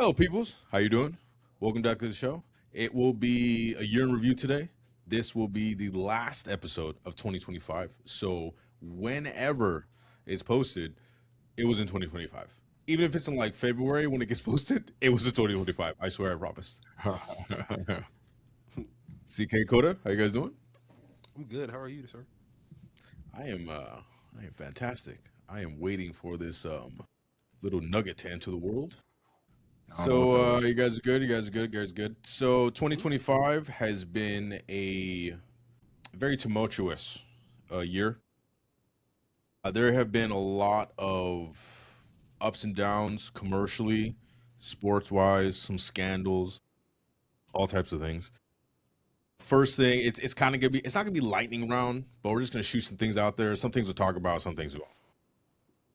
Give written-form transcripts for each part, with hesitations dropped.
Hello, peoples. How you doing? Welcome back to the show. It will be a year in review today. This will be the last episode of 2025. So whenever it's posted, it was in 2025. Even if it's in like February when it gets posted, it was in 2025. I swear, I promised. CK Coda, how you guys doing? I'm good. How are you, sir? I am fantastic. I am waiting for this little nugget to enter the world. So you guys are good. You guys are good. You guys are good. So 2025 has been a very tumultuous year. There have been a lot of ups and downs commercially, sports wise, some scandals, all types of things. First thing, it's kind of gonna be it's not gonna be lightning round, but we're just gonna shoot some things out there. Some things we'll talk about, some things we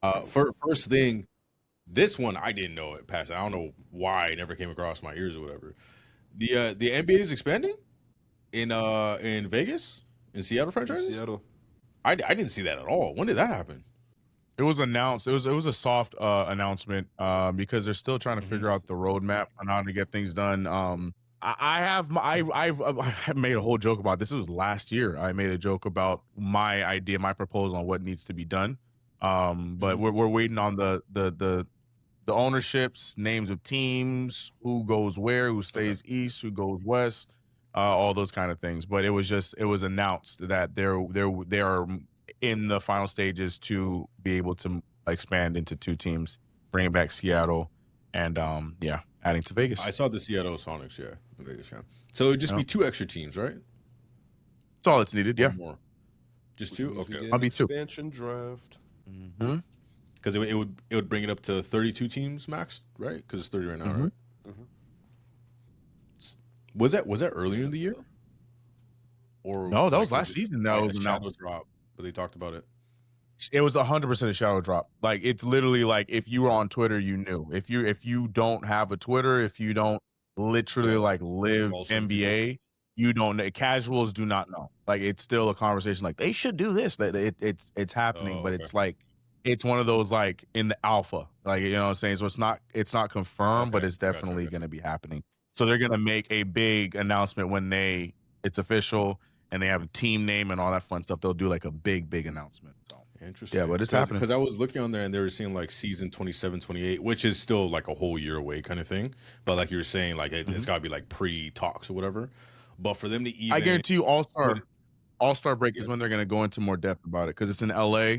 won't. First thing, this one I didn't know it passed. I don't know why it never came across my ears or whatever. The NBA is expanding in Vegas, in Seattle franchises. Seattle. I didn't see that at all. When did that happen? It was announced. It was a soft announcement because they're still trying to figure out the roadmap on how to get things done. I've made a whole joke about this. It was last year. I made a joke about my idea, my proposal on what needs to be done. But we're waiting on the ownerships, names of teams, who goes where, who stays east, who goes west, all those kind of things. But it was announced that they are in the final stages to be able to expand into 2 teams, bringing back Seattle, and adding to Vegas. I saw the Seattle Sonics, yeah, in Vegas, yeah. So it would just be 2 extra teams, right? That's all that's needed. Yeah, More. Just 2. Okay. I'll be 2. Expansion draft. Because it would bring it up to 32 teams max, right? Because it's 30 right now, right? Was that earlier in the year? Or No, that was last season. That was shadow announced. drop, but they talked about it. It was 100% a shadow drop. Like, it's literally like if you were on Twitter, you knew. If you don't have a Twitter, if you don't literally like live Also, NBA, you don't know. Casuals do not know. Like, it's still a conversation. Like, they should do this. That it's happening, but okay. it's like it's one of those like in the alpha. Like, you know what I'm saying? So it's not confirmed, but Okay, it's definitely gotcha. going to be happening. So they're going to make a big announcement when it's official and they have a team name and all that fun stuff. They'll do like a big announcement. So. Interesting. Yeah, but it's happening. Because I was looking on there and they were saying like season 27, 28, which is still like a whole year away kind of thing. But like you were saying, like it's got to be like pre-talks or whatever. But for them to even... I guarantee you All-Star break is when they're going to go into more depth about it because it's in LA.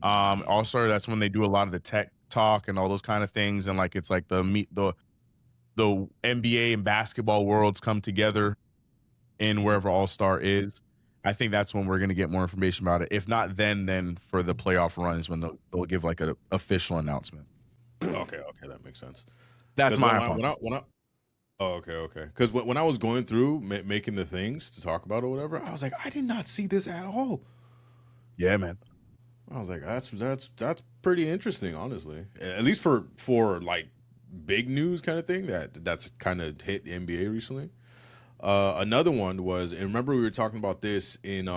All-Star, that's when they do a lot of the tech talk and all those kind of things. And like it's like the NBA and basketball worlds come together in wherever All-Star is. I think that's when we're going to get more information about it. If not then for the playoff runs when they'll give like an official announcement. Okay, that makes sense. That's my when okay. Because when I was going through making the things to talk about or whatever, I was like, I did not see this at all. Yeah, man. I was like, that's pretty interesting, honestly. At least for like big news kind of thing that's kind of hit the NBA recently. Another one was, and remember we were talking about this in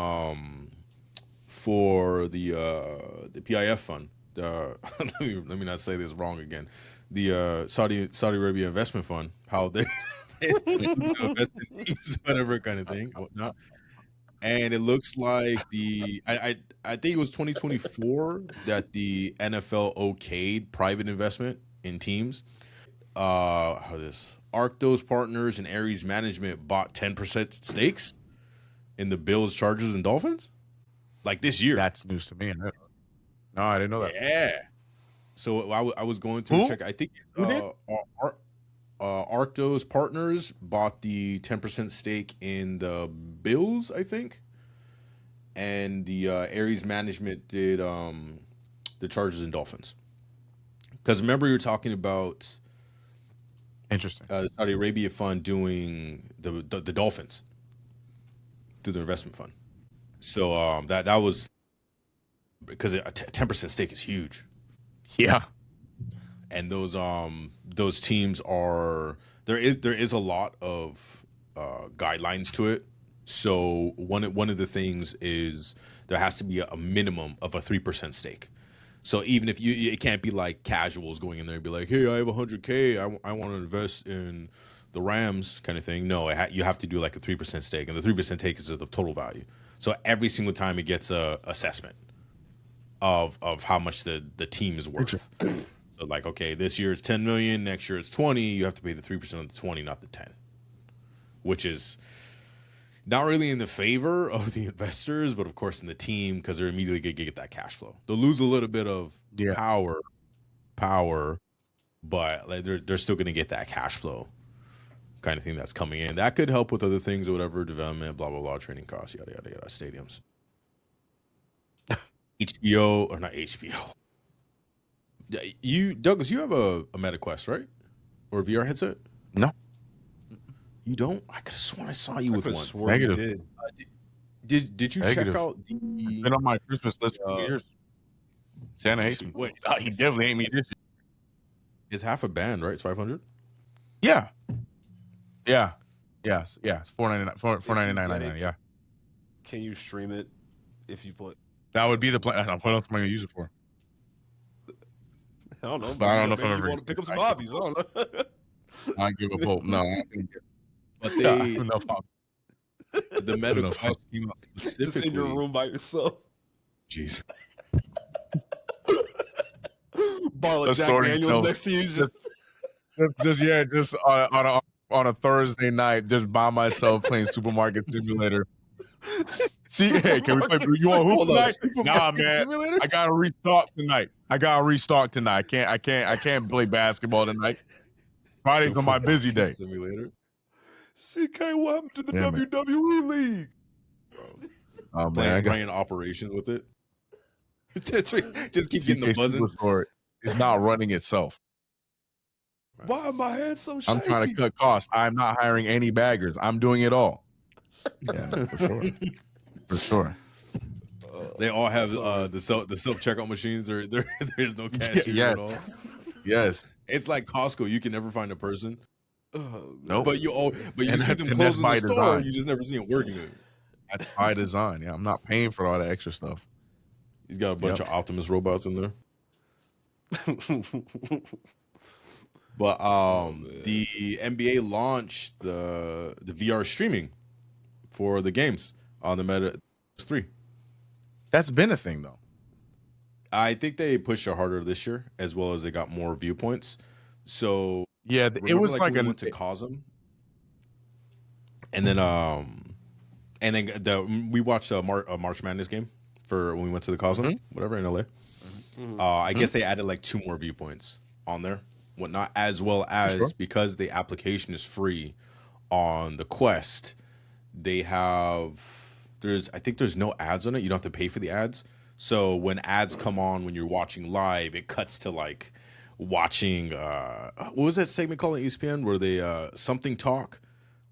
for the PIF fund. Let me not say this wrong again. The Saudi Arabia investment fund, how they invest in teams, whatever kind of thing, whatnot. And it looks like I think it was 2024 that the NFL okayed private investment in teams. How this Arctos Partners and Aries Management bought 10% stakes in the Bills, Chargers, and Dolphins, like this year. That's news to me. No, I didn't know that. Yeah. So I was going through check. I think Who did? Arctos Partners bought the 10% stake in the Bills, I think, and the Aries Management did the Chargers and Dolphins. Because remember you were talking about. Interesting. The Saudi Arabia fund doing the Dolphins through the investment fund. So that was because a 10% stake is huge. Yeah. And those teams are there is a lot of guidelines to it. So one of the things is there has to be a minimum of a 3% stake. So even if it can't be like casuals going in there and be like, hey, I have 100K, I want to invest in the Rams kind of thing. No, you have to do like a 3% stake, and the 3% take is the total value. So every single time it gets a assessment of how much the team is worth. So like, okay, this year it's 10 million, next year it's 20. You have to pay the 3% of the 20, not the 10, which is not really in the favor of the investors, but of course in the team, because they're immediately going to get that cash flow. They'll lose a little bit of power, but like they're still going to get that cash flow kind of thing that's coming in. That could help with other things or whatever, development, blah, blah, blah, training costs, yada, yada, yada, stadiums. HBO, or not HBO. Douglas, you have a MetaQuest, right? Or a VR headset? No. You don't? I could have sworn I saw you with one. Negative. Did you check out the... It's been on my Christmas list for years. Santa hates me. Wait, he definitely ain't me this year. It's half a band, right? It's 500. Yeah. Yes. It's $499. $499.99. Yeah. Can you stream it if you play? That would be the plan. What else am I gonna use it for? I don't know. But I don't know if I'm you ever want to pick up some hobbies. I don't know. I give up hope. No. But they enough hobbies. The MetaQuest came out Just specifically. in your room by yourself. Jeez. Bottle of Jack Daniels next to you. Just on a Thursday night, just by myself playing Supermarket Simulator. See, hey, can we play? You want hoop tonight? Nah, man. Simulator? I gotta restock tonight. I can't play basketball tonight. Friday's on my busy day. Simulator. CK, what happened to the WWE League? Oh man, playing operations with it. just keep getting the buzzing. It's not running itself. Why are my hands so shaky? I'm trying to cut costs. I'm not hiring any baggers. I'm doing it all. Yeah, for sure. For sure. They all have the self checkout machines. There's no cashier at all. Yes. It's like Costco. You can never find a person. Nope. But you see them closing the store. You just never see them working. That's by design. Yeah, I'm not paying for all the extra stuff. He's got a bunch of Optimus robots in there. But the NBA launched the VR streaming for the games on the Meta 3. That's been a thing though. I think they pushed it harder this year, as well as they got more viewpoints. So yeah, it was like we went to Cosm, and then we watched a March Madness game for when we went to the Cosm, whatever in LA. I guess they added like 2 more viewpoints on there, whatnot, as well as because the application is free on the Quest, they have I think there's no ads on it. You don't have to pay for the ads. So when ads come on when you're watching live, it cuts to like watching what was that segment called on ESPN where they something talk,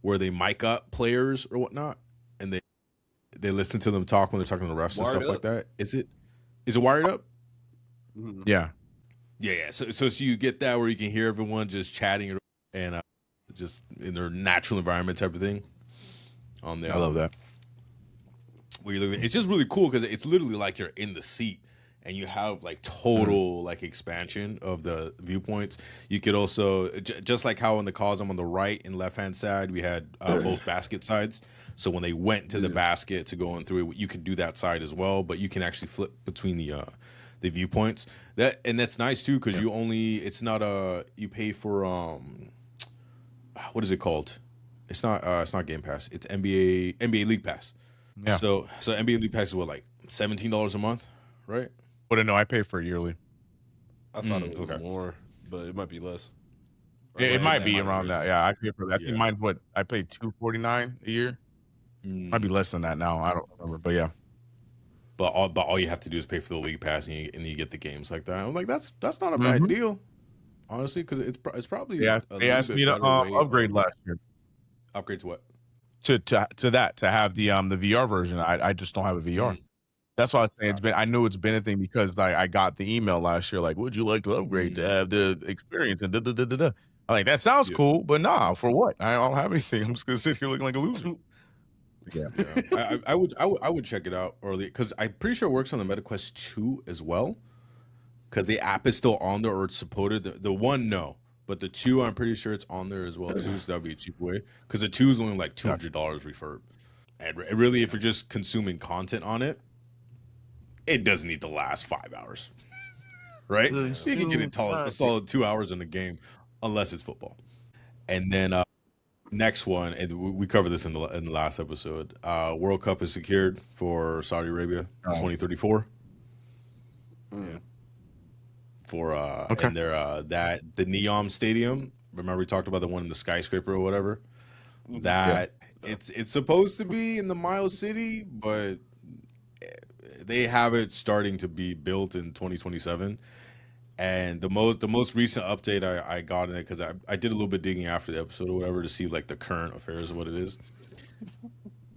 where they mic up players or whatnot, and they listen to them talk when they're talking to the refs and stuff like that. Is it Wired Up? Yeah. So you get that where you can hear everyone just chatting and just in their natural environment type of thing. On there, I love that. Where you're looking, it's just really cool because it's literally like you're in the seat and you have like total like expansion of the viewpoints. You could also just like how in the Cosm on the right and left hand side we had both basket sides. So when they went to the basket to go in through it, you could do that side as well. But you can actually flip between the viewpoints. That's nice too because it's not you pay for what is it called? It's not Game Pass. It's NBA League Pass. Yeah. So NBA League Pass is what, like $17 a month, right? But no, I pay for it yearly. I thought it was more, but it might be less. It might be around that. Yeah, I pay for that. I think mine's what I pay $249 a year. Might be less than that now. I don't remember, but yeah. But all you have to do is pay for the League Pass and you get the games like that. I'm like, that's not a bad deal, honestly, because it's probably they asked me to upgrade last year. Upgrade to what? To have the VR version. I just don't have a VR. That's why I was saying I knew it's been a thing because I got the email last year like, would you like to upgrade to have the experience and I'm like, that sounds cool, but nah, for what? I don't have anything. I'm just gonna sit here looking like a loser. I would check it out early because I'm pretty sure it works on the MetaQuest 2 as well. because the app is still on there, or it's supported. The one, no, but the two, I'm pretty sure it's on there as well too. So that'd be a cheap way, because the two is only like $200 refurb. And really, if you're just consuming content on it, it doesn't need to last 5 hours, right? You can get a solid 2 hours in a game, unless it's football. And then next one, and we covered this in the last episode. World Cup is secured for Saudi Arabia, 2034. Yeah. For and they're the Neom Stadium. Remember we talked about the one in the skyscraper or whatever. That it's supposed to be in the Miles City, but they have it starting to be built in 2027. And the most recent update I got in it, because I did a little bit digging after the episode or whatever to see like the current affairs of what it is,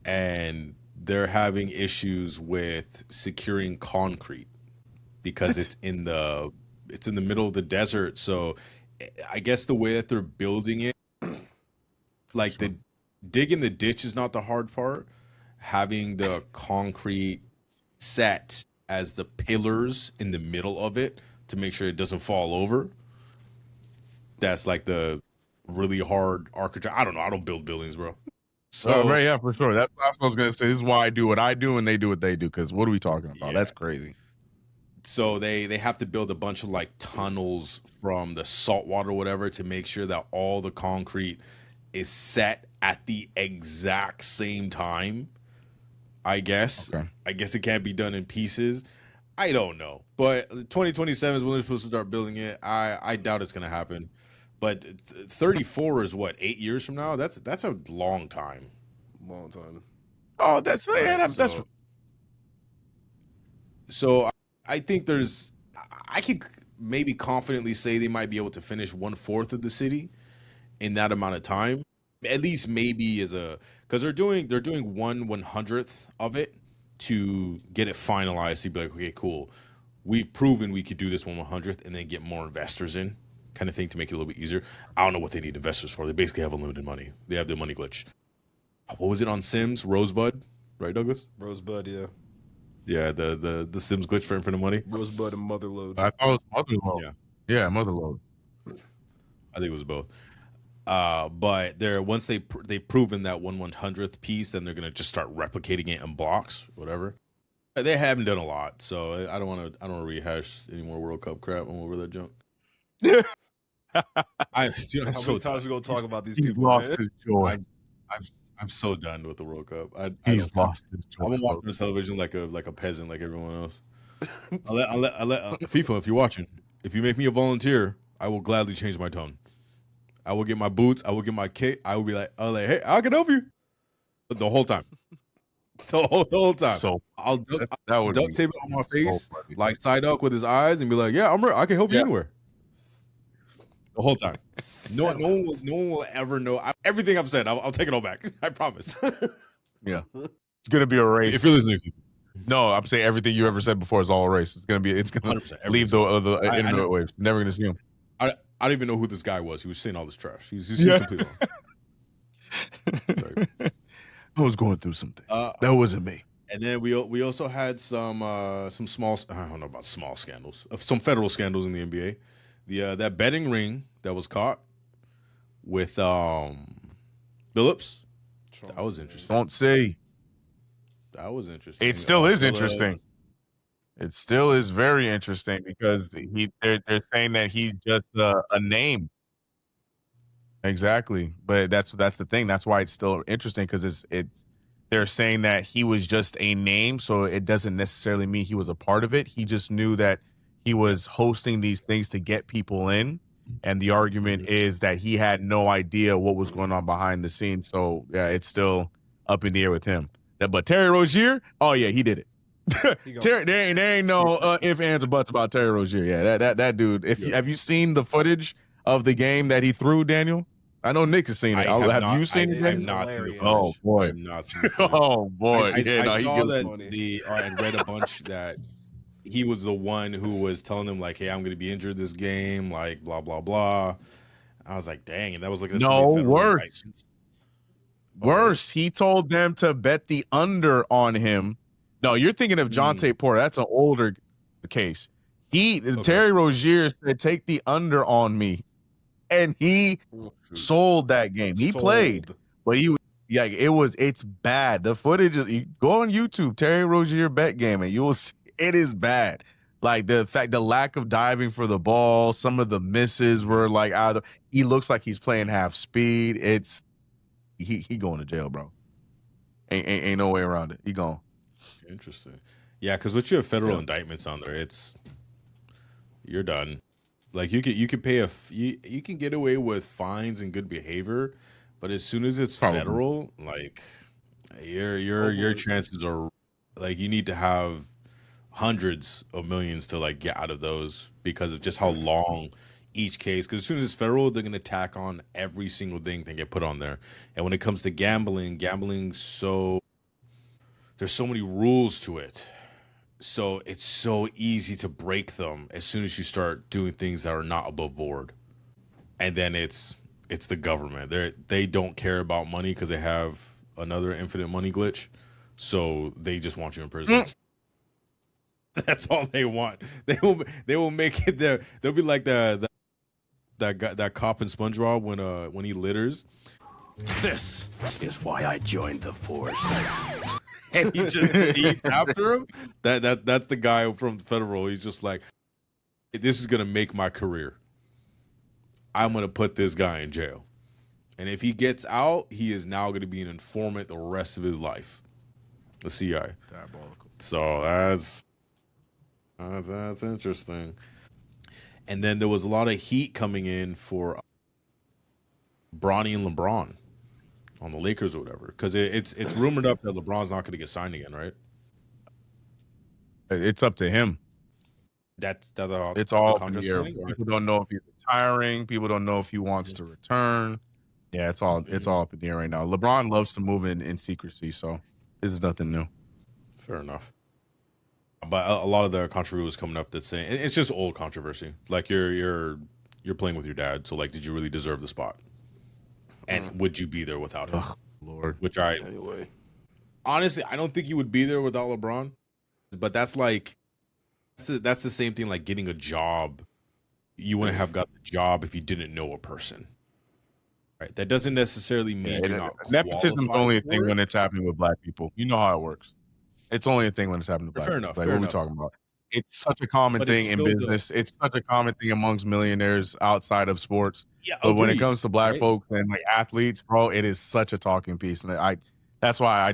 and they're having issues with securing concrete because it's in the middle of the desert. So I guess the way that they're building it, like the digging the ditch is not the hard part. Having the concrete set as the pillars in the middle of it to make sure it doesn't fall over. That's like the really hard architecture. I don't know. I don't build buildings, bro. So yeah, for sure. That's what I was gonna say. This is why I do what I do and they do what they do. Because what are we talking about? Yeah. That's crazy. So they have to build a bunch of like tunnels from the salt water or whatever to make sure that all the concrete is set at the exact same time. I guess. Okay. I guess it can't be done in pieces. I don't know. But 2027 is when they're supposed to start building it. I doubt it's gonna happen. But 34 is what, 8 years from now? That's a long time. Long time. Oh, that's that's so I think I could maybe confidently say they might be able to finish 1/4 of the city in that amount of time. At least maybe because they're doing 1/100th of it to get it finalized. To be like, okay, cool, we've proven we could do this 1/100th, and then get more investors in, kind of thing, to make it a little bit easier. I don't know what they need investors for. They basically have unlimited money. They have the money glitch. What was it on Sims? Rosebud, right, Douglas? Rosebud, yeah. Yeah, the Sims glitch for infinite money. Rosebud and Motherload. I thought it was Motherload. Yeah, Motherload. I think it was both. But once they've proven that 1/100th piece, then they're gonna just start replicating it in blocks, whatever. They haven't done a lot, so I don't want to rehash any more World Cup crap. I'm over that junk. How many times we gonna talk about these people? Lost his joy. I'm so done with the World Cup. He's lost his joy. I'm watching the television like a peasant, like everyone else. I'll let FIFA, if you're watching, if you make me a volunteer, I will gladly change my tone. I will get my boots. I will get my kit. I will be like, hey, I can help you. The whole time. The whole time. So I'll duct tape it on my face, so like side up with his eyes, and be like, yeah, I'm ready. I can help you anywhere. The whole time. No one will ever know. Everything I've said, I'll take it all back. I promise. Yeah. It's going to be erased. If you're listening. No, I'm saying everything you ever said before is all erased. It's going to leave the internet waves. Never going to see him. I don't even know who this guy was. He was saying all this trash. He's completely wrong. I was going through something. That wasn't me. And then we also had some small, I don't know about small scandals, some federal scandals in the NBA. That betting ring that was caught with Phillips. That was interesting. Don't say. That was interesting. It still is interesting. It still is very interesting because they're saying that he's just a name. Exactly, but that's the thing. That's why it's still interesting, because they're saying that he was just a name, so it doesn't necessarily mean he was a part of it. He just knew that he was hosting these things to get people in, and the argument is that he had no idea what was going on behind the scenes. So yeah, it's still up in the air with him. But Terry Rozier, oh yeah, he did it. Terry, there ain't no ifs, ands, or buts about Terry Rozier. Yeah, that dude. Have you seen the footage of the game that he threw, Daniel? I know Nick has seen it. Have you seen it? I have not seen it. Oh boy, oh boy. I saw that and read a bunch that he was the one who was telling them like, "Hey, I'm going to be injured this game," like blah blah blah. I was like, "Dang!" And that was like worse. He told them to bet the under on him. No, you're thinking of Jonte Porter. That's an older case. Terry Rozier said, "Take the under on me," and he sold that game. He played, but it's bad. The footage, you go on YouTube, Terry Rozier bet game, and you will see it is bad. Like the lack of diving for the ball, some of the misses were like either he looks like he's playing half speed. It's he going to jail, bro. Ain't no way around it. He gone. Interesting. Yeah, because with your federal indictments on there, you're done. Like you could pay you can get away with fines and good behavior, but as soon as it's federal, like your chances are like you need to have hundreds of millions to like get out of those because of just how long each case. Because as soon as it's federal, they're gonna tack on every single thing that get put on there. And when it comes to gambling, so there's so many rules to it. So it's so easy to break them as soon as you start doing things that are not above board. And then it's the government. They don't care about money because they have another infinite money glitch. So they just want you in prison. That's all they want. They will make it there. They'll be like that cop in SpongeBob when he litters. This is why I joined the force. And he just eats after him. That's the guy from federal. He's just like, this is gonna make my career. I'm gonna put this guy in jail, and if he gets out, he is now gonna be an informant the rest of his life. The CIA. Diabolical. So that's interesting. And then there was a lot of heat coming in for Bronny and LeBron on the Lakers or whatever, because it's rumored up that LeBron's not going to get signed again, right? It's up to him. It's all up in the air. People don't know if he's retiring. People don't know if he wants to return. Yeah, it's all up in the air right now. LeBron loves to move in secrecy, so this is nothing new. Fair enough. But a lot of the controversy was coming up that's saying it's just old controversy. Like you're playing with your dad, so like, did you really deserve the spot? And would you be there without him? Lord. Which honestly, I don't think you would be there without LeBron. But that's the same thing like getting a job. You wouldn't have got the job if you didn't know a person. Right? That doesn't necessarily mean you're not nepotism's only a thing when it's happening with black people. You know how it works. It's only a thing when it's happening to black people. Like, what are we talking about? It's such a common thing in business. It's such a common thing amongst millionaires outside of sports. Yeah, but when it comes to black folks and like athletes, bro, it is such a talking piece. And that's why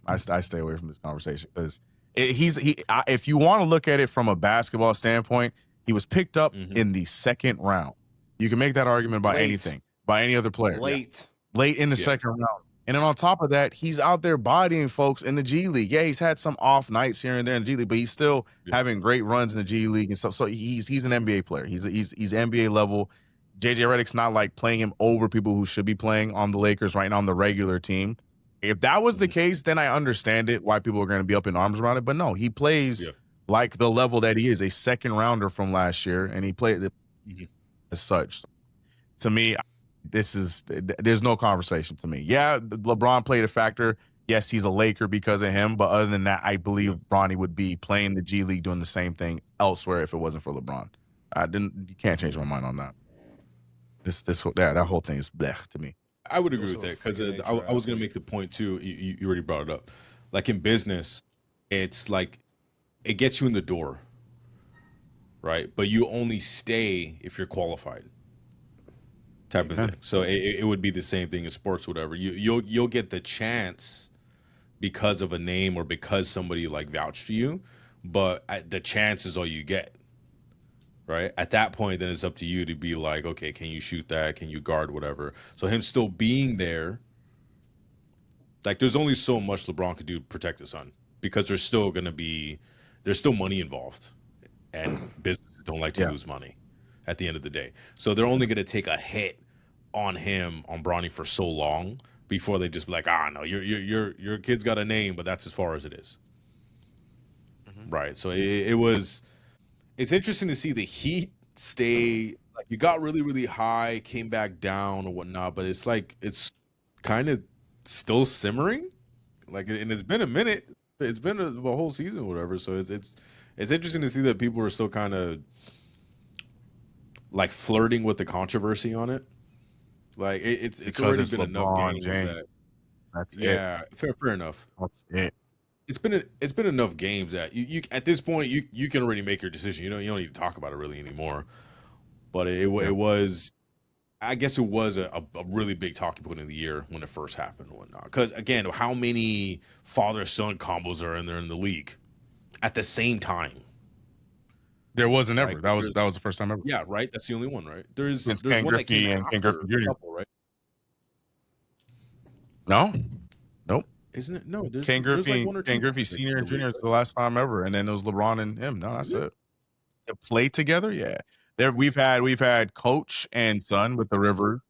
I stay away from this conversation because if you want to look at it from a basketball standpoint, he was picked up in the second round. You can make that argument by anything, by any other player. Late in the second round. And then on top of that, he's out there bodying folks in the G League. Yeah, he's had some off nights here and there in the G League, but he's still having great runs in the G League and stuff. So he's an NBA player. He's NBA level. JJ Redick's not like playing him over people who should be playing on the Lakers right now on the regular team. If that was the case, then I understand it why people are going to be up in arms around it. But no, he plays like the level that he is, a second rounder from last year, and he played as such. To me, there's no conversation to me. Yeah, LeBron played a factor. Yes, he's a Laker because of him. But other than that, I believe Bronny would be playing the G League doing the same thing elsewhere if it wasn't for LeBron. You can't change my mind on that. That whole thing is blech to me. I would agree with that because I was going to make the point too. You already brought it up. Like in business, it's like it gets you in the door, right? But you only stay if you're qualified. Type of thing. So it would be the same thing in sports, whatever. You'll get the chance because of a name or because somebody like vouched for you, but the chance is all you get. Right? At that point, then it's up to you to be like, okay, can you shoot that? Can you guard whatever? So him still being there, like there's only so much LeBron could do to protect his son because there's still money involved, and businesses don't like to lose money at the end of the day. So they're only going to take a hit on Bronny for so long before they just be like, no, your kid's got a name, but that's as far as it is. Right? So it's interesting to see the heat stay. Like you got really, really high, came back down or whatnot, but it's like it's kind of still simmering. Like, and it's been a minute. It's been a whole season or whatever. So It's interesting to see that people are still kind of like flirting with the controversy on it. Like it's Because already it's been enough LeBron games James. that That's it. yeah, fair enough. That's it. It's been enough games that you at this point you can already make your decision. You don't need to talk about it really anymore. But it was, I guess it was a really big talking point of the year when it first happened and whatnot. Because again, how many father-son combos are in there in the league at the same time? There wasn't ever. Like, that was the first time ever. Yeah, right. That's the only one, right? There's It's one Ken that Griffey came and Ken after Griffey Jr. a couple, right? No, nope. Isn't it? No, Ken there's Griffey, like one or two. Ken Griffey Senior and Junior is the last time ever, and then it was LeBron and him. No, that's it. To play together, yeah. There we've had coach and son with the River,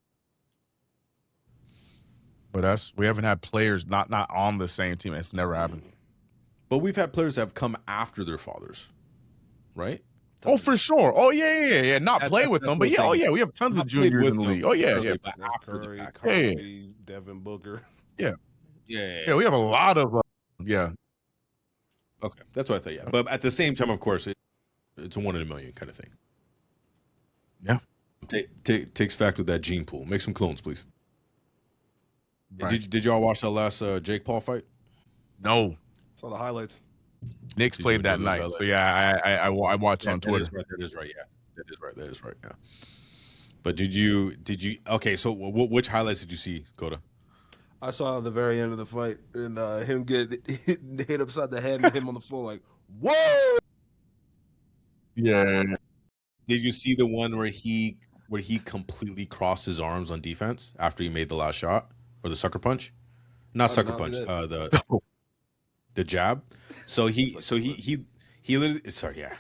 but we haven't had players not on the same team. It's never happened. But we've had players that have come after their fathers, right? Oh, for sure. Oh yeah. Not play with them, but yeah. Oh yeah, we have tons of juniors in the league. Oh yeah. But after the Curry, fact. Kyrie, Devin Booker. Yeah. Yeah. We have a lot of yeah. Okay, that's what I thought. Yeah, but at the same time, of course, it's a 1 in a million kind of thing. Yeah. Takes fact with that gene pool. Make some clones, please. Right. Did y'all watch that last Jake Paul fight? No. Saw the highlights. Knicks played that night, so yeah, I watched on Twitter. That is right. Yeah, that is right. Yeah. But did you? Okay, so which highlights did you see, Coda? I saw the very end of the fight and him get hit upside the head and him on the floor like, whoa! Yeah. Did you see the one where he completely crossed his arms on defense after he made the last shot or the sucker punch? Not sucker punch. The jab. So he literally, sorry, yeah.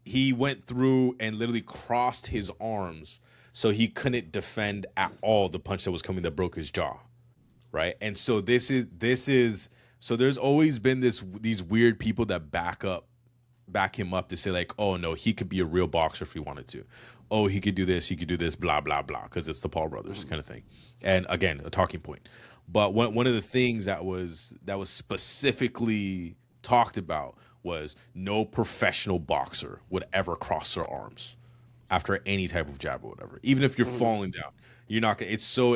He went through and literally crossed his arms so he couldn't defend at all the punch that was coming that broke his jaw. Right? And so this is so there's always been these weird people that back him up to say like, oh no, he could be a real boxer if he wanted to. Oh, he could do this, blah, blah, blah, because it's the Paul brothers kind of thing. And again, a talking point. But one of the things that was specifically talked about was no professional boxer would ever cross their arms after any type of jab or whatever. Even if you're falling down, you're not gonna. It's so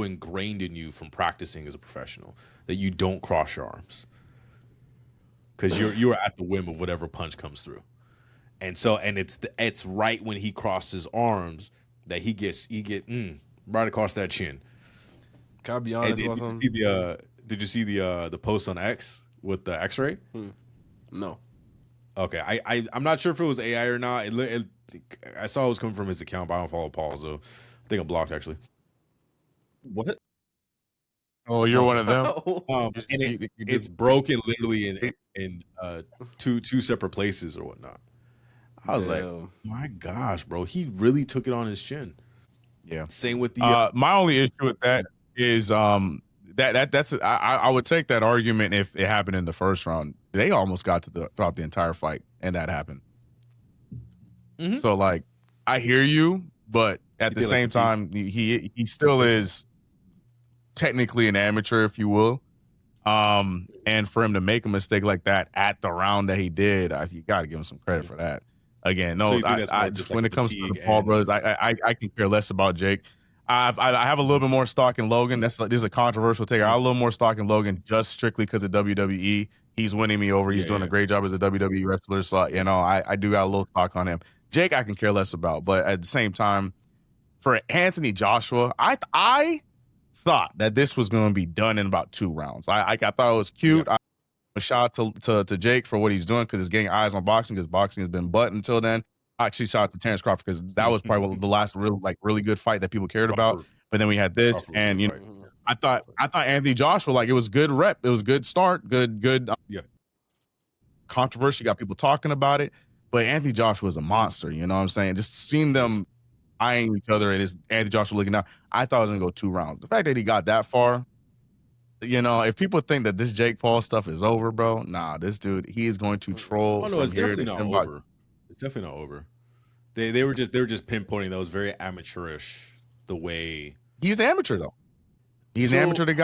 ingrained in you from practicing as a professional that you don't cross your arms because you're at the whim of whatever punch comes through. And it's right when he crossed his arms that he get right across that chin. Can I be honest? Did you see the post on X with the X-ray? No. Okay, I'm not sure if it was AI or not. I saw it was coming from his account, but I don't follow Paul, so I think I'm blocked actually. What? Oh, you're one of them. And it's broken literally in two separate places or whatnot. I was like, my gosh, bro, he really took it on his chin. Yeah. Same with the. My only issue with that is that's I would take that argument if it happened in the first round. They almost got to throughout the entire fight, and that happened. Mm-hmm. So like, I hear you, but at the same time, he still is technically an amateur, if you will. And for him to make a mistake like that at the round that he did, you got to give him some credit for that. Again, no, when it comes to the Paul brothers, I can care less about Jake. I have a little bit more stock in Logan. This is a controversial take. I have a little more stock in Logan just strictly because of WWE. He's winning me over. He's doing a great job as a WWE wrestler. So, I do got a little stock on him. Jake, I can care less about. But at the same time, for Anthony Joshua, I thought that this was going to be done in about 2 rounds. I thought it was cute. Yeah. A shout out to Jake for what he's doing because he's getting eyes on boxing because boxing has been butt until then. Actually, shout out to Terrence Crawford because that was probably the last really good fight that people cared about. But then we had this, and I thought Anthony Joshua, it was good rep, it was good start, good controversy, got people talking about it. But Anthony Joshua was a monster, you know what I'm saying? Just seeing them eyeing each other and Anthony Joshua looking down, I thought it was gonna go 2 rounds. The fact that he got that far, if people think that this Jake Paul stuff is over, bro, nah, this dude, he is going to troll. Oh no, it's definitely not over. It's definitely not over. They were just pinpointing that was very amateurish the way he's an amateur though. He's an amateur that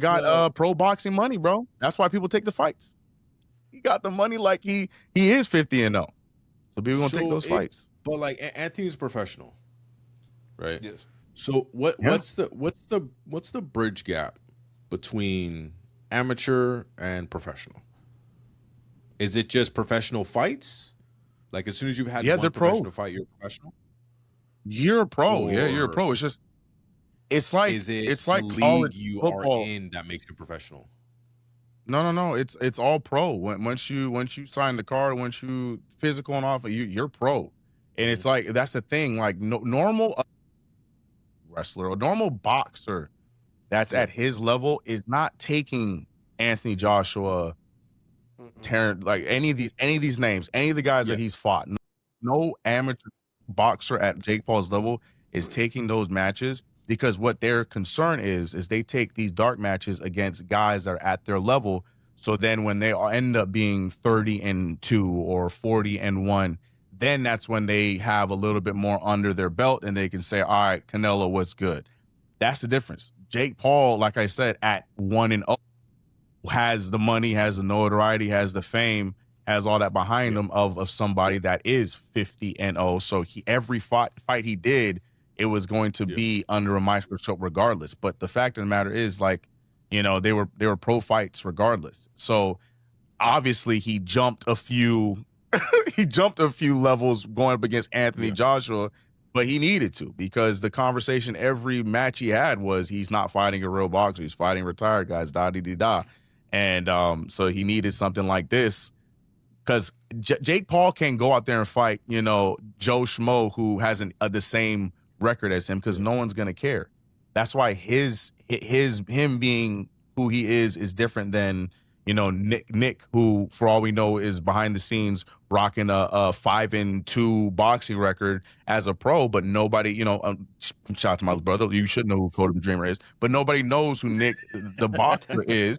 got pro boxing money, bro. That's why people take the fights. he got the money like he is 50-0. So people gonna take those fights. But like Anthony's professional, right? Yes. So what's the bridge gap between amateur and professional? Is it just professional fights? Like as soon as you've had one professional fight, you're a professional? You're a pro. Yeah, you're a pro. It's just it's like the league you football. are in that makes you professional. No. It's all pro. Once you sign the card, once you physical and off, you're pro. And it's like that's the thing. Like normal wrestler or normal boxer that's at his level is not taking Anthony Joshua, Terrence, like any of these names, any of the guys that he's fought. No amateur boxer at Jake Paul's level is taking those matches, because what their concern is they take these dark matches against guys that are at their level. So then when they end up being 30-2 or 40-1, then that's when they have a little bit more under their belt and they can say, all right, Canelo, what's good? That's the difference. Jake Paul, like I said, at 1-0, has the money, has the notoriety, has the fame, has all that behind him of somebody that is 50-0. So every fight he did, it was going to be under a microscope regardless. But the fact of the matter is, like, you know, they were pro fights regardless. So obviously he jumped a few levels going up against Anthony Joshua, but he needed to, because the conversation every match he had was he's not fighting a real boxer, he's fighting retired guys, da-dee-dee-da. And so he needed something like this, because Jake Paul can't go out there and fight, you know, Joe Schmo who hasn't the same record as him, because no one's gonna care. That's why him being who he is different than, you know, Nick, who for all we know is behind the scenes rocking a 5-2 boxing record as a pro, but nobody, you know, shout out to my brother, you should know who Cody the Dreamer is, but nobody knows who Nick the boxer is.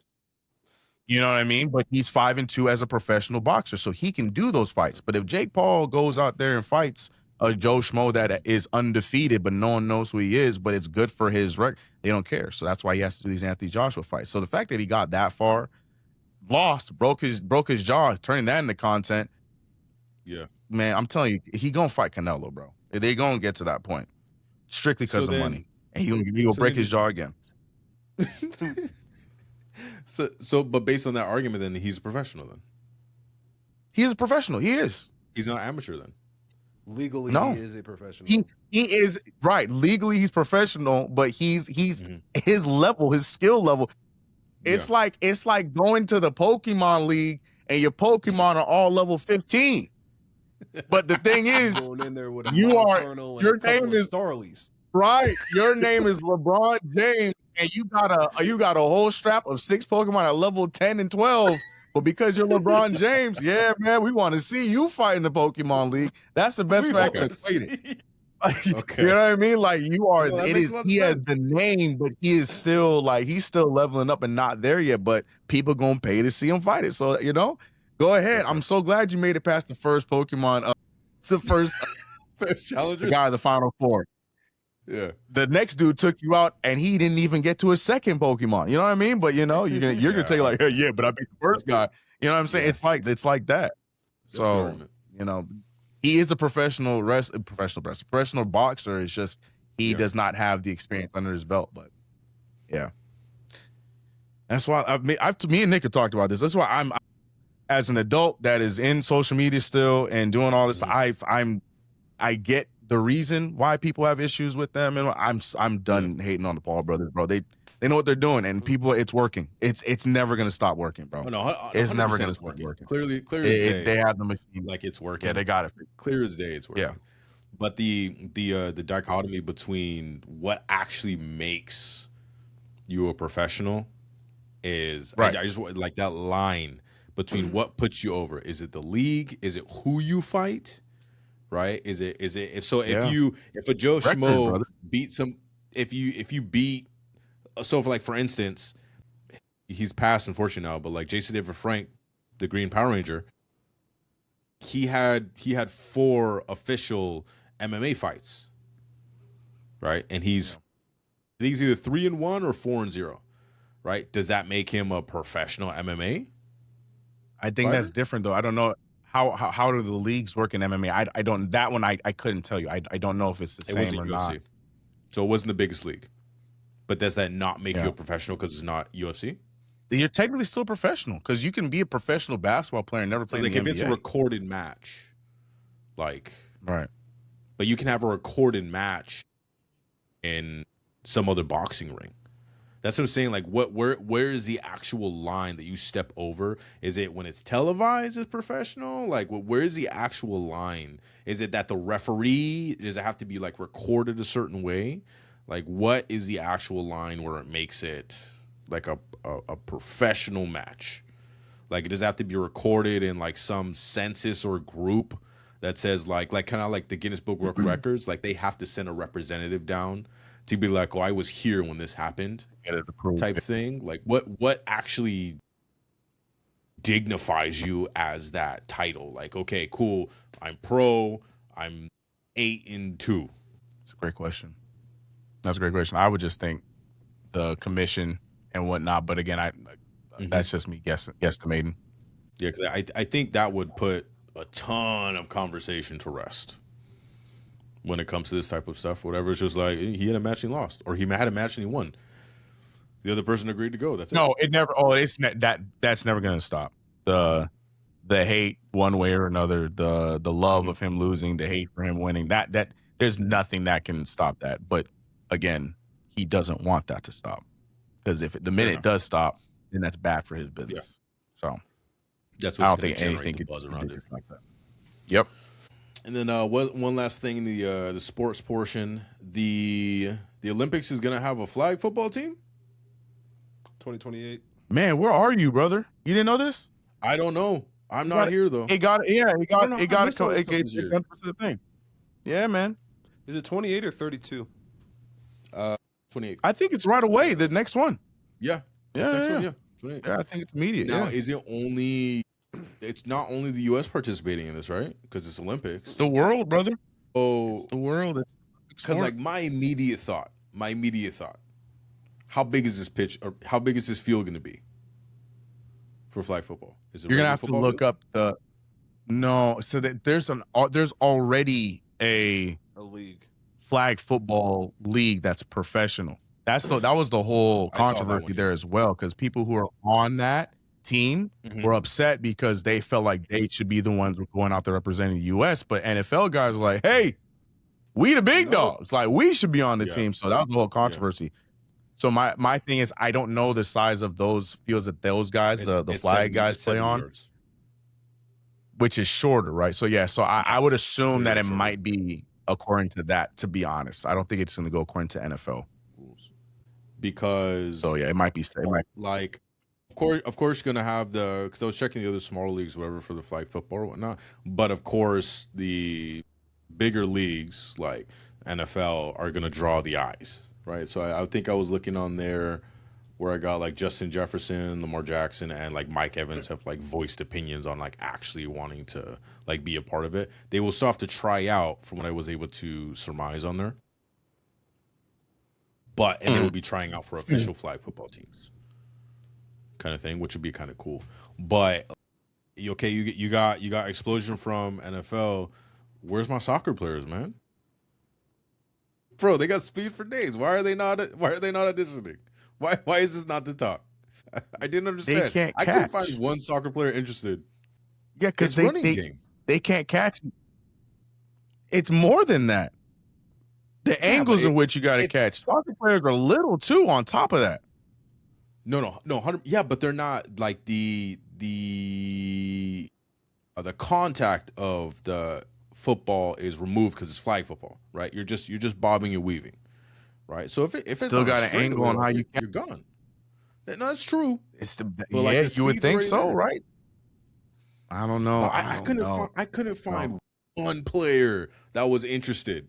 You know what I mean? But he's 5-2 as a professional boxer, so he can do those fights. But if Jake Paul goes out there and fights a Joe Schmo that is undefeated, but no one knows who he is, but it's good for his record, they don't care. So that's why he has to do these Anthony Joshua fights. So the fact that he got that far, lost, broke his jaw, turning that into content. Yeah, man, I'm telling you, he gonna fight Canelo, bro. They gonna get to that point strictly because of money, and he will break his jaw again. But based on that argument, then he's a professional. Then he's a professional. He is. He's not amateur then. Legally, he is a professional. He is right. Legally, he's professional, but he's his level, his skill level. It's like going to the Pokemon League and your Pokemon are all level 15. But the thing is, going in there with a your name is Starlies. Right. Your name is LeBron James, and you got a whole strap of 6 Pokemon at level 10 and 12. But because you're LeBron James, yeah, man, we want to see you fight in the Pokemon League. That's the best way I can equate it. Okay. You know what I mean? Like you are, he has the name, but he is still he's still leveling up and not there yet, but people gonna pay to see him fight it. So, you know, go ahead. I'm so glad you made it past the first Pokemon, the first challenger guy of the Final Four. Yeah. The next dude took you out and he didn't even get to a second Pokemon. You know what I mean? But you know, you're gonna take like, hey, yeah, but I beat the first guy. You know what I'm saying? Yeah. It's like that. So, you know, he is a professional boxer. It's just he does not have the experience under his belt. But yeah, that's why me and Nick have talked about this. That's why I'm as an adult that is in social media still and doing all this. I get the reason why people have issues with them, and I'm done hating on the Paul brothers, bro. They know what they're doing, and people, it's working. It's never gonna stop working, bro. Oh, no, it's never gonna stop working. Clearly, they have the machine, like it's working. Yeah, they got it. Clear as day, it's working. Yeah, but the dichotomy between what actually makes you a professional is right. I just like that line between what puts you over. Is it the league? Is it who you fight? Right? Is it if a Joe Schmo beats him, if you beat, so for instance, he's passed unfortunately now, but like Jason David Frank, the Green Power Ranger, he had 4 official MMA fights, right? And he's either 3-1 or 4-0, right? Does that make him a professional MMA? I think that's different though. I don't know how do the leagues work in MMA. I don't that one I couldn't tell you. I don't know if it's the same or not. So it wasn't the biggest league. But does that not make you a professional because it's not UFC? You're technically still a professional because you can be a professional basketball player and never play in the if NBA. It's a recorded match, like right. But you can have a recorded match in some other boxing ring. That's what I'm saying. Like, where is the actual line that you step over? Is it when it's televised as professional? Like, where is the actual line? Is it that the referee, does it have to be like recorded a certain way? Like, what is the actual line where it makes it like a professional match? Like, it does have to be recorded in like some census or group that says like kind of like the Guinness Book of Records. Like, they have to send a representative down to be like, oh, I was here when this happened, type thing. Like, what actually dignifies you as that title? Like, okay, cool, I'm pro, I'm 8-2. That's a great question. That's a great question. I would just think the commission and whatnot, but again, that's just me guesstimating. Yeah, because I think that would put a ton of conversation to rest when it comes to this type of stuff. Whatever, it's just like he had a match and he lost, or he had a match and he won. The other person agreed to go. That's it never. Oh, that's never going to stop. The hate one way or another, the love of him losing, the hate for him winning. That there's nothing that can stop that. But again, he doesn't want that to stop, because if the minute it does stop, then that's bad for his business. Yeah. So that's I don't think anything could buzz around it like that. Yep. And then one last thing in the sports portion, the Olympics is gonna have a flag football team. 2028. Man, where are you, brother? You didn't know this? I don't know. I'm not here though. It got it's 10% thing. Yeah, man. Is it 28 or 32? 28. I think it's right away. The next one. Yeah. Yeah. 28. Yeah, I think it's immediate. Now, is it only? It's not only the U.S. participating in this, right? Because it's Olympics. It's the world, brother. Oh, it's the world. Because like my immediate thought. How big is this pitch? Or how big is this field going to be for flag football? Is it? You're gonna have to look up the. No, so that there's already a league, flag football league that's professional. That was the whole controversy there as well, because people who are on that team were upset because they felt like they should be the ones who were going out there representing the U.S. But NFL guys were like, "Hey, we the big dogs. Like, we should be on the team." So that was the whole controversy. Yeah. So my thing is, I don't know the size of those fields that those guys, the flag guys, play on, yards, which is shorter, right? So yeah, so I would assume that it might be according to that. To be honest, I don't think it's going to go according to NFL rules. Because it might be like, of course, you're gonna have because I was checking the other smaller leagues, whatever, for the flag football or whatnot. But of course, the bigger leagues like NFL are gonna draw the eyes, right? So I think I was looking on there where I got like Justin Jefferson, Lamar Jackson, and like Mike Evans have like voiced opinions on like actually wanting to like be a part of it. They will still have to try out, from what I was able to surmise on there. And they will be trying out for official flag football teams, kind of thing, which would be kind of cool. But you got explosion from NFL. Where's my soccer players, man? Bro, they got speed for days. Why are they not auditioning? Why is this not the talk? I didn't understand. I couldn't find one soccer player interested. Yeah, because they can't catch. It's more than that. The angles in which you got to catch. Soccer players are little too. On top of that, no, 100. Yeah, but they're not like the contact of the football is removed because it's flag football, right? You're just bobbing and weaving, right? So if it's still got an angle on how you're gone. No, that's true. You would think so, right? I don't know. I couldn't find one player that was interested.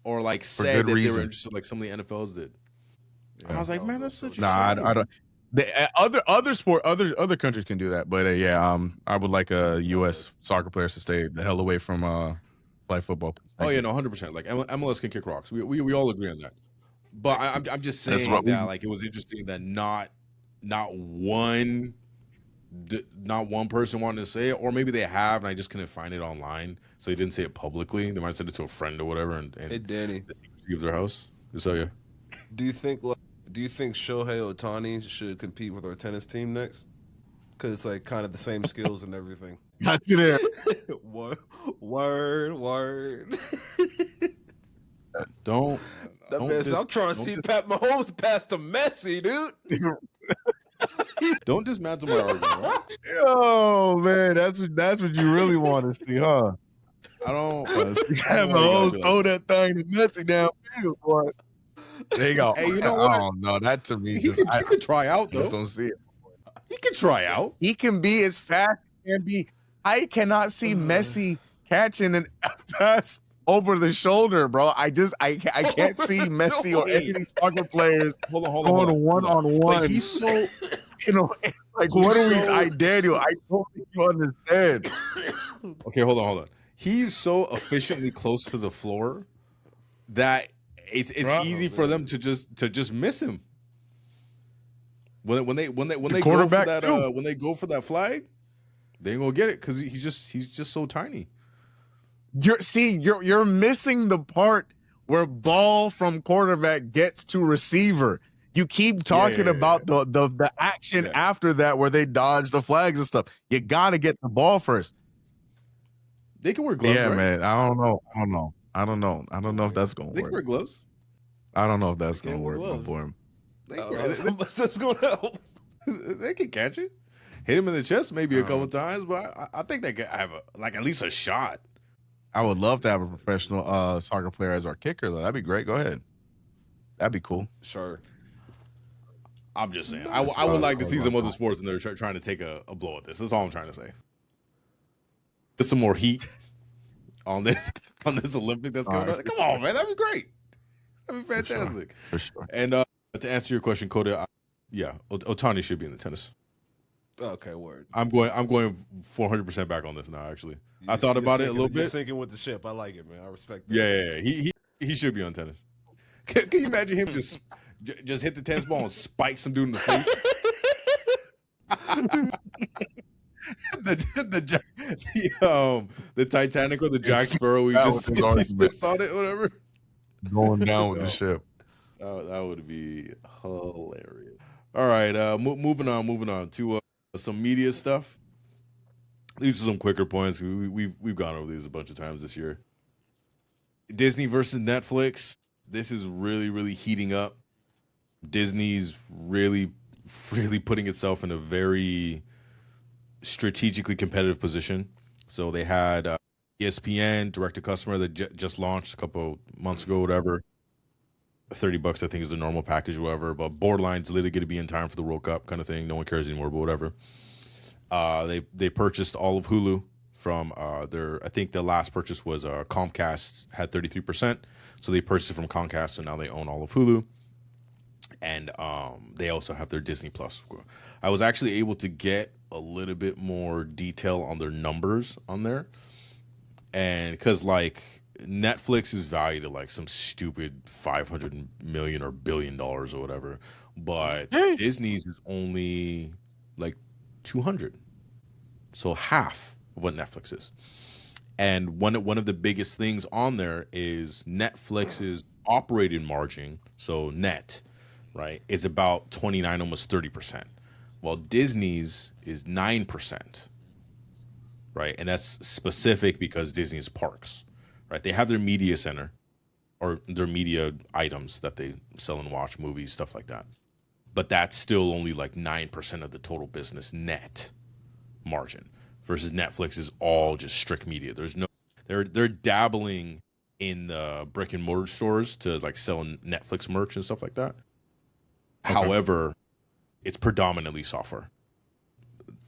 Or like said that they were interested, like some of the NFLs did. Yeah. I was like, man, that's such a shame. I don't. Other countries can do that, but I would like U.S. soccer players to stay the hell away from flag football. Oh yeah, no, 100%. Like MLS can kick rocks. We all agree on that. But I'm just saying that like it was interesting that not one not one person wanted to say it, or maybe they have and I just couldn't find it online, so they didn't say it publicly. They might have said it to a friend or whatever, and Hey, Danny, leave their house. So yeah, do you think Shohei Ohtani should compete with our tennis team next? Because it's like kind of the same skills and everything. Got you there. Word. don't. I'm trying to see Pat Mahomes pass to Messi, dude. Don't dismantle my argument. Right? Oh man, that's what you really want to see, huh? I don't. Have Mahomes throw that thing to Messi downfield, boy. There you go. Hey, you know what? I don't know. That to me, He could try out though. Just don't see it. He can try out. He can be as fast as can be. I cannot see Messi catching an pass over the shoulder, bro. I can't see Messi or any of these soccer players going one-on-one. Like, he's so, like what do we? Daniel, I don't think you understand. Okay, hold on. He's so efficiently close to the floor that it's easy for them to just miss him. When they go for that when they go for that flag, they ain't gonna get it because he's just so tiny. You're missing the part where ball from quarterback gets to receiver. You keep talking about the action after that where they dodge the flags and stuff. You gotta get the ball first. They can wear gloves. Yeah, right? man. I don't know if that's gonna work. They can wear gloves. I don't know if that's gonna work, my boy. How much that's gonna help? They can catch it. Hit him in the chest maybe a couple times, but I think they could have at least a shot. I would love to have a professional soccer player as our kicker, though. That'd be great. Go ahead. That'd be cool. Sure. I'm just saying. I would like to see some other sports, and they're trying to take a blow at this. That's all I'm trying to say. Get some more heat on this Olympic that's going on. Come on, man. That'd be great. That'd be fantastic. For sure. And to answer your question, Coda, Ohtani should be in the tennis. Okay, word. I'm going 400% back on this now. Actually, I thought about it a little bit. You're sinking with the ship. I like it, man. I respect that. Yeah. He should be on tennis. Can you imagine him just hit the tennis ball and spike some dude in the face? the Titanic or the Jack Sparrow, we just sits on it, whatever. Going down with the ship. That would be hilarious. All right, moving on to some media stuff. These are some quicker points. We've gone over these a bunch of times this year. Disney versus Netflix. This is really, really heating up. Disney's really, really putting itself in a very strategically competitive position. So they had ESPN direct to customer that just launched a couple months ago, whatever. $30 I think is the normal package, or whatever. But borderline's literally going to be in time for the World Cup kind of thing. No one cares anymore, but whatever. They purchased all of Hulu from I think the last purchase was Comcast had 33%, so they purchased it from Comcast, so now they own all of Hulu. And they also have their Disney Plus. I was actually able to get a little bit more detail on their numbers on there, and because like Netflix is valued at like some stupid 500 million or $1 billion or whatever, but Disney's is only like 200, so half of what Netflix is. And one of the biggest things on there is Netflix's operating margin, so net, right, is about 29, almost 30%, while Disney's is 9%, right? And that's specific because Disney's parks, right? They have their media center or their media items that they sell and watch, movies, stuff like that. But that's still only like 9% of the total business net margin versus Netflix is all just strict media. There's no, they're dabbling in the brick and mortar stores to like sell Netflix merch and stuff like that. Okay. However, it's predominantly software.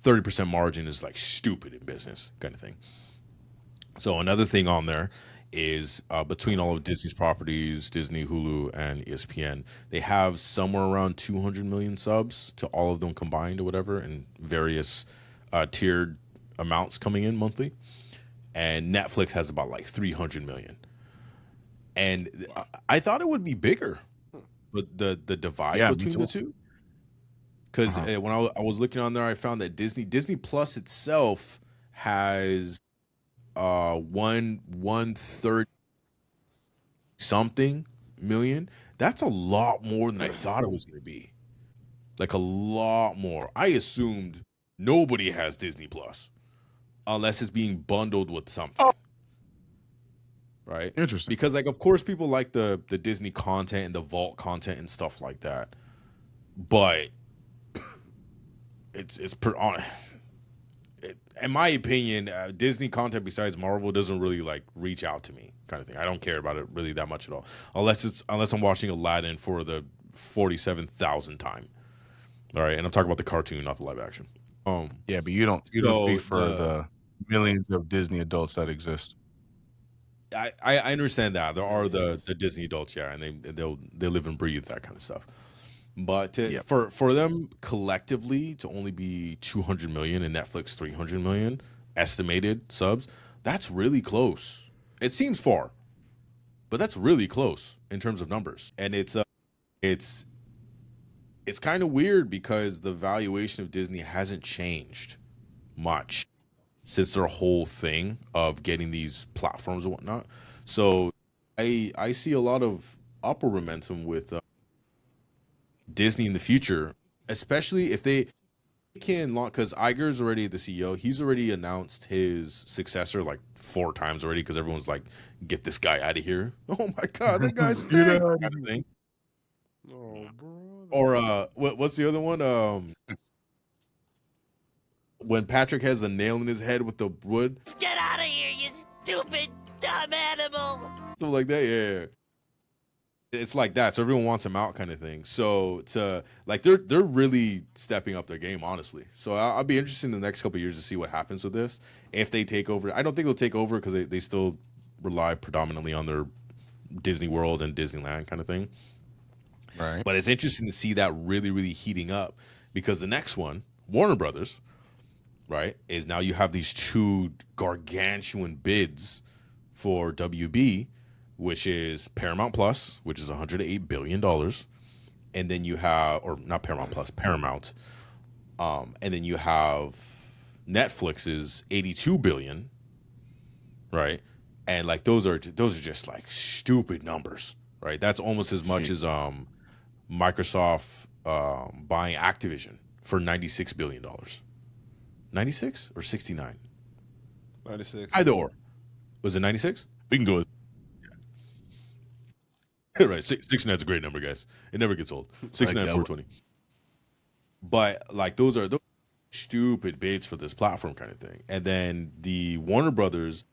30% margin is like stupid in business kind of thing. So another thing on there is between all of Disney's properties, Disney, Hulu, and ESPN, they have somewhere around 200 million subs to all of them combined or whatever, and various tiered amounts coming in monthly. And Netflix has about like 300 million. And I thought it would be bigger, but the divide between the two because when I was looking on there, I found that Disney Plus itself has 130 something million. That's a lot more than I thought it was going to be. Like a lot more. I assumed nobody has Disney Plus unless it's being bundled with something. Oh. Right? Interesting. Because like of course people like the Disney content and the vault content and stuff like that. But in my opinion, Disney content besides Marvel doesn't really like reach out to me, kind of thing. I don't care about it really that much at all, unless I'm watching Aladdin for the 47,000th time. All right, and I'm talking about the cartoon, not the live action. Yeah, but you don't speak for the millions of Disney adults that exist. I understand that there are the Disney adults, yeah, and they live and breathe that kind of stuff. But for them collectively to only be 200 million and Netflix 300 million estimated subs, that's really close. It seems far, but that's really close in terms of numbers. And it's kind of weird because the valuation of Disney hasn't changed much since their whole thing of getting these platforms and whatnot. So I see a lot of upward momentum with Disney in the future, especially if they can launch, because Iger's already the CEO. He's already announced his successor like 4 times already because everyone's like, get this guy out of here. Oh my God, that guy's stink, kind of thing. Oh, bro. Or what's the other one? When Patrick has the nail in his head with the wood. Get out of here, you stupid, dumb animal! Something like that, yeah. It's like that, so everyone wants him out, kind of thing. So they're really stepping up their game, honestly. So I'll be interested in the next couple of years to see what happens with this. If they take over, I don't think they'll take over because they still rely predominantly on their Disney World and Disneyland kind of thing. Right. But it's interesting to see that really, really heating up because the next one, Warner Brothers, right, is now you have these 2 gargantuan bids for WB, which is Paramount Plus, which is $108 billion. And then you have, or not Paramount Plus, Paramount. And then you have Netflix's $82 billion, right? And like those are just like stupid numbers, right? That's almost as much as Microsoft buying Activision for $96 billion. 96 or 69? 96. Either or. Was it 96? We can go with right, 69 is a great number, guys. It never gets old. 69, 420. But like those are stupid bids for this platform kind of thing. And then the Warner Brothers,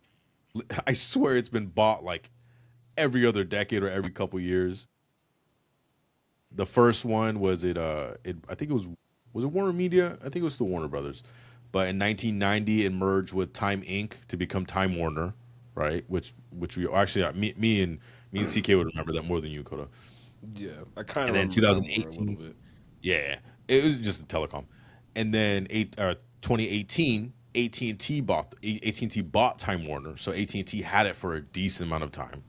I swear it's been bought like every other decade or every couple years. The first one was I think it was it Warner Media? I think it was still Warner Brothers. But in 1990, it merged with Time Inc. to become Time Warner, right? Which we actually me and CK would remember that more than you, Koda. Yeah, I kind of. And then 2018, yeah, it was just a telecom. And then 2018, AT&T bought Time Warner, so AT&T had it for a decent amount of time.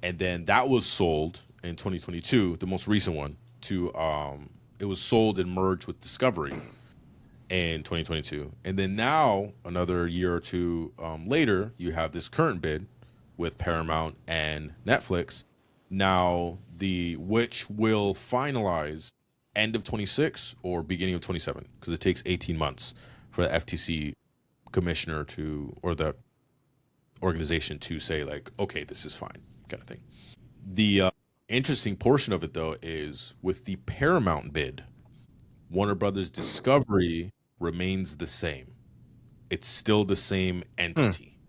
And then that was sold in 2022, the most recent one, to it was sold and merged with Discovery in 2022. And then now, another year or two later, you have this current bid with Paramount and Netflix. Now, which will finalize end of 26 or beginning of 27, because it takes 18 months for the FTC commissioner or the organization to say like, okay, this is fine, kind of thing. The interesting portion of it, though, is with the Paramount bid, Warner Brothers Discovery remains the same. It's still the same entity,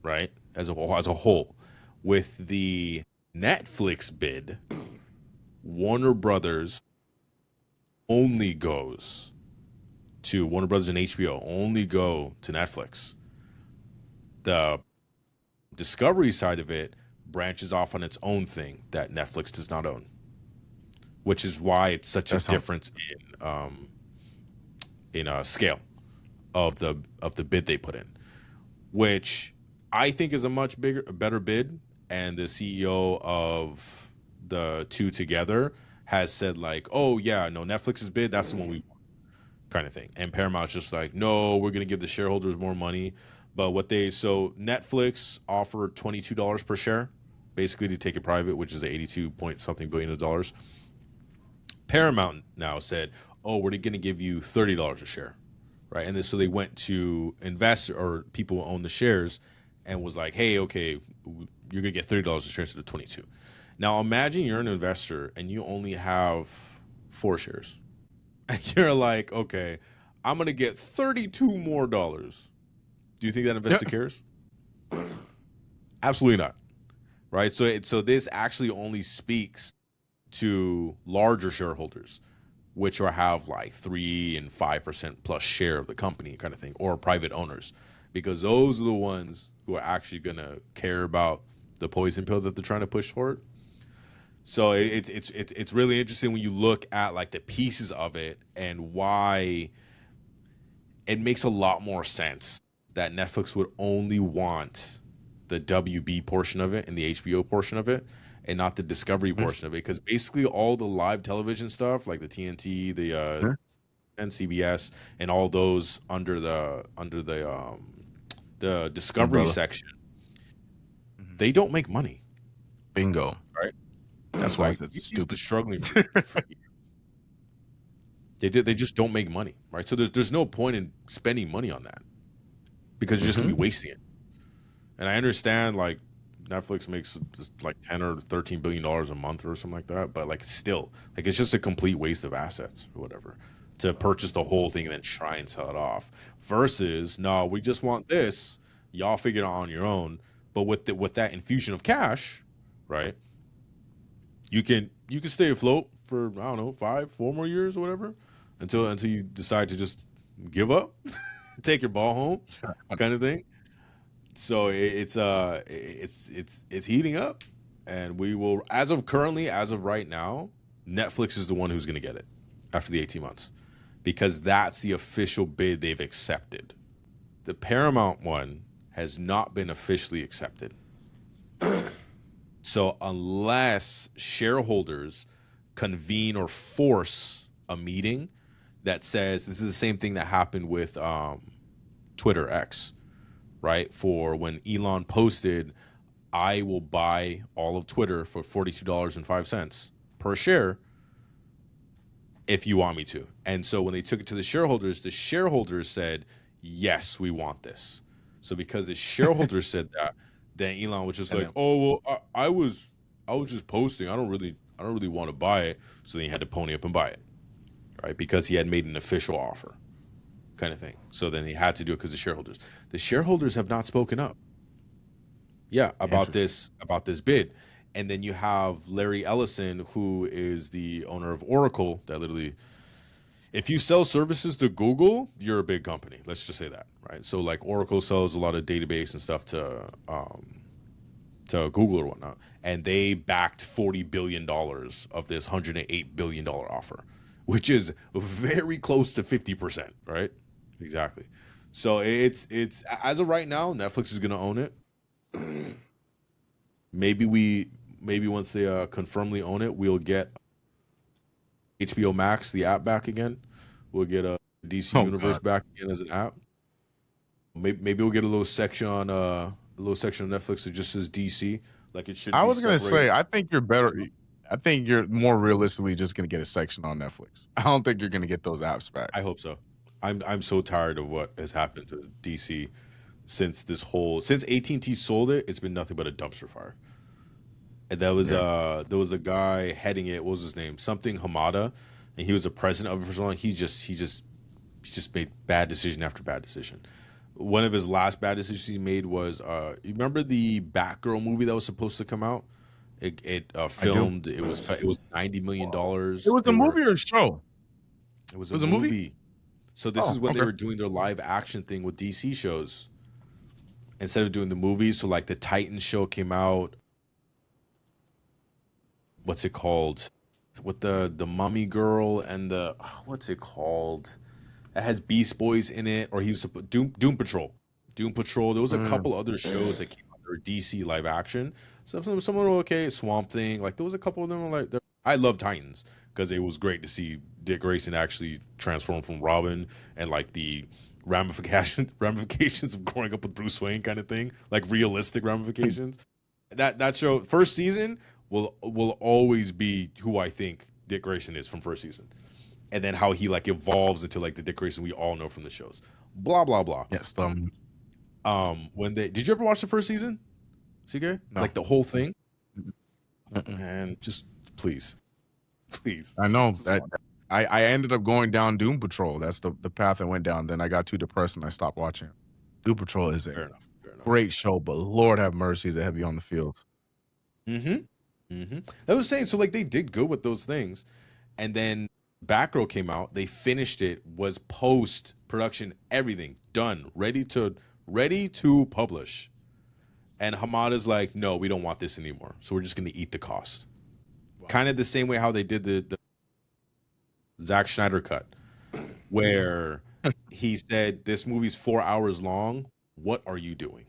right? As a whole. With the Netflix bid, Warner Brothers only goes to Warner Brothers and HBO only go to Netflix. The Discovery side of it branches off on its own thing that Netflix does not own, which is why it's such a difference in scale of the bid they put in, which I think is a much better bid. And the CEO of the two together has said like, oh yeah, no, Netflix's bid, that's the one we want, kind of thing. And Paramount's just like, no, we're gonna give the shareholders more money. But so Netflix offered $22 per share, basically to take it private, which is 82 point something billion of dollars. Paramount now said, oh, we're going to give you $30 a share, right? And then, so they went to investors or people who own the shares and was like, hey, okay, you're going to get $30 a share instead of 22. Now imagine you're an investor and you only have 4 shares. And you're like, okay, I'm going to get 32 more dollars. Do you think that investor cares? Absolutely not. Right? So this actually only speaks to larger shareholders, which have like 3 and 5% plus share of the company kind of thing, or private owners, because those are the ones who are actually going to care about the poison pill that they're trying to push forward. So it's really interesting when you look at like the pieces of it and why it makes a lot more sense that Netflix would only want the WB portion of it and the HBO portion of it, and not the Discovery portion of it, because basically all the live television stuff, like the TNT, the and CBS, and all those under the Discovery section, they don't make money. Bingo. Right. That's why it's stupid. Struggling. For they just don't make money, right? So there's no point in spending money on that, because you're just gonna be wasting it. And I understand like Netflix makes like 10 or 13 billion dollars a month or something like that, but like still, like it's just a complete waste of assets or whatever to purchase the whole thing and then try and sell it off. Versus, no, we just want this. Y'all figure it out on your own. But with that infusion of cash, right? You can stay afloat for, I don't know, 4 more years or whatever, until you decide to just give up, take your ball home, kind of thing. So it's heating up, and we will, as of right now, Netflix is the one who's going to get it after the 18 months, because that's the official bid they've accepted. The Paramount one has not been officially accepted. So unless shareholders convene or force a meeting that says, this is the same thing that happened with Twitter X, right? For when Elon posted, I will buy all of Twitter for $42.05 per share if you want me to. And so when they took it to the shareholders said, yes, we want this. So because the shareholders said that, then Elon was just like, oh, well, I was just posting. I don't really want to buy it. So then he had to pony up and buy it, right? Because he had made an official offer, kind of thing. So then he had to do it because the shareholders have not spoken up. Yeah, about this bid. And then you have Larry Ellison, who is the owner of Oracle, that literally, if you sell services to Google, you're a big company. Let's just say that, right? So like Oracle sells a lot of database and stuff to Google or whatnot, and they backed $40 billion of this $108 billion offer, which is very close to 50%, right? Exactly. So it's as of right now, Netflix is going to own it. Maybe once they confirmly own it, we'll get HBO Max, the app, back again. We'll get a DC Universe back again as an app. Maybe we'll get a little section on Netflix that just says DC, like it should. I was gonna say, I think you're better. I think you're more realistically just gonna get a section on Netflix. I don't think you're gonna get those apps back. I hope so. I'm so tired of what has happened to DC since AT&T sold it. It's been nothing but a dumpster fire. And there was a guy heading it. What was his name? Something Hamada, and he was the president of it for so long. He just made bad decision after bad decision. One of his last bad decisions he made was, you remember the Batgirl movie that was supposed to come out? It filmed. It was $90 million. It was a movie or a show? It was a movie. So this is when they were doing their live action thing with DC shows instead of doing the movies. So like the Titans show came out. What's it called? With the mummy girl and the what's it called? It has Beast Boys in it, or he was Doom Patrol. Doom Patrol. There was a couple other shows that came out that were DC live action. Some were okay. Swamp Thing. Like there was a couple of them. I love Titans, because it was great to see Dick Grayson actually transform from Robin and like the ramifications of growing up with Bruce Wayne kind of thing, like realistic ramifications. That show, first season, will always be who I think Dick Grayson is from first season, and then how he like evolves into like the Dick Grayson we all know from the shows. Blah blah blah. Yes. When did you ever watch the first season, CK? No. Like the whole thing? Man, just please. I know that I ended up going down Doom Patrol. That's the path I went down. Then I got too depressed and I stopped watching. Doom Patrol is Fair a enough. great show, but Lord have mercy, is it heavy on the field. That was saying, so like they did good with those things, and then Batgirl came out. They finished it. Was post production, everything done, ready to publish. And Hamada's like, no, we don't want this anymore. So we're just going to eat the cost. Wow. Kind of the same way how they did the Zack Snyder cut, where he said, this movie's 4 hours long. What are you doing?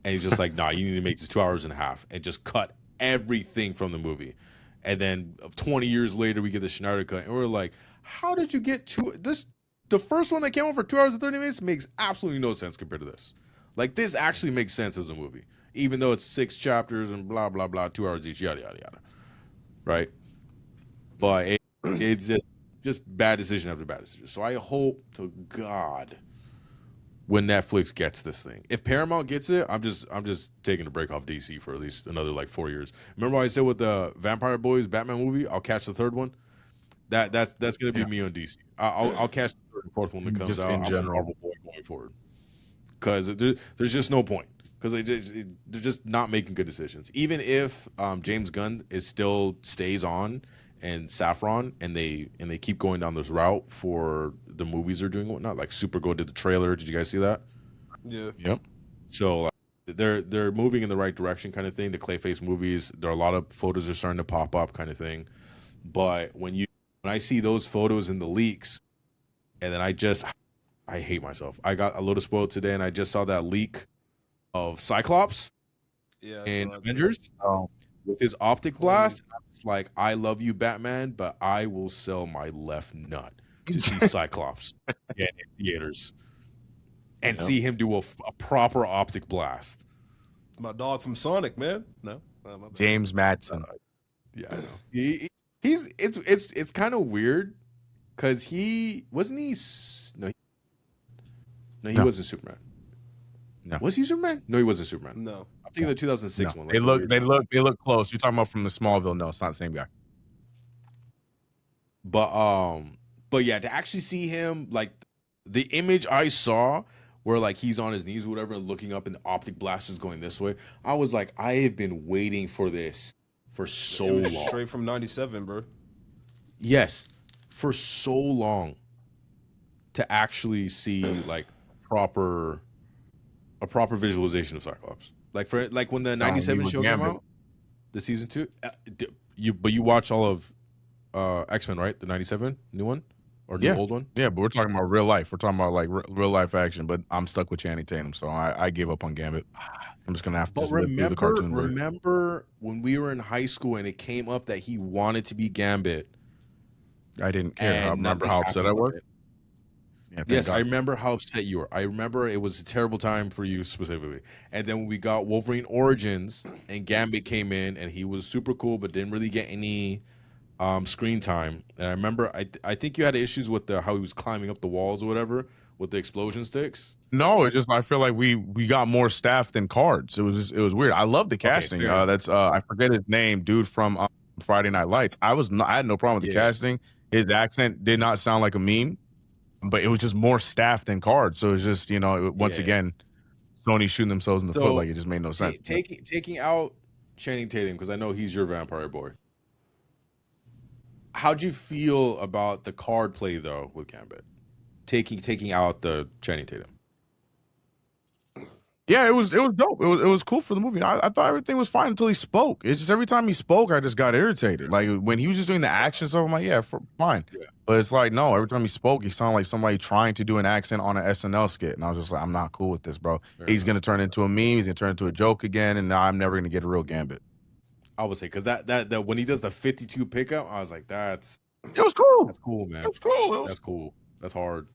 And he's just like, nah, you need to make this 2 hours and a half, and just cut everything from the movie. And then 20 years later, we get the Snyder cut, and we're like, how did you get to this? The first one that came out for 2 hours and 30 minutes makes absolutely no sense compared to this. Like, this actually makes sense as a movie, even though it's 6 chapters and blah, blah, blah, 2 hours each, yada, yada, yada. Right? But it's just bad decision after bad decision. So I hope to God when Netflix gets this thing. If Paramount gets it, I'm just taking a break off DC for at least another like 4 years. Remember what I said with the Vampire Boys Batman movie? I'll catch the third one. That's gonna be me on DC. I'll catch the third and fourth one that comes Just out. in general. I'm a Marvel boy going forward, because there's just no point, because they're just not making good decisions. Even if James Gunn still stays on and Saffron, and they keep going down this route for the movies they're doing and whatnot. Like Supergirl did the trailer. Did you guys see that? Yeah. Yep. So they're moving in the right direction, kind of thing. The Clayface movies, there are a lot of photos are starting to pop up, kind of thing. But when I see those photos in the leaks, and then I hate myself. I got a little spoiled today, and I just saw that leak of Cyclops in Avengers with his optic blast. It's like, I love you, Batman, but I will sell my left nut to see Cyclops in theaters and see him do a proper optic blast. My dog from Sonic, man. No, my bad. James Madsen. Yeah, I know. It's kind of weird, because he wasn't he wasn't Superman. No. Was he Superman? No, he wasn't Superman. No. I'm thinking the 2006 No. one. They look close. You're talking about from the Smallville. No, it's not the same guy. But yeah, to actually see him, like the image I saw where like he's on his knees or whatever and looking up and the optic blast is going this way, I was like, I have been waiting for this for so long. Straight from 97, bro. Yes, for so long, to actually see like a proper visualization of Cyclops. Like when the 97 show came out, the season 2, you watch all of X-Men, right? The 97 new one or the old one? Yeah, but we're talking about real life. We're talking about like real life action. But I'm stuck with Channing Tatum, so I gave up on Gambit. I'm just gonna have to just live through the cartoon version. Remember when we were in high school and it came up that he wanted to be Gambit? I didn't care. I remember how upset I was. Yeah, yes, God. I remember how upset you were. I remember it was a terrible time for you specifically. And then when we got Wolverine Origins and Gambit came in, and he was super cool but didn't really get any screen time. And I remember I think you had issues with how he was climbing up the walls or whatever with the explosion sticks. No, it's just I feel like we got more staff than cards. It was weird. I love the casting. That's I forget his name, dude from Friday Night Lights. I had no problem with the casting. His accent did not sound like a meme, but it was just more staff than cards. So it was just, once again, Sony shooting themselves in the foot. Like, it just made no sense. Taking out Channing Tatum, because I know he's your vampire boy. How'd you feel about the card play though with Gambit? Taking out the Channing Tatum. Yeah, it was dope. It was cool for the movie. I thought everything was fine until he spoke. It's just every time he spoke, I just got irritated. Like when he was just doing the action stuff, I'm like, yeah, fine. Yeah. But it's like, no, every time he spoke, he sounded like somebody trying to do an accent on an SNL skit. And I was just like, I'm not cool with this, bro. He's going to turn into a meme. He's going to turn into a joke again. And now I'm never going to get a real Gambit. I would say because that when he does the 52 pickup, I was like, it was cool. that's cool, man. It was cool. That's cool. That's hard.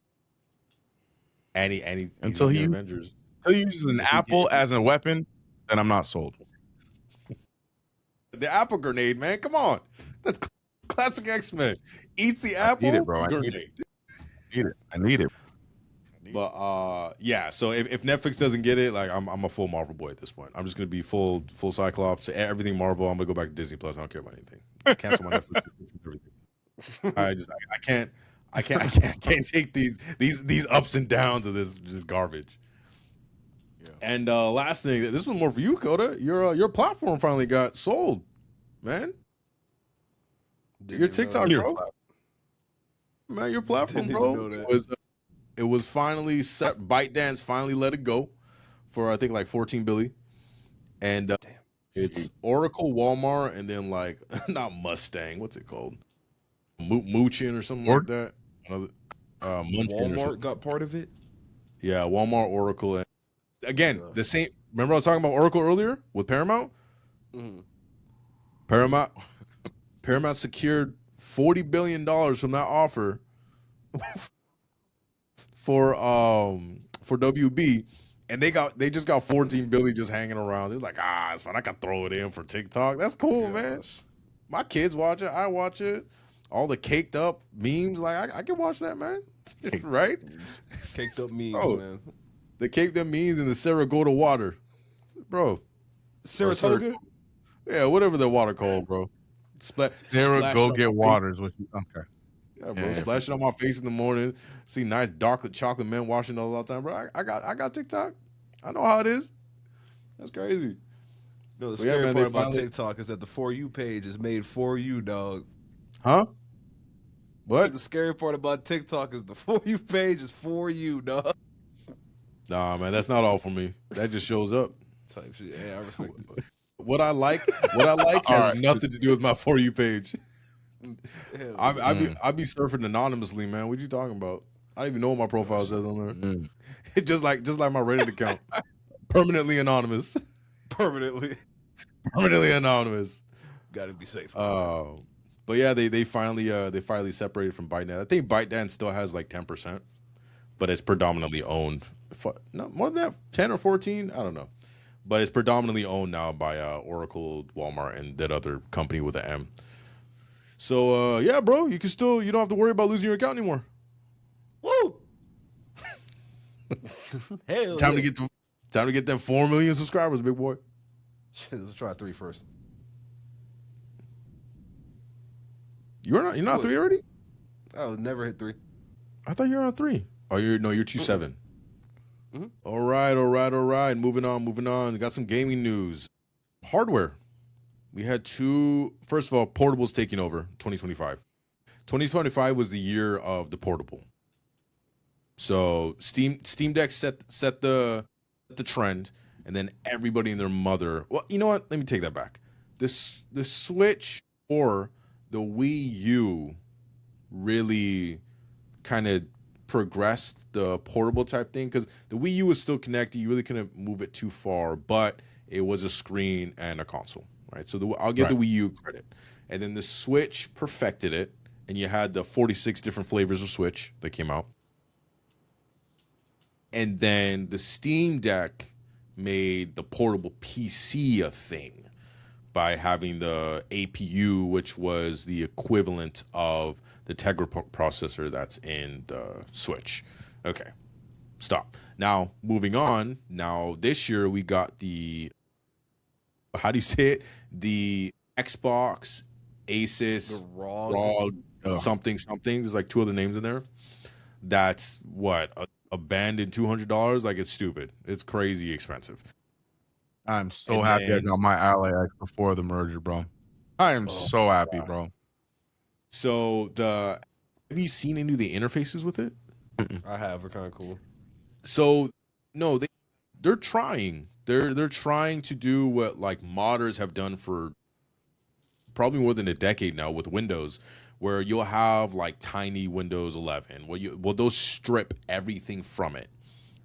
And he's Until on the he Avengers. until he uses an apple as a weapon, then I'm not sold. The apple grenade, man. Come on, that's classic X-Men. Eats the apple. need it, bro. I Grenade. I need it. But yeah. So if Netflix doesn't get it, like I'm a full Marvel boy at this point. I'm just gonna be full Cyclops, everything Marvel. I'm gonna go back to Disney Plus. I don't care about anything. Cancel my Netflix. Everything. I can't take these ups and downs of this garbage. Yeah. And last thing, this was more for you, Coda. Your platform finally got sold, man. Your TikTok, bro. Man, your platform, bro. It was finally set. ByteDance finally let it go for I think like 14 billion, and it's Oracle, Walmart, and then like not Mustang. What's it called? Moochin or something like that. Walmart got part of it. Yeah, Walmart, Oracle, and again the same. Remember I was talking about Oracle earlier with Paramount. Mm. Paramount secured $40 billion from that offer for WB, and they just got 14 billion just hanging around. They're like, it's fine. I can throw it in for TikTok. That's cool, man. My kids watch it. I watch it. All the caked up memes, like I can watch that, man. Right? Caked up memes, man. The caked up memes and the Saratoga water, bro. Saratoga? Yeah, whatever the water called, bro. Saratoga waters. Okay. Yeah, bro. Splashing on my face in the morning. See nice dark chocolate men washing all the time, bro. I got TikTok. I know how it is. That's crazy. No, the scary part about TikTok is that the For You page is made for you, dog. Huh? What? The scary part about TikTok is the For You page is for you, dog. Nah, man, that's not all for me. That just shows up. Type shit. Yeah, I respect it. What I like has nothing to do with my For You page. I be surfing anonymously, man. What you talking about? I don't even know what my profile says on there. It's just like my Reddit account. Permanently anonymous. Permanently anonymous. Gotta be safe. But yeah, they finally separated from ByteDance. I think ByteDance still has like 10%, but it's predominantly owned. Not more than that, 10 or 14, I don't know. But it's predominantly owned now by Oracle, Walmart, and that other company with an M. So yeah, bro, you don't have to worry about losing your account anymore. Woo! Hell time to get them 4 million subscribers, big boy. Let's try 3 first. You're not 3 already? I would never hit 3. I thought you were on 3. Oh, you're 2.7. Mm-hmm. All right. Moving on. Got some gaming news. Hardware. We had first of all, portables taking over 2025. 2025 was the year of the portable. So Steam Deck set the trend, and then everybody and their mother. Well, you know what? Let me take that back. The Switch or the Wii U really kind of progressed the portable type thing, because the Wii U was still connected. You really couldn't move it too far, but it was a screen and a console, right? So I'll give the Wii U credit. And then the Switch perfected it, and you had the 46 different flavors of Switch that came out. And then the Steam Deck made the portable PC a thing by having the APU, which was the equivalent of the Tegra processor that's in the Switch. Okay, stop. Now, moving on. Now, this year we got the, how do you say it? The Xbox Asus the ROG something. There's like 2 other names in there. That's what, a band in $200? Like, it's stupid. It's crazy expensive. I'm so happy I got my Ally X before the merger, bro. I am so happy, bro. So have you seen any of the interfaces with it? I have. They're kind of cool. So no, they're trying. They're trying to do what like modders have done for probably more than a decade now with Windows, where you'll have like tiny Windows 11. Well, they'll strip everything from it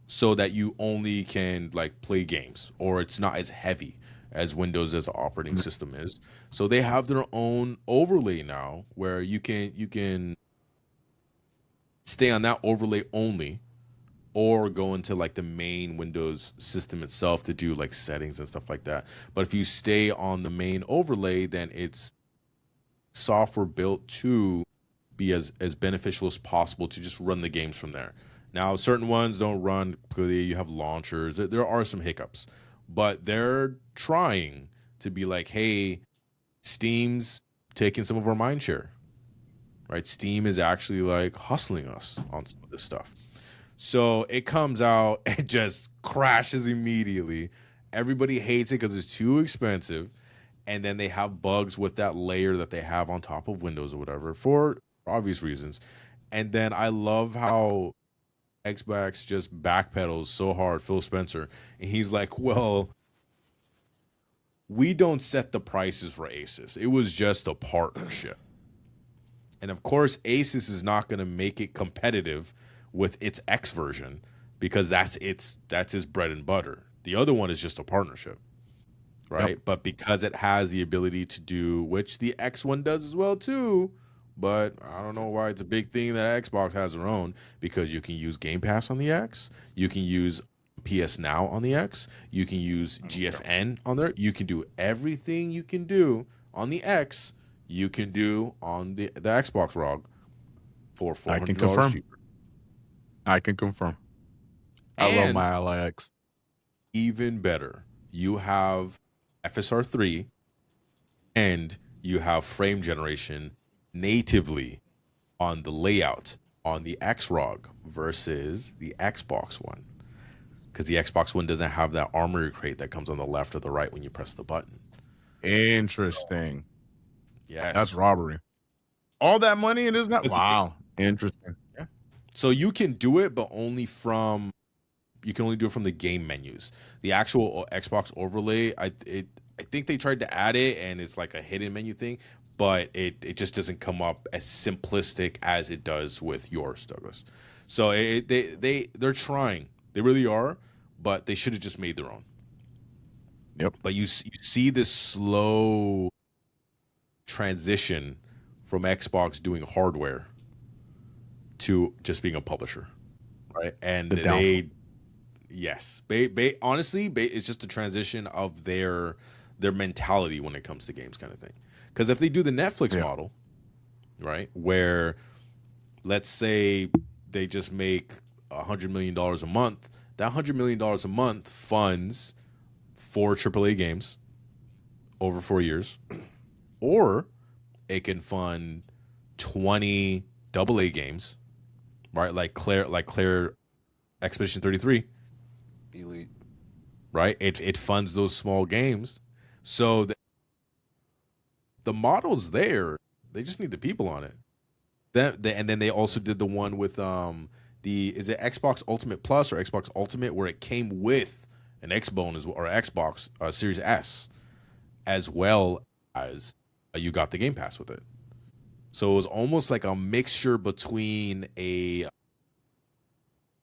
so that you only can like play games, or it's not as heavy as Windows as an operating system is. So they have their own overlay now where you can stay on that overlay only, or go into like the main Windows system itself to do like settings and stuff like that. But if you stay on the main overlay, then it's software built to be as beneficial as possible to just run the games from there. Now, certain ones don't run clearly. You have launchers. There are some hiccups, but they're trying to be like, hey, Steam's taking some of our mind share, right? Steam is actually like hustling us on some of this stuff. So it comes out and just crashes immediately. Everybody hates it because it's too expensive. And then they have bugs with that layer that they have on top of Windows or whatever for obvious reasons. And then I love how Xbox just backpedals so hard, Phil Spencer. And he's like, well, we don't set the prices for Asus. It was just a partnership. And of course, Asus is not going to make it competitive with its X version because that's his bread and butter. The other one is just a partnership, right? Yep. But because it has the ability to do, which the X one does as well too, but I don't know why it's a big thing that Xbox has their own, because you can use Game Pass on the X, you can use PS Now on the X, you can use GFN on there, you can do everything you can do on the X, you can do on the Xbox ROG for $400 cheaper. I can confirm. I love my LIX. Even better, you have FSR3 and you have frame generation natively on the layout on the X-ROG versus the Xbox One. Because the Xbox One doesn't have that armory crate that comes on the left or the right when you press the button. Interesting. Yes. That's robbery. All that money and it's not. Wow. Interesting. Yeah. So you can do it, but only from, you can only do it from the game menus. The actual Xbox overlay, I think they tried to add it and it's like a hidden menu thing, but it just doesn't come up as simplistic as it does with yours, Douglas. So they're trying. They really are, but they should have just made their own. Yep. But you see this slow transition from Xbox doing hardware to just being a publisher, right? And honestly, it's just a transition of their mentality when it comes to games, kind of thing. Because if they do the Netflix model, right, where let's say they just make $100 million a month, that $100 million a month funds 4 AAA games over 4 years, or it can fund 20 AA games, right? Like Claire Expedition 33, Elite, right? It funds those small games, so the model's there. They just need the people on it. And then they also did the one with is it Xbox Ultimate Plus or Xbox Ultimate, where it came with an Xbone or Xbox Series S, as well as you got the Game Pass with it. So it was almost like a mixture between a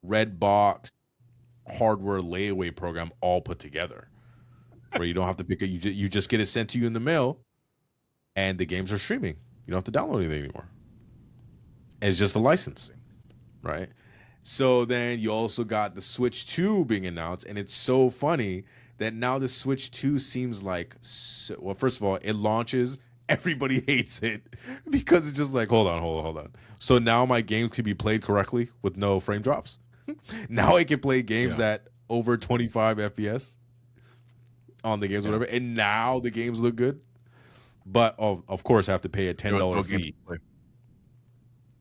red box hardware layaway program all put together, where you don't have to pick it. You just get it sent to you in the mail, and the games are streaming. You don't have to download anything anymore. It's just a licensing, right? So then you also got the Switch 2 being announced, and it's so funny that now the Switch 2 seems like, well, first of all, it launches, everybody hates it because it's just like, hold on. So now my games can be played correctly with no frame drops. Now I can play games at over 25 FPS on the games, whatever, and now the games look good. But of course, I have to pay a $10 fee.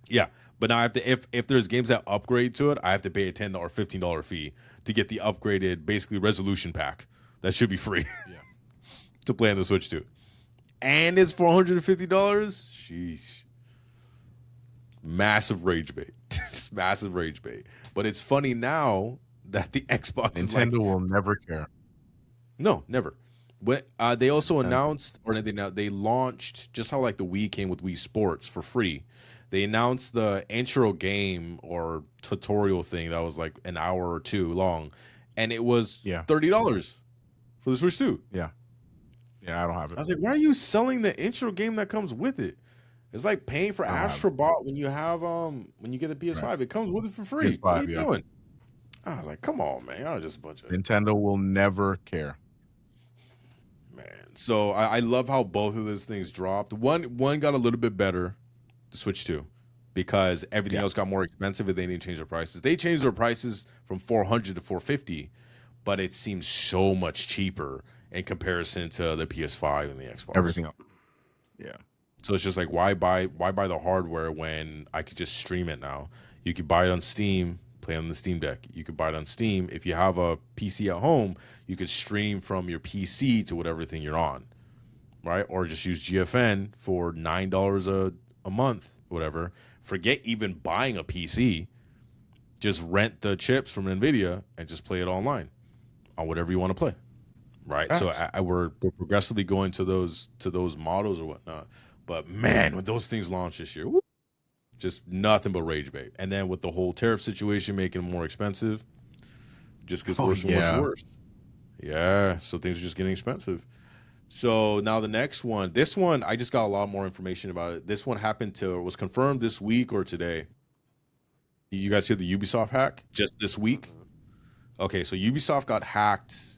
Yeah, but now I have to, if there's games that upgrade to it, I have to pay a $10 or $15 fee to get the upgraded, basically resolution pack that should be free to play on the Switch 2. And it's $450. Sheesh. Massive rage bait. Just massive rage bait. But it's funny now that the Xbox Nintendo will never care. No, never. But they also announced, or they launched, just how like the Wii came with Wii Sports for free. They announced the intro game or tutorial thing that was like an hour or two long, and it was $30 for the Switch 2. Yeah. Yeah, I don't have I it. was like, why are you selling the intro game that comes with it? It's like paying for I don't have it. Astrobot when you get the PS5. Right. It comes with it for free. What are PS5, you yeah. doing? I was like, come on, man. I was just a bunch of Nintendo will never care. man. So I love how both of those things dropped. One got a little bit better, the Switch 2, because everything Yeah. else got more expensive and they didn't change their prices. They changed their prices from 400 to 450, but it seems so much cheaper in comparison to the PS5 and the Xbox. Everything else. Yeah. So it's just like why buy the hardware when I could just stream it now? You could buy it on Steam, play on the Steam Deck. You could buy it on Steam. If you have a PC at home, you could stream from your PC to whatever thing you're on, right? Or just use GFN for $9 a month, whatever. Forget even buying a PC. Just rent the chips from NVIDIA and just play it online on whatever you want to play, right? So we're progressively going to those models or whatnot. But man, when those things launch this year, whoop, just nothing but rage bait. And then with the whole tariff situation making them more expensive, just gets worse and worse and worse. Yeah, so things are just getting expensive. So now the next one, this one, I just got a lot more information about it. This one was confirmed this week or today. You guys hear the Ubisoft hack just this week? Okay, so Ubisoft got hacked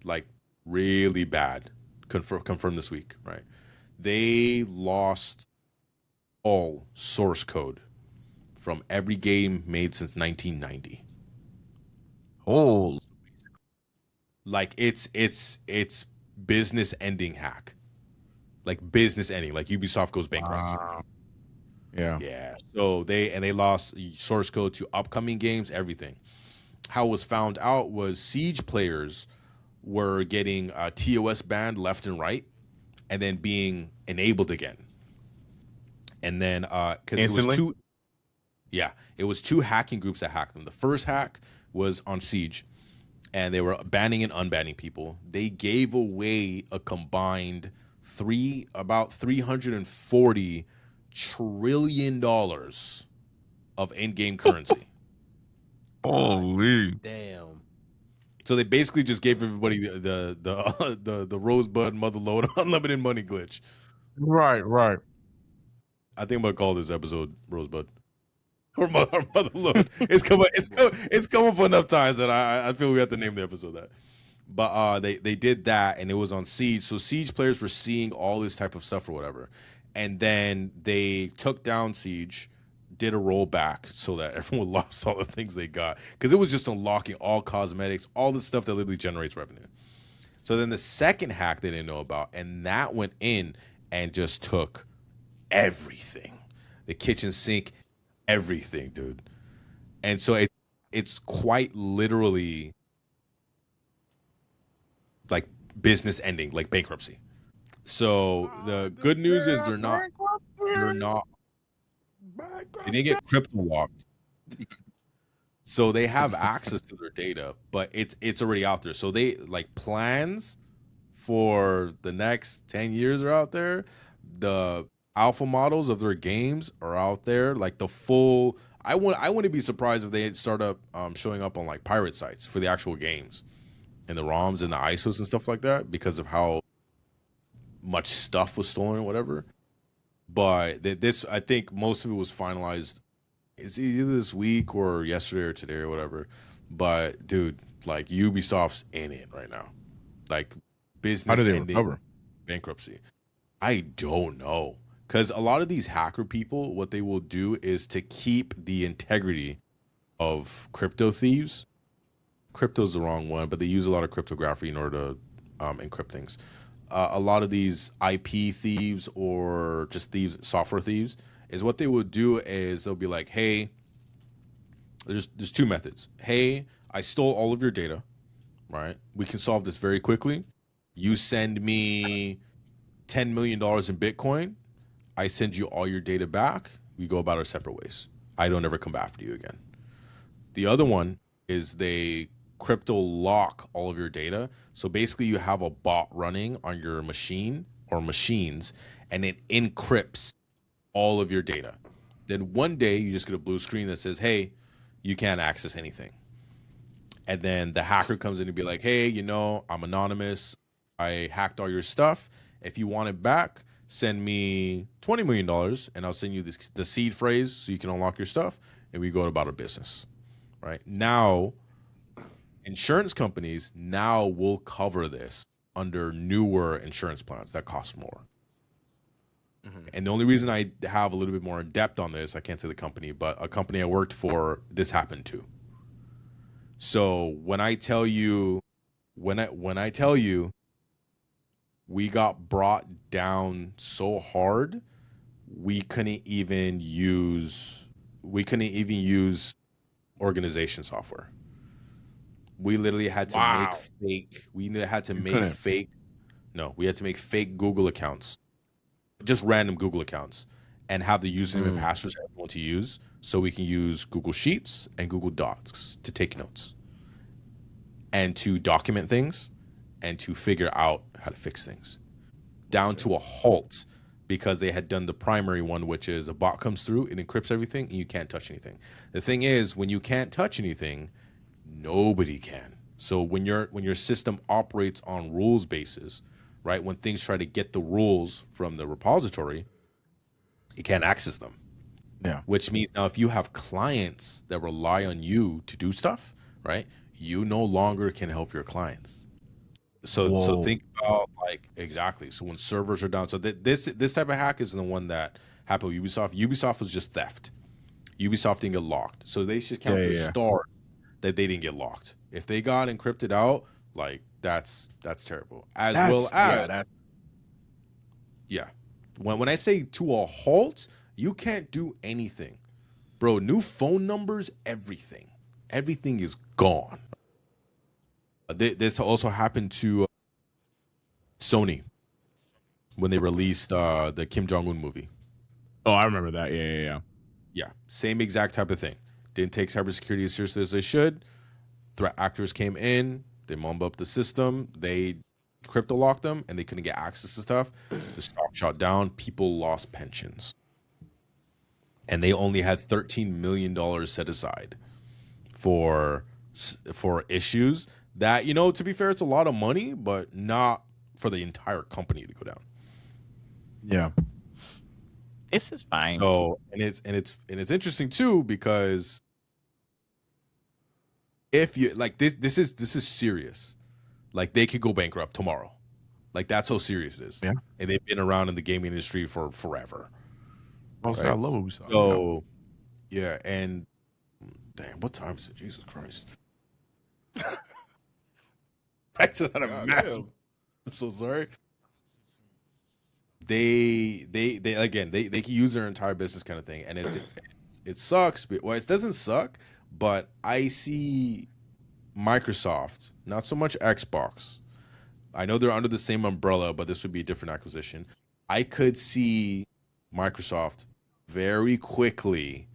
like really bad. Confirmed this week, right? They lost all source code from every game made since 1990. Oh, Like it's business ending hack. Like business ending, like Ubisoft goes bankrupt. yeah. Yeah. So they lost source code to upcoming games, everything. How it was found out was Siege players were getting TOS banned left and right, and then being enabled again. And then because Instantly? it was two hacking groups that hacked them. The first hack was on Siege, and they were banning and unbanning people. They gave away a combined about $340 trillion of in-game currency. Holy. Damn. So they basically just gave everybody the Rosebud Motherload unlimited money glitch. Right. I think I'm gonna call this episode Rosebud or Motherload. It's come up enough times that I feel we have to name the episode that. But they did that, and it was on Siege. So Siege players were seeing all this type of stuff or whatever, and then they took down Siege, did a rollback so that everyone lost all the things they got, because it was just unlocking all cosmetics, all the stuff that literally generates revenue. So then the second hack they didn't know about, and that went in and just took everything, the kitchen sink, everything, dude. And so it's quite literally like business ending, like bankruptcy. So the good news is they're not they didn't get crypto locked. So they have access to their data, but it's already out there. So they like plans for the next 10 years are out there. The alpha models of their games are out there. Like the full I wouldn't be surprised if they start up showing up on like pirate sites for the actual games and the ROMs and the ISOs and stuff like that because of how much stuff was stolen or whatever. But this, I think most of it was finalized. It's either this week or yesterday or today or whatever. But dude, like Ubisoft's in it right now. Like business. How do they ending, recover? Bankruptcy. I don't know. Because a lot of these hacker people, what they will do is to keep the integrity of crypto thieves. Crypto's the wrong one, but they use a lot of cryptography in order to encrypt things. A lot of these IP thieves or just thieves, software thieves, is what they will do is they'll be like, hey, there's two methods. Hey, I stole all of your data, right? We can solve this very quickly. You send me $10 million in Bitcoin. I send you all your data back. We go about our separate ways. I don't ever come after you again. The other one is they crypto lock all of your data. So basically you have a bot running on your machine or machines, and it encrypts all of your data. Then one day you just get a blue screen that says, hey, you can't access anything. And then the hacker comes in and be like, hey, I'm anonymous. I hacked all your stuff. If you want it back, send me $20 million and I'll send you the seed phrase so you can unlock your stuff. And we go about our business. Right now, insurance companies now will cover this under newer insurance plans that cost more. And the only reason I have a little bit more in depth on this, I can't say the company, but a company I worked for, this happened to. So when I tell you, we got brought down so hard, we couldn't even use organization software. We literally had to make fake. We had to make fake. No, we had to make fake Google accounts, just random Google accounts, and have the username and passwords that we want to use, so we can use Google Sheets and Google Docs to take notes, and to document things, and to figure out how to fix things, down to a halt, because they had done the primary one, which is a bot comes through, it encrypts everything, and you can't touch anything. The thing is, when you can't touch anything, nobody can. So when your system operates on rules basis, right? When things try to get the rules from the repository, you can't access them. Yeah. Which means now if you have clients that rely on you to do stuff, right? You no longer can help your clients. So think about exactly. So when servers are down, so this type of hack is the one that happened with Ubisoft. Ubisoft was just theft. Ubisoft didn't get locked, so they should count the stars that they didn't get locked. If they got encrypted out, that's terrible. When I say to a halt, you can't do anything, bro. New phone numbers, everything is gone. This also happened to Sony when they released the Kim Jong-un movie. Oh, I remember that. Yeah. Yeah, same exact type of thing. Didn't take cybersecurity as seriously as they should. Threat actors came in, they mumbled up the system, they crypto locked them, and they couldn't get access to stuff. The stock shot down. People lost pensions, and they only had $13 million set aside for issues that, to be fair, it's a lot of money, but not for the entire company to go down. Yeah. This is fine. So, and it's interesting too, because if you this is serious. They could go bankrupt tomorrow. That's how serious it is. Yeah. And they've been around in the gaming industry for forever. Also, right? I love Ubisoft. So, yeah, and damn, what time is it? Jesus Christ. I just had a massive. I'm so sorry. They can use their entire business kind of thing, and it sucks. But, well, it doesn't suck, but I see Microsoft, not so much Xbox. I know they're under the same umbrella, but this would be a different acquisition. I could see Microsoft very quickly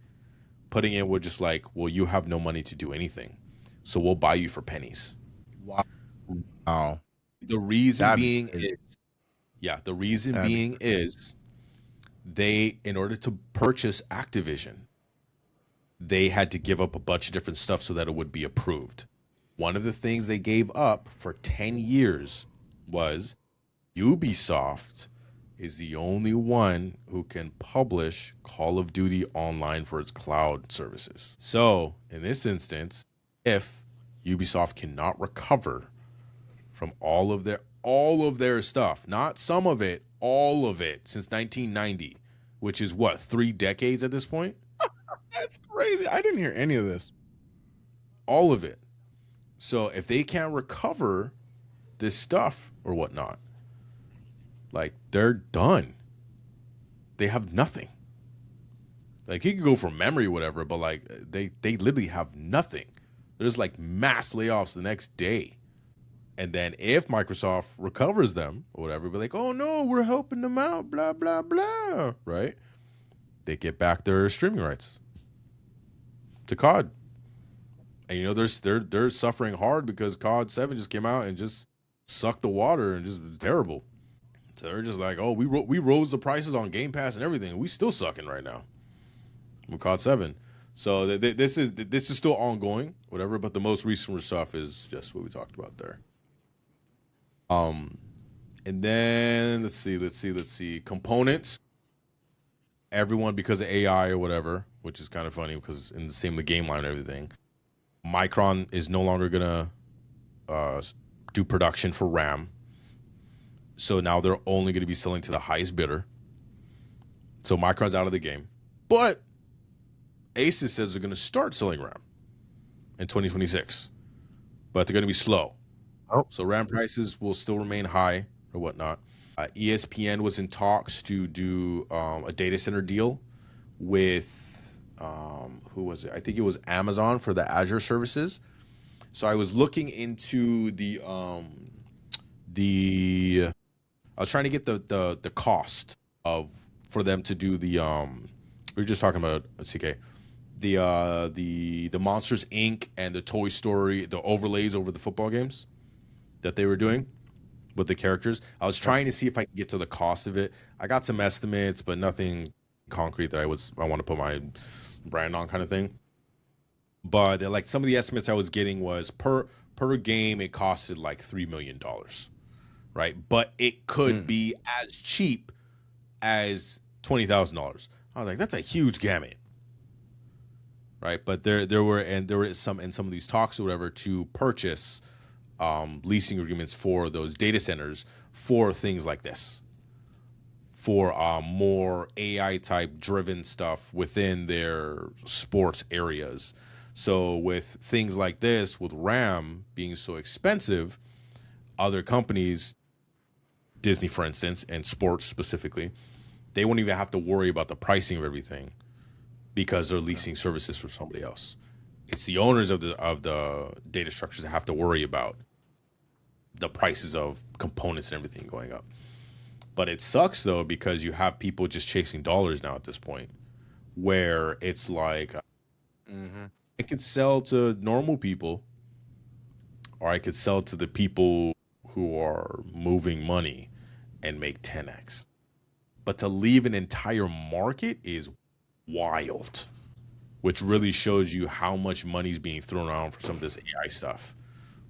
putting in with just well, you have no money to do anything, so we'll buy you for pennies. Wow. The reason being is they, in order to purchase Activision, they had to give up a bunch of different stuff so that it would be approved. One of the things they gave up for 10 years was Ubisoft is the only one who can publish Call of Duty online for its cloud services. So, in this instance, if Ubisoft cannot recover from all of their stuff, not some of it, all of it, since 1990, which is what, 3 decades at this point? That's crazy. I didn't hear any of this. All of it. So if they can't recover this stuff or whatnot, they're done. They have nothing. You can go from memory or whatever, but they literally have nothing. There's mass layoffs the next day. And then if Microsoft recovers them or whatever, be oh no, we're helping them out, blah, blah, blah, right? They get back their streaming rights to COD. And they're suffering hard because COD 7 just came out and just sucked the water and just was terrible. So they're just oh, we rose the prices on Game Pass and everything. We still sucking right now with COD 7. So this is still ongoing, whatever. But the most recent stuff is just what we talked about there. And then let's see. Components. Everyone, because of AI or whatever, which is kind of funny because in the same the game line and everything. Micron is no longer gonna do production for RAM. So now they're only going to be selling to the highest bidder. So Micron's out of the game. But Asus says they're going to start selling RAM in 2026. But they're going to be slow. Oh. So RAM prices will still remain high or whatnot. ESPN was in talks to do a data center deal with, who was it? I think it was Amazon for the Azure services. So I was looking into I was trying to get the cost of for them to do the we were just talking about CK the Monsters Inc. and the Toy Story, the overlays over the football games that they were doing with the characters. I was trying to see if I could get to the cost of it. I got some estimates, but nothing concrete that I want to put my brand on kind of thing. But like some of the estimates I was getting was per game it costed like $3 million. Right, but it could be as cheap as $20,000. I was like, that's a huge gamut, right? But there were some in some of these talks or whatever to purchase leasing agreements for those data centers for things like this, for more AI type driven stuff within their sports areas. So with things like this, with RAM being so expensive, other companies, Disney, for instance, and sports specifically, they won't even have to worry about the pricing of everything because they're leasing services from somebody else. It's the owners of the data structures that have to worry about the prices of components and everything going up. But it sucks though because you have people just chasing dollars now at this point, where it's like I could sell to normal people, or I could sell to the people who are moving money and make 10x. But to leave an entire market is wild, which really shows you how much money is being thrown around for some of this AI stuff.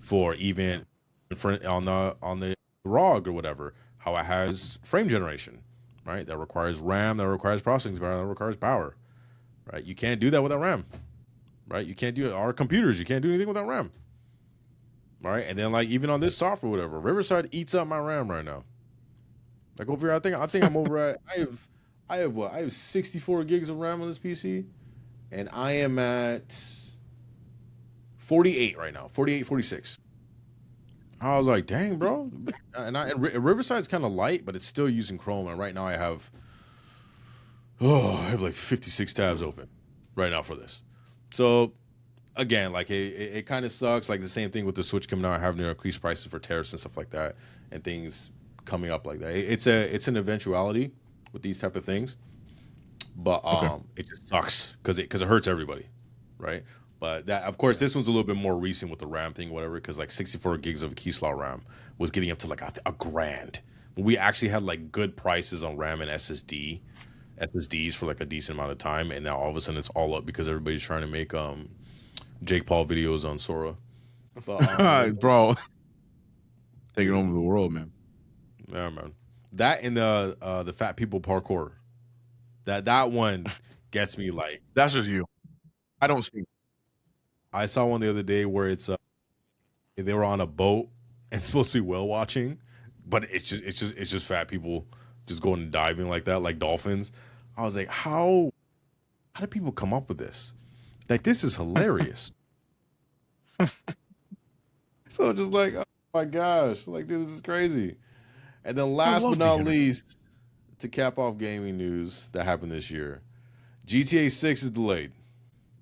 For even on the ROG or whatever, how it has frame generation, right? That requires RAM, that requires processing power, that requires power, right? You can't do that without RAM, right? You can't do it. Our computers, you can't do anything without RAM. All right, and then like even on this software, whatever, Riverside eats up my RAM right now. Like over here, I think I'm over at I have 64 gigs of RAM on this PC, and I am at 48 right now, 48, 46. I was like, dang, bro. And Riverside's kind of light, but it's still using Chrome, and right now I have like 56 tabs open right now for this. So again, like it kind of sucks. Like the same thing with the Switch coming out, having to increase prices for tariffs and stuff like that, and things coming up like that. It's an eventuality with these type of things, but it just sucks because it hurts everybody, right? But that, of course, this one's a little bit more recent with the RAM thing, whatever, because like 64 gigs of key slot RAM was getting up to like a grand. We actually had like good prices on RAM and SSDs for like a decent amount of time, and now all of a sudden it's all up because everybody's trying to make Jake Paul videos on Sora. But, bro, taking over the world, man. Yeah, man. That and the fat people parkour. That one gets me like. That's just you. I don't see. I saw one the other day where it's they were on a boat and it's supposed to be whale watching, but it's just fat people just going and diving like that, like dolphins. I was like, how do people come up with this? Like, this is hilarious. So just like, oh my gosh, like this is crazy. And then last but not least, to cap off gaming news that happened this year, GTA 6 is delayed.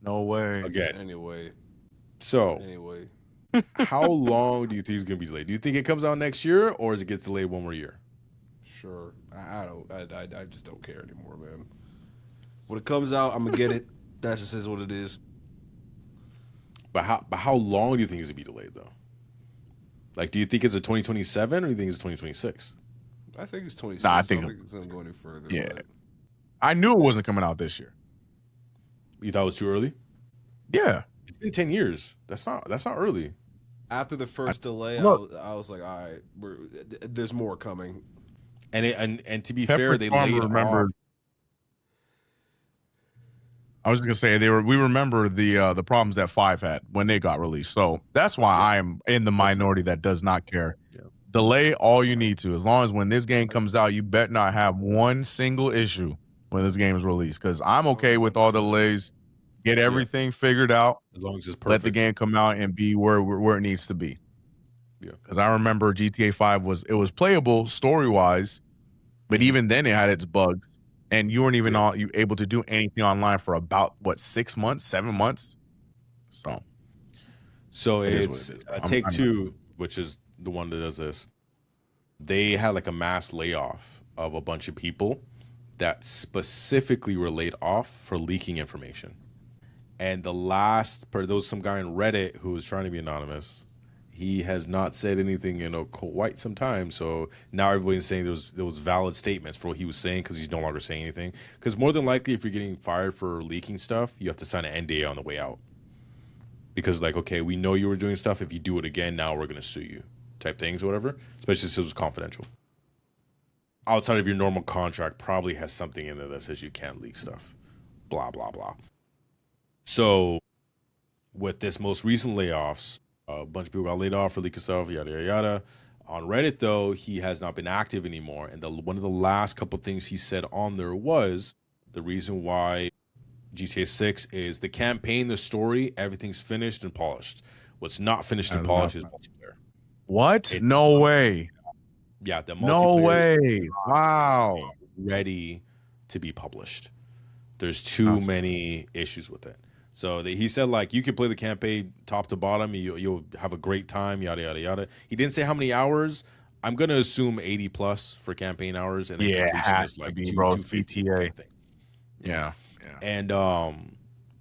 No way. Again. Anyway. So, how long do you think it's going to be delayed? Do you think it comes out next year, or does it get delayed one more year? Sure. I just don't care anymore, man. When it comes out, I'm going to get it. That just is what it is. But how long do you think it's going to be delayed, though? Like, do you think it's a 2027, or do you think it's 2026? I think it's 26. Nah, I I think don't think it's going to go any further. Yeah. But I knew it wasn't coming out this year. You thought it was too early? Yeah. It's been 10 years. That's not early. After the first delay, Look. I was like, all right, there's more coming. And to be Pepperidge fair, they Farm laid remembered. off. I was gonna say we remember the problems that 5 had when they got released. So that's why I am in the minority that does not care. Yeah. Delay all you need to, as long as when this game comes out, you bet not have one single issue when this game is released. Because I'm okay with all the delays. Get everything figured out. As long as it's perfect. Let the game come out and be where it needs to be. Yeah. Because I remember GTA 5 was playable story wise, but even then it had its bugs, and you weren't even able to do anything online for about 6 months, 7 months. So it's Take-Two, which is the one that does this. They had like a mass layoff of a bunch of people that specifically were laid off for leaking information. And there was some guy on Reddit who was trying to be anonymous. He has not said anything in quite some time. So now everybody's saying there was valid statements for what he was saying because he's no longer saying anything. Because more than likely, if you're getting fired for leaking stuff, you have to sign an NDA on the way out. Because like, okay, we know you were doing stuff. If you do it again, now we're going to sue you type things or whatever. Especially since it was confidential. Outside of your normal contract, probably has something in there that says you can't leak stuff. Blah, blah, blah. So with this most recent layoffs, a bunch of people got laid off for leaking stuff, yada, yada, yada. On Reddit, though, he has not been active anymore. And one of the last couple things he said on there was the reason why GTA 6 is the campaign, the story, everything's finished and polished. What's not finished and polished is multiplayer. What? No way. Yeah, the multiplayer. No way. Wow. Ready to be published. There's too many issues with it. So he said, like, you can play the campaign top to bottom. You'll have a great time, yada, yada, yada. He didn't say how many hours. I'm going to assume 80 plus for campaign hours. And then completion is like 250 VTA. thing. Yeah. And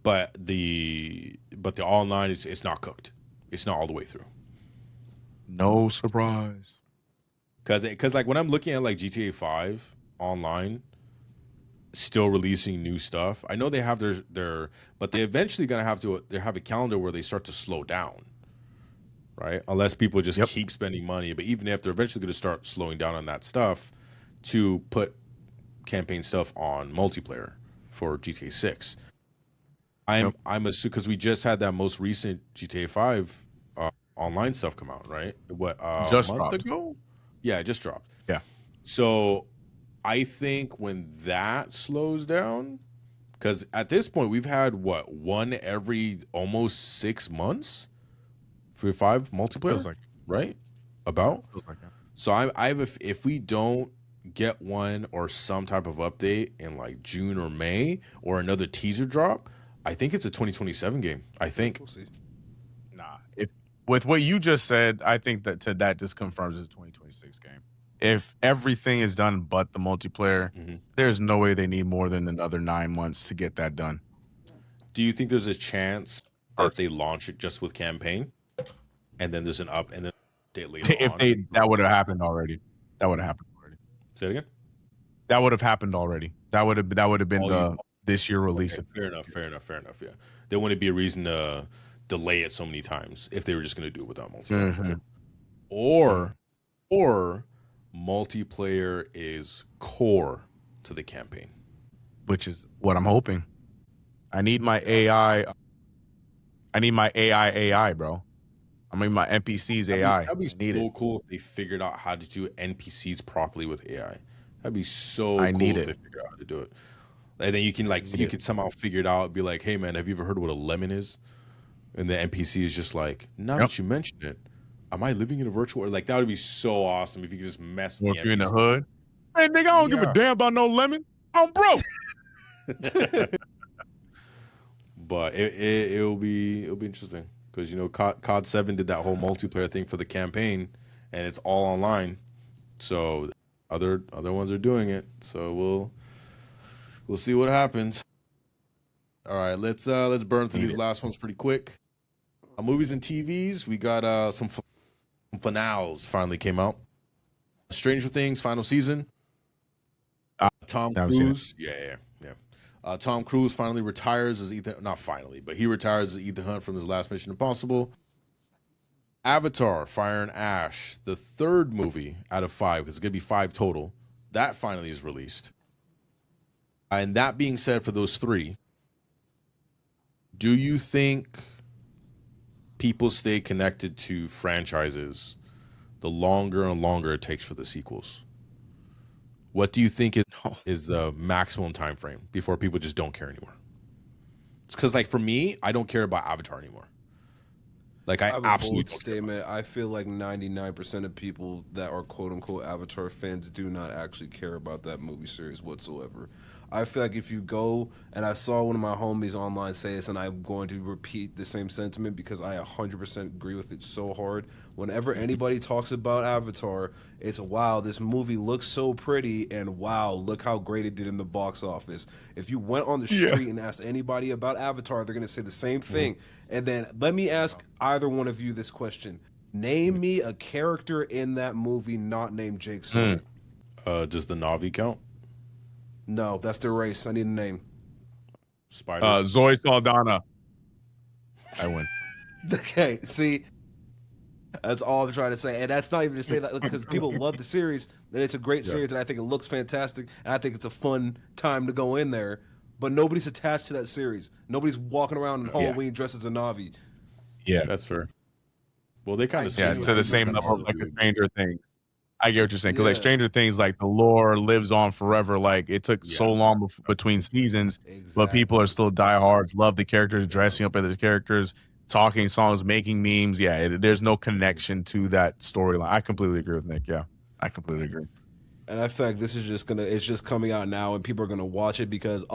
but the online it's not cooked. It's not all the way through. No surprise. Because like when I'm looking at like GTA 5 online, still releasing new stuff. I know they have their but they eventually gonna have a calendar where they start to slow down, right? Unless people just keep spending money. But even if they're eventually gonna start slowing down on that stuff to put campaign stuff on multiplayer for GTA 6. I'm assuming because we just had that most recent GTA 5 online stuff come out, right? Just a month dropped. ago? Yeah, it just dropped. Yeah. So I think when that slows down, because at this point we've had one every almost 6 months for 5 multiplayer, Feels like right? About. Feels like that. So if we don't get one or some type of update in like June or May or another teaser drop, I think it's a 2027 game. I think. We'll see. Nah. With what you just said, I think that just confirms it's a 2026 game. If everything is done but the multiplayer, there's no way they need more than another 9 months to get that done. Do you think there's a chance that they launch it just with campaign, and then there's an update later on? That would have happened already. Say it again. That would have happened already. That would have been this year release. Okay, fair enough. Yeah, there wouldn't be a reason to delay it so many times if they were just going to do it without multiplayer. Or multiplayer is core to the campaign, which is what I'm hoping. I need my AI. I need my AI, bro. I mean my NPCs AI. That'd be so cool if they figured out how to do NPCs properly with AI. That'd be so cool if they figured out how to do it. And then you can somehow figure it out. Be like, hey man, have you ever heard what a lemon is? And the NPC is just like, now that you mentioned it, am I living in a virtual world? Like that would be so awesome if you could just mess with the NPC. In the hood. Hey nigga, I don't give a damn about no lemon. I'm broke. But it'll be interesting because COD 7 did that whole multiplayer thing for the campaign, and it's all online. So other ones are doing it. So we'll see what happens. All right, let's burn through these last ones pretty quick. Movies and TVs, we got some finales finally came out. Stranger Things final season. Tom Cruise, yeah. Tom Cruise finally retires as Ethan. Not finally, but he retires as Ethan Hunt from his last Mission Impossible. Avatar: Fire and Ash, the third movie out of 5, because it's gonna be 5 total. That finally is released. And that being said, for those 3, do you think people stay connected to franchises the longer and longer it takes for the sequels? What do you think is the maximum time frame before people just don't care anymore? Because, like, for me, I don't care about Avatar anymore. Like, I have a absolutely bold statement. I feel like 99% of people that are quote unquote Avatar fans do not actually care about that movie series whatsoever. I feel like if you go, and I saw one of my homies online say this, and I'm going to repeat the same sentiment because I 100% agree with it so hard. Whenever anybody talks about Avatar, it's wow, this movie looks so pretty, and wow, look how great it did in the box office. If you went on the street and asked anybody about Avatar, they're going to say the same thing. And then let me ask either one of you this question. Name me a character in that movie not named Jake Sully. Does the Na'vi count? No, that's their race. I need a name. Spider. Zoe Saldana. I win. Okay, see, that's all I'm trying to say, and that's not even to say that because people love the series, and it's a great series, and I think it looks fantastic, and I think it's a fun time to go in there. But nobody's attached to that series. Nobody's walking around in Halloween dressed as a Na'vi. Yeah, That's fair. Well, they kind of to the same level of like the Stranger Things. I get what you're saying because like Stranger Things, like the lore lives on forever. Like it took so long between seasons, but people are still diehards, love the characters, dressing up as the characters, talking songs, making memes. Yeah, there's no connection to that storyline. I completely agree with Nick. Yeah, I completely agree. And I feel like this is it's just coming out now, and people are gonna watch it because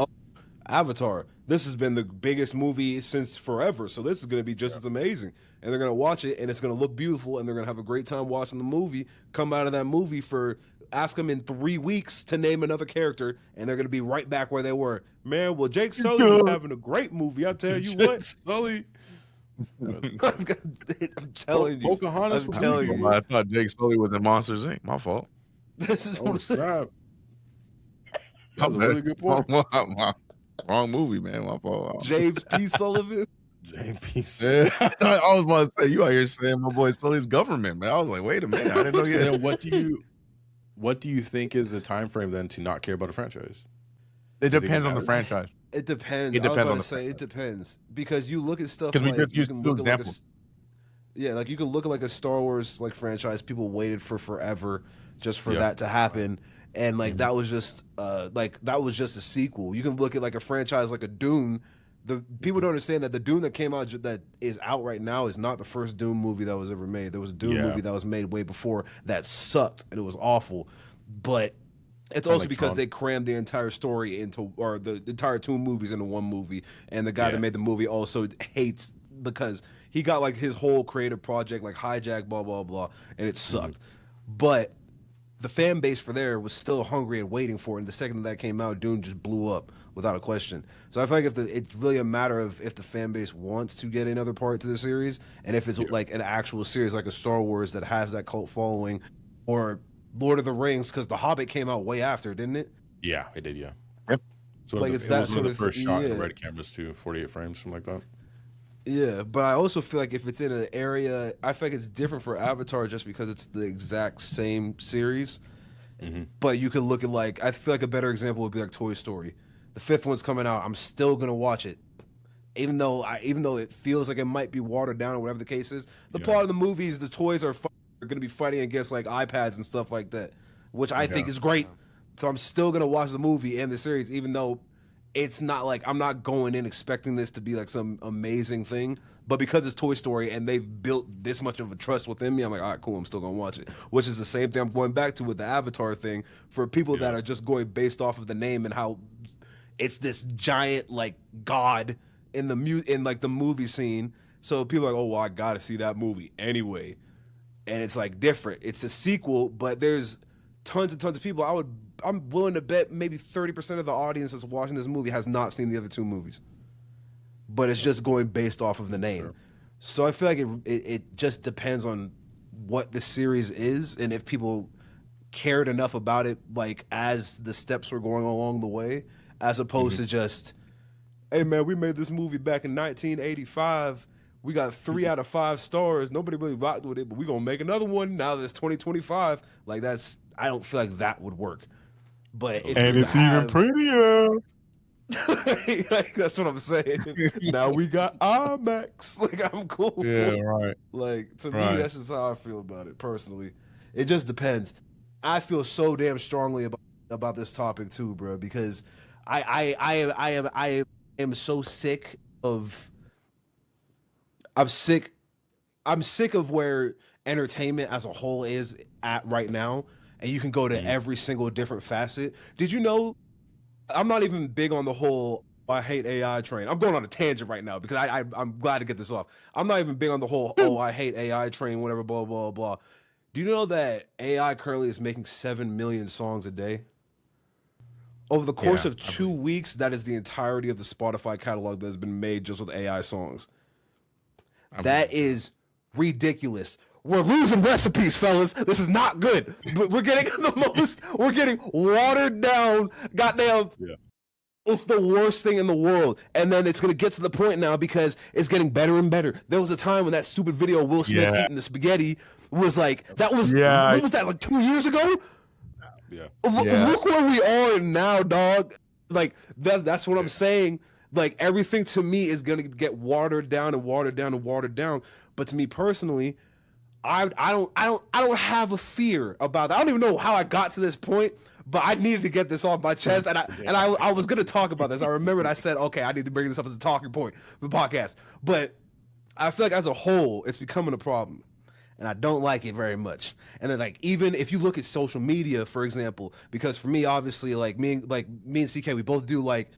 Avatar. This has been the biggest movie since forever, so this is gonna be just as amazing. And they're gonna watch it, and it's gonna look beautiful, and they're gonna have a great time watching the movie. Come out of that movie ask them in 3 weeks to name another character, and they're gonna be right back where they were. Man, well, Jake Sully was having a great movie. I tell you what, Sully. I'm telling you, Pocahontas. I'm telling you. I thought Jake Sully was in Monsters Inc. My fault. This is Snap. That's a really good point. Wrong movie, man. My fault. James P. Sullivan. JP. Yeah, I was about to say you out here saying my boy Sully's government, man. I was like, wait a minute, I didn't know you. Then what do you think is the time frame then to not care about a franchise? It depends on the franchise. It depends. It depends on the franchise. It depends because you look at stuff because like we just used two examples. Like you can look at like a Star Wars like franchise. People waited for forever just for that to happen, and like that was just a sequel. You can look at like a franchise like a Dune. The people don't understand that the Dune that came out that is out right now is not the first Dune movie that was ever made. There was a Dune movie that was made way before that sucked and it was awful, but it's also because they crammed the entire story or the entire 2 movies into one movie, and the guy that made the movie also hates because he got like his whole creative project like hijacked, blah blah blah, and it sucked. But the fan base for there was still hungry and waiting for it, and the second that came out, Dune just blew up without a question. So I feel like it's really a matter of if the fan base wants to get another part to the series, and if it's like an actual series like a Star Wars that has that cult following, or Lord of the Rings, because The Hobbit came out way after, didn't it? Yeah, it did. Yeah. Yep. So like it's that sort of first shot in red cameras too, 48 frames, something like that. Yeah, but I also feel like if it's in an area, I feel like it's different for Avatar just because it's the exact same series. But you could look at I feel like a better example would be like Toy Story. The 5th one's coming out. I'm still gonna watch it, even though it feels like it might be watered down or whatever the case is. The plot of the movie is the toys are gonna be fighting against like iPads and stuff like that, which I think is great. So I'm still gonna watch the movie and the series, even though it's not like I'm not going in expecting this to be like some amazing thing. But because it's Toy Story and they've built this much of a trust within me, I'm like, all right, cool, I'm still going to watch it. Which is the same thing I'm going back to with the Avatar thing for people that are just going based off of the name and how it's this giant, like, god in the movie scene. So people are like, oh, well, I got to see that movie anyway. And it's, like, different. It's a sequel, but there's tons and tons of people. I'm willing to bet maybe 30% of the audience that's watching this movie has not seen the other 2 movies. But it's just going based off of the name. Sure. So I feel like it just depends on what the series is and if people cared enough about it, like as the steps were going along the way, as opposed to just, hey man, we made this movie back in 1985. We got 3 out of 5 stars. Nobody really rocked with it, but we gonna make another one now that it's 2025. Like I don't feel like that would work. But if you even prettier. like, that's what I'm saying. Now we got IMAX. Like, I'm cool. Yeah, right. Like, to me, Right. that's just how I feel about it personally. It just depends. I feel so damn strongly about this topic too, bro, because I am so sick of. I'm sick of where entertainment as a whole is at right now, and you can go to every single different facet. Did you know? I'm not even big on the whole I hate AI train. I'm going on a tangent right now because I'm glad to get this off. I'm not even big on the whole I hate AI train, whatever, blah blah blah. Do you know that AI currently is making 7 million songs a day? Over the course of 2 weeks, that is the entirety of the Spotify catalog that has been made just with AI songs. That is ridiculous. We're losing recipes, fellas. This is not good. But we're getting we're getting watered down. Goddamn. Yeah. It's the worst thing in the world. And then it's going to get to the point now because it's getting better and better. There was a time when that stupid video of Will Smith eating the spaghetti was like, what was that, like 2 years ago? Yeah. Look where we are now, dog. Like, that's what I'm saying. Like, everything to me is going to get watered down and watered down and watered down. But to me personally, I don't have a fear about that. I don't even know how I got to this point, but I needed to get this off my chest. And I was gonna talk about this. I remembered I said, okay, I need to bring this up as a talking point for the podcast. But I feel like as a whole, it's becoming a problem. And I don't like it very much. And then, like, even if you look at social media, for example, because for me, obviously, like me and CK, we both do like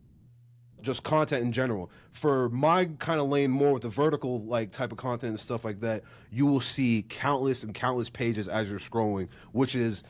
just content in general. For my kind of lane more with the vertical like type of content and stuff like that, you will see countless and countless pages as you're scrolling, which is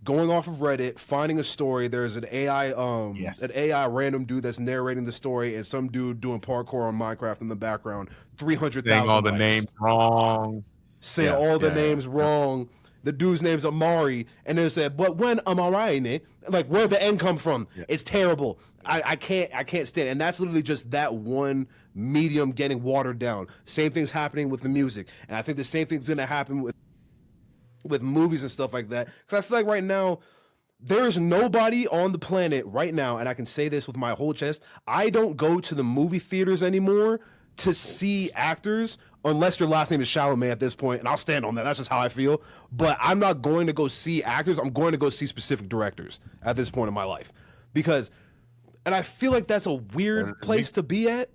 going off of Reddit, finding a story. There's an AI random dude that's narrating the story, and some dude doing parkour on Minecraft in the background. 300,000 saying all the likes. names wrong. Saying all the names wrong. The dude's name's Amari, and then it said, "But when Amari, like, where'd the end come from? Yeah. It's terrible. I can't stand it." And that's literally just that one medium getting watered down. Same thing's happening with the music, and I think the same thing's gonna happen with movies and stuff like that. Because I feel like right now there is nobody on the planet right now, and I can say this with my whole chest. I don't go to the movie theaters anymore to see actors unless your last name is Chalamet at this point, and I'll stand on that. That's just how I feel. But I'm not going to go see actors. I'm going to go see specific directors at this point in my life. And I feel like that's a weird place to be at,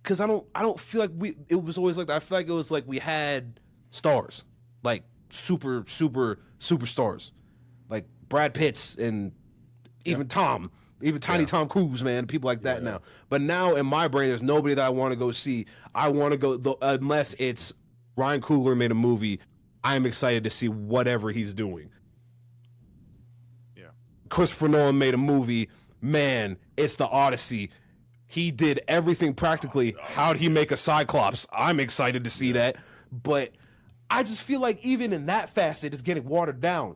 because I don't feel like it was always like that. I feel like it was like we had stars, like superstars, like Brad Pitts and even Tom. Even Tiny Tom Cruise, man, people like that now. But now in my brain, there's nobody that I want to go see. I want to go, unless it's Ryan Coogler made a movie, I'm excited to see whatever he's doing. Yeah. Christopher Nolan made a movie, man, it's the Odyssey. He did everything practically. How'd he make a Cyclops? I'm excited to see that. But I just feel like even in that facet, it's getting watered down.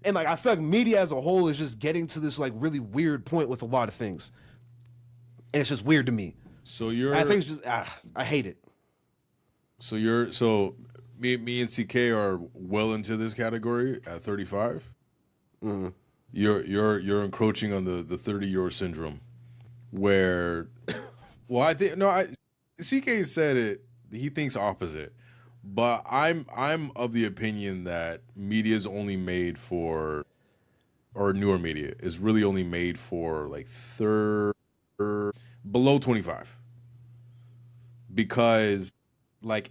And like I feel like media as a whole is just getting to this like really weird point with a lot of things, and it's just weird to me. So I think it's just I hate it. So me and CK are well into this category at 35. Mm-hmm. You're encroaching on the 30-year syndrome, where, well, CK said it. He thinks opposite. But I'm of the opinion that media is only made for, or newer media is really only made for like below 25. Because like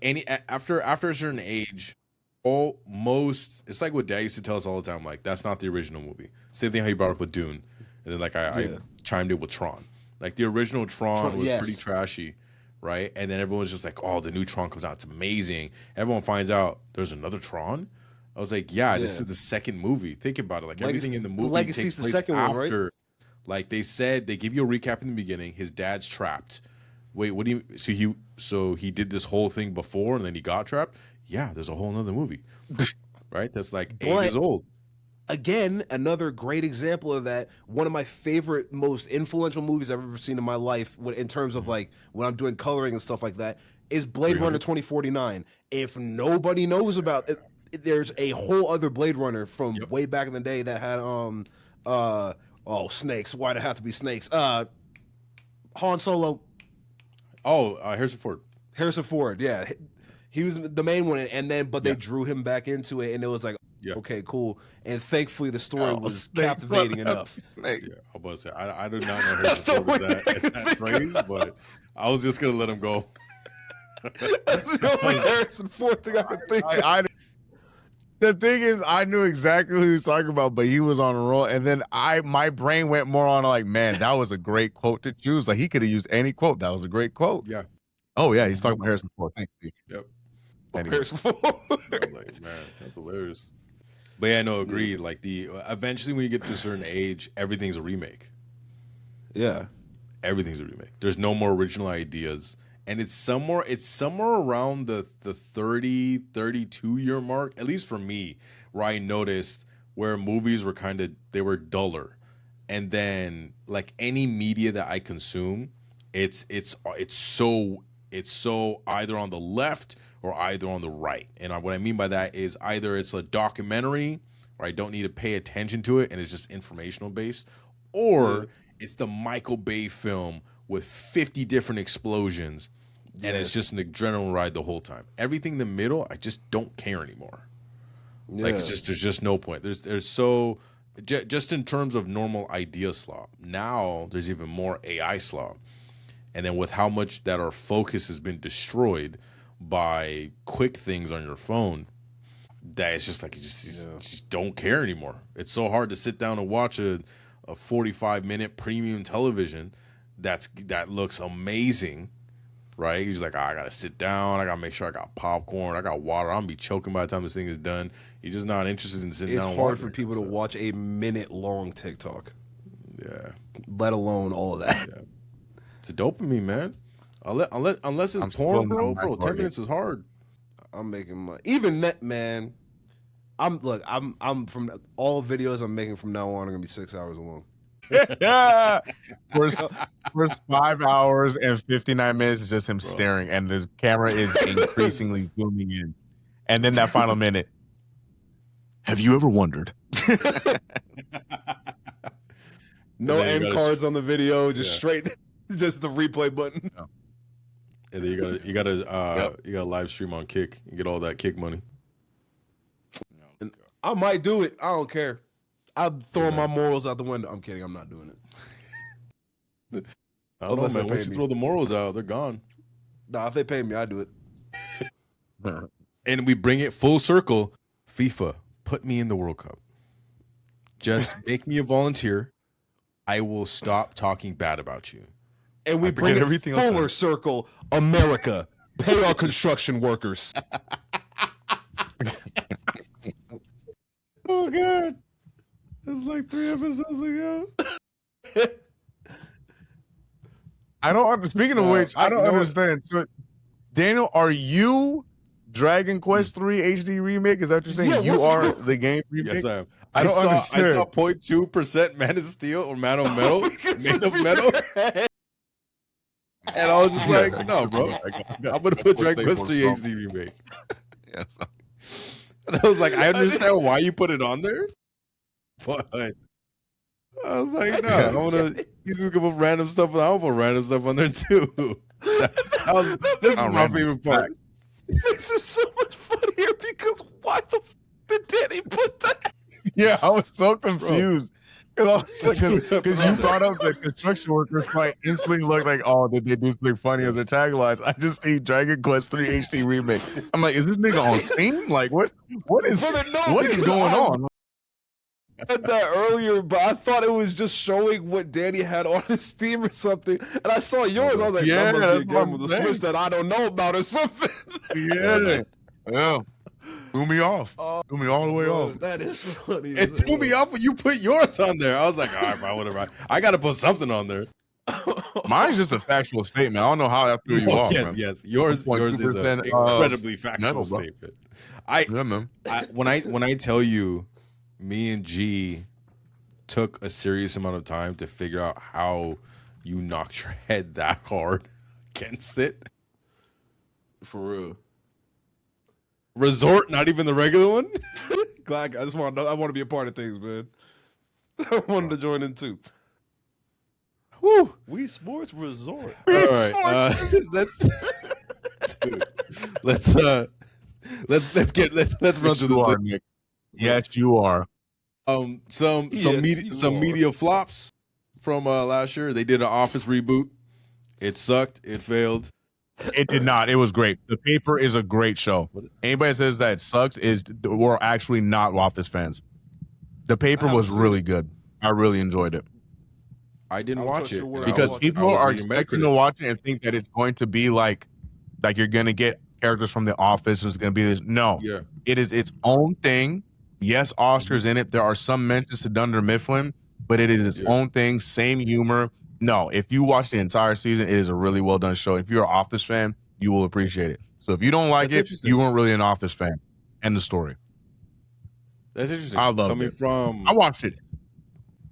after a certain age, it's like what Dad used to tell us all the time, like that's not the original movie. Same thing how you brought up with Dune, and then like I chimed in with Tron. Like the original Tron was pretty trashy. Right, and then everyone's just like, "Oh, the new Tron comes out; it's amazing." Everyone finds out there's another Tron. I was like, "Yeah, this is the second movie. Think about it. Like everything in the movie Legacy's takes place the second after." one, right? Like they said, they give you a recap in the beginning. His dad's trapped. Wait, what do you? So he did this whole thing before, and then he got trapped. Yeah, there's a whole other movie. Right, that's like 8 years old. Again, another great example of that. One of my favorite, most influential movies I've ever seen in my life, in terms of like when I'm doing coloring and stuff like that, is Blade Runner 2049. If nobody knows about it, there's a whole other Blade Runner from way back in the day that had snakes. Why'd it have to be snakes? Han Solo. Harrison Ford. Harrison Ford, yeah. He was the main one, and then they drew him back into it, and it was like, okay, cool. And thankfully, the story was captivating enough. Yeah, I'm about to say, I do not know Harrison Ford is that phrase, but I was just gonna let him go. That's the only Harrison Ford thing I could think of. The thing is, I knew exactly who he was talking about, but he was on a roll, and then my brain went more on like, man, that was a great quote to choose. Like he could have used any quote. That was a great quote. Yeah. Oh yeah, he's talking about Harrison Ford. Thanks, Steve. Yep. Anyway. Harrison Ford. I'm like, man, that's hilarious. But yeah, no, agreed. Like eventually when you get to a certain age, everything's a remake. Yeah. Everything's a remake. There's no more original ideas. And it's somewhere around the 30, 32 year mark, at least for me, where I noticed where movies were they were duller. And then like any media that I consume, it's so either on the left or either on the right. And what I mean by that is either it's a documentary where I don't need to pay attention to it and it's just informational based, or it's the Michael Bay film with 50 different explosions, and it's just an adrenaline ride the whole time. Everything in the middle, I just don't care anymore. Like there's just no point. There's so just in terms of normal idea slop. Now there's even more AI slop, and then with how much that our focus has been destroyed by quick things on your phone, that it's just like you just don't care anymore. It's so hard to sit down and watch a 45-minute premium television that looks amazing, right? He's like, I gotta sit down, I gotta make sure I got popcorn, I got water, I'm gonna be choking by the time this thing is done. You're just not interested in sitting down. It's hard for people to watch a minute-long TikTok. Yeah. Let alone all of that. Yeah. It's a dopamine, man. Unless it's porn, bro. 10 minutes is hard. I'm making money. Even that, man. I'm from all videos I'm making from now on are gonna be 6 hours long. Yeah. First 5 hours and 59 minutes is just him staring, and the camera is increasingly zooming in. And then that final minute. Have you ever wondered? No end cards on the video, just straight, just the replay button. Yeah. And then you gotta live stream on Kick and get all that Kick money. And I might do it. I don't care. I'm throwing my morals out the window. I'm kidding. I'm not doing it. I don't know, man. Once you throw the morals out, they're gone. Nah, if they pay me, I do it. And we bring it full circle. FIFA, put me in the World Cup. Just make me a volunteer. I will stop talking bad about you. And we bring everything fuller circle. America, pay our construction workers. Oh God, it's like 3 episodes ago. I don't. Speaking of which, I don't understand. So, Daniel, are you Dragon Quest 3 HD remake? Is that what you're saying? You are the game remake? Yes, I am. I don't understand. I saw 0.2% Man of Steel or Man of Metal, made of metal. And I was just like, no, bro. I'm going to put Dragon Quest 3 HD remake. Yes. And I was like, I understand why you put it on there. But I was like, no, I want to. He's just going to put random stuff. I want to put random stuff on there too. This is my favorite part. This is so much funnier because why the f did Danny put that? Yeah, I was so confused. Because you brought up the construction workers fight, instantly looked like, oh, did they do something funny as their taglines? I just see Dragon Quest 3 HD remake. I'm like, is this nigga on Steam? Like, what is going on? I said that earlier, but I thought it was just showing what Danny had on his Steam or something. And I saw yours. I was like, yeah, that must be a game with a Switch that I don't know about or something. Yeah. Threw me off. Threw me all the way off. That is funny. It threw me off when you put yours on there. I was like, all right, bro, whatever. I got to put something on there. Mine's just a factual statement. I don't know how that threw you off. Yes, man. yes. Yours is an incredibly factual statement. When I tell you, me and G took a serious amount of time to figure out how you knocked your head that hard against it. For real. Resort, not even the regular one. Glad I just want to know. I want to be a part of things, man. I wanted to join in too. Woo. We Sports Resort. All right, let's run through this. Nick. Yes, you are. Some media flops from last year. They did an Office reboot. It sucked. It failed. It did not. It was great. The Paper is a great show. Anybody that says that it sucks we're actually not Office fans. The Paper was really good. I really enjoyed it. I didn't watch it because people are expecting to watch it and think that it's going to be like you're going to get characters from The Office and it's going to be this. No, it is its own thing. Yes, Oscar's in it. There are some mentions to Dunder Mifflin, but it is its own thing. Same humor. No, if you watch the entire season, it is a really well done show. If you're an Office fan, you will appreciate it. So if you don't like it, you weren't really an Office fan. End of story. That's interesting. I love it. I watched it.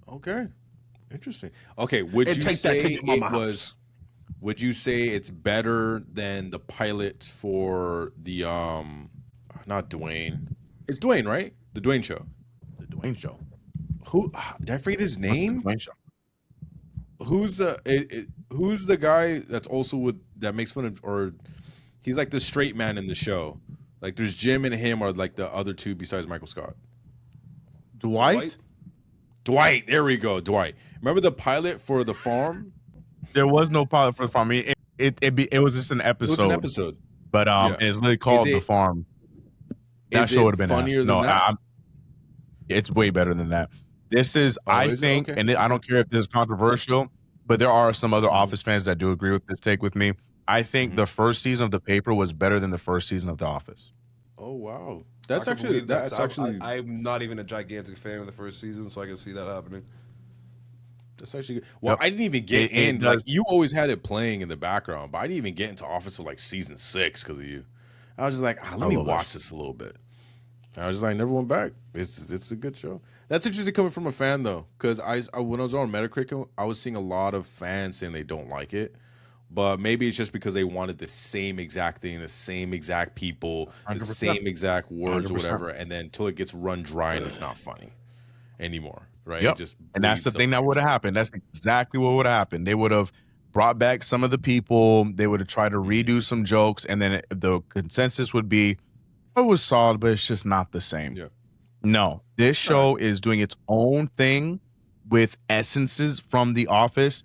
Okay, interesting. Okay, would you say it's better than the pilot for the not Dwayne? It's Dwayne, right? The Dwayne Show. The Dwayne Show. Who did I forget his name? Dwayne Show. Who's the guy that's also that makes fun of, or he's like the straight man in the show? Like there's Jim and him, or like the other two besides Michael Scott. Dwight. There we go. Dwight. Remember the pilot for The Farm? There was no pilot for The Farm. It was just an episode. It was an episode. But it's literally called The Farm. That show would have been funnier than that. It's way better than that. This is, I think, and I don't care if this is controversial, but there are some other Office fans that do agree with this take with me. I think the first season of The Paper was better than the first season of The Office. Oh wow, that's actually. I'm not even a gigantic fan of the first season, so I can see that happening. That's actually good. Well, I didn't even get in. Like you always had it playing in the background, but I didn't even get into Office until like season 6 because of you. I was just like, let me watch this a little bit. And I was just like, never went back. It's a good show. That's interesting coming from a fan though, because when I was on Metacritic, I was seeing a lot of fans saying they don't like it. But maybe it's just because they wanted the same exact thing, the same exact people, 100%. The same exact words 100%. Or whatever, and then until it gets run dry and it's not funny anymore, right? Yep. And that's the thing that would have happened. That's exactly what would have happened. They would have brought back some of the people. They would have tried to redo some jokes, and then the consensus would be, it was solid, but it's just not the same. Yeah. No, this show is doing its own thing with essences from The Office.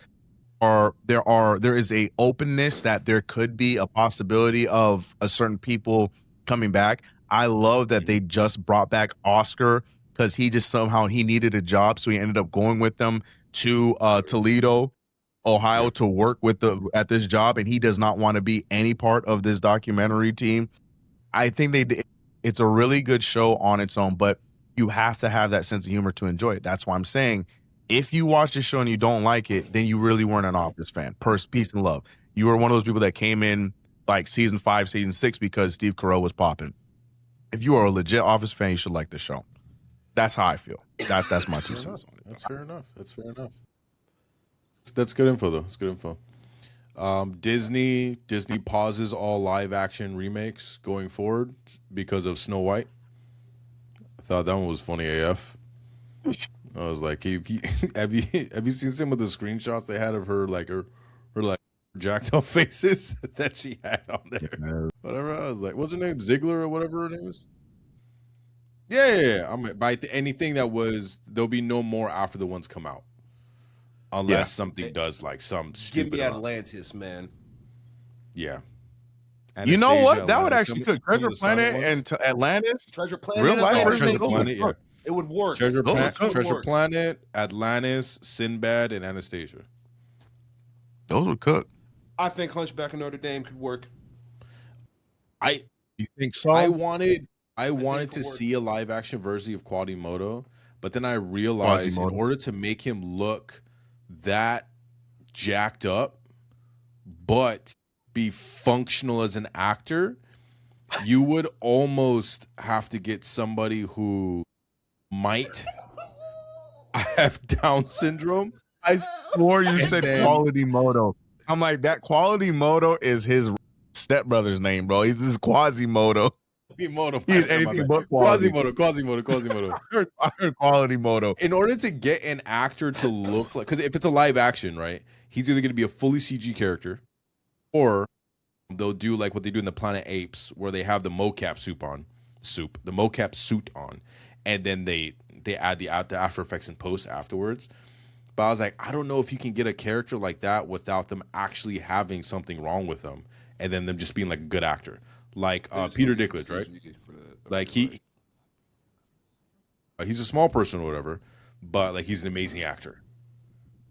There is a openness that there could be a possibility of a certain people coming back. I love that they just brought back Oscar because he just somehow he needed a job, so he ended up going with them to Toledo, Ohio, to work at this job, and he does not want to be any part of this documentary team. I think it's a really good show on its own, but you have to have that sense of humor to enjoy it. That's why I'm saying, if you watch this show and you don't like it, then you really weren't an Office fan. Peace and love. You were one of those people that came in like season 5, season 6 because Steve Carell was popping. If you are a legit Office fan, you should like the show. That's how I feel. That's my 2 cents on it. That's fair enough. That's good info though. It's good info. Disney pauses all live action remakes going forward because of Snow White. I thought that one was funny AF. I was like, have you seen some of the screenshots they had of her jacked up faces that she had on there? Whatever. I was like, what's her name? Ziegler or whatever her name is? Yeah. I mean, by anything that was, there'll be no more after the ones come out, unless something does like some stupid. Give me Atlantis, man. Yeah. You know what? That would actually cook. Treasure Planet and Atlantis. Treasure Planet. Real life Treasure Planet. Yeah. It would work. Treasure Planet, Atlantis, Sinbad, and Anastasia. Those would cook. I think Hunchback of Notre Dame could work. You think so? I wanted to see a live action version of Quasimodo, but then I realized in order to make him look that jacked up, but be functional as an actor, you would almost have to get somebody who might have Down syndrome. I swore you said Quality Modo. I'm like, that Quality Modo is his stepbrother's name, bro. He's this Quasimodo. Quasimodo. He's anything but quality. Quasimodo. I heard quality moto. In order to get an actor to look like, because if it's a live action, right, he's either going to be a fully CG character, or they'll do like what they do in the Planet Apes, where they have the mocap suit on, and then they add the After Effects and post afterwards. But I was like, I don't know if you can get a character like that without them actually having something wrong with them, and then them just being like a good actor, like Peter Dinklage, right? Like he's a small person or whatever, but like he's an amazing actor,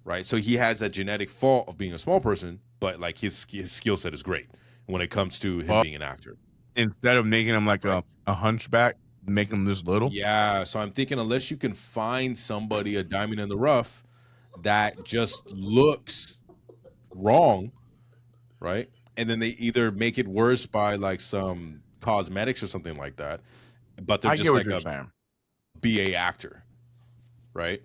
right? So he has that genetic fault of being a small person, but like his skill set is great when it comes to him being an actor. Instead of making him like a hunchback, make him this little. Yeah, so I'm thinking unless you can find somebody, a diamond in the rough, that just looks wrong, right? And then they either make it worse by like some cosmetics or something like that, but they're just like a BA actor, right?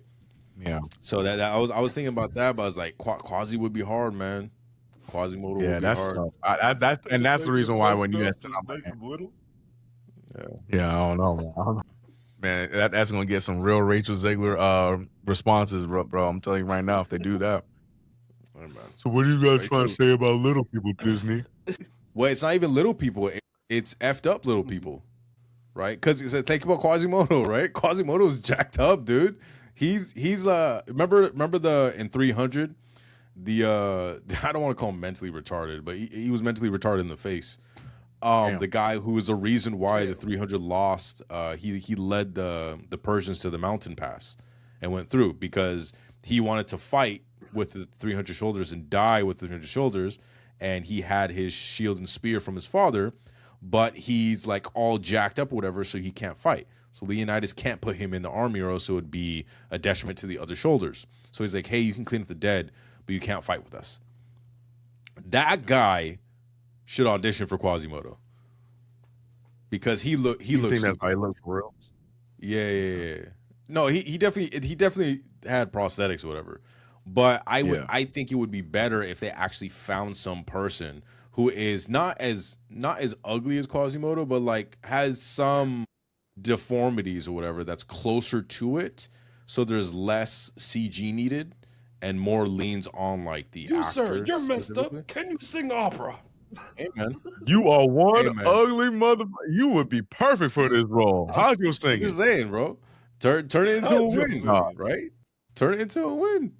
Yeah. So that I was thinking about that, but I was like, Quasi would be hard, man. Quasimodo would be hard. Tough. That's the reason why when you guys said, I don't know, man. That's gonna get some real Rachel Zegler responses, bro. I'm telling you right now, if they do that. So what are you guys trying to say about little people, Disney? Well, it's not even little people. It's effed up little people, right? Because think about Quasimodo, right? Quasimodo's jacked up, dude. He's remember in 300, I don't want to call him mentally retarded, but he was mentally retarded in the face. The guy who was the reason why the 300 lost, he led the Persians to the mountain pass and went through because he wanted to fight with the 300 shoulders and die with the 300 shoulders, and he had his shield and spear from his father, but he's like all jacked up or whatever, so he can't fight. So Leonidas can't put him in the army, or else it would be a detriment to the other shoulders. So he's like, hey, you can clean up the dead, but you can't fight with us. That guy should audition for Quasimodo because he looks. Think that's how he looks for real? Yeah. No, he definitely had prosthetics or whatever. But I think it would be better if they actually found some person who is not as ugly as Quasimodo, but like has some deformities or whatever that's closer to it, so there's less CG needed and more leans on like the actors. Sir, you're messed up. Can you sing opera? Hey man, you are one ugly mother. You would be perfect for this role. How'd you sing it? Just saying, bro. Turn it into a win, right? Turn it into a win.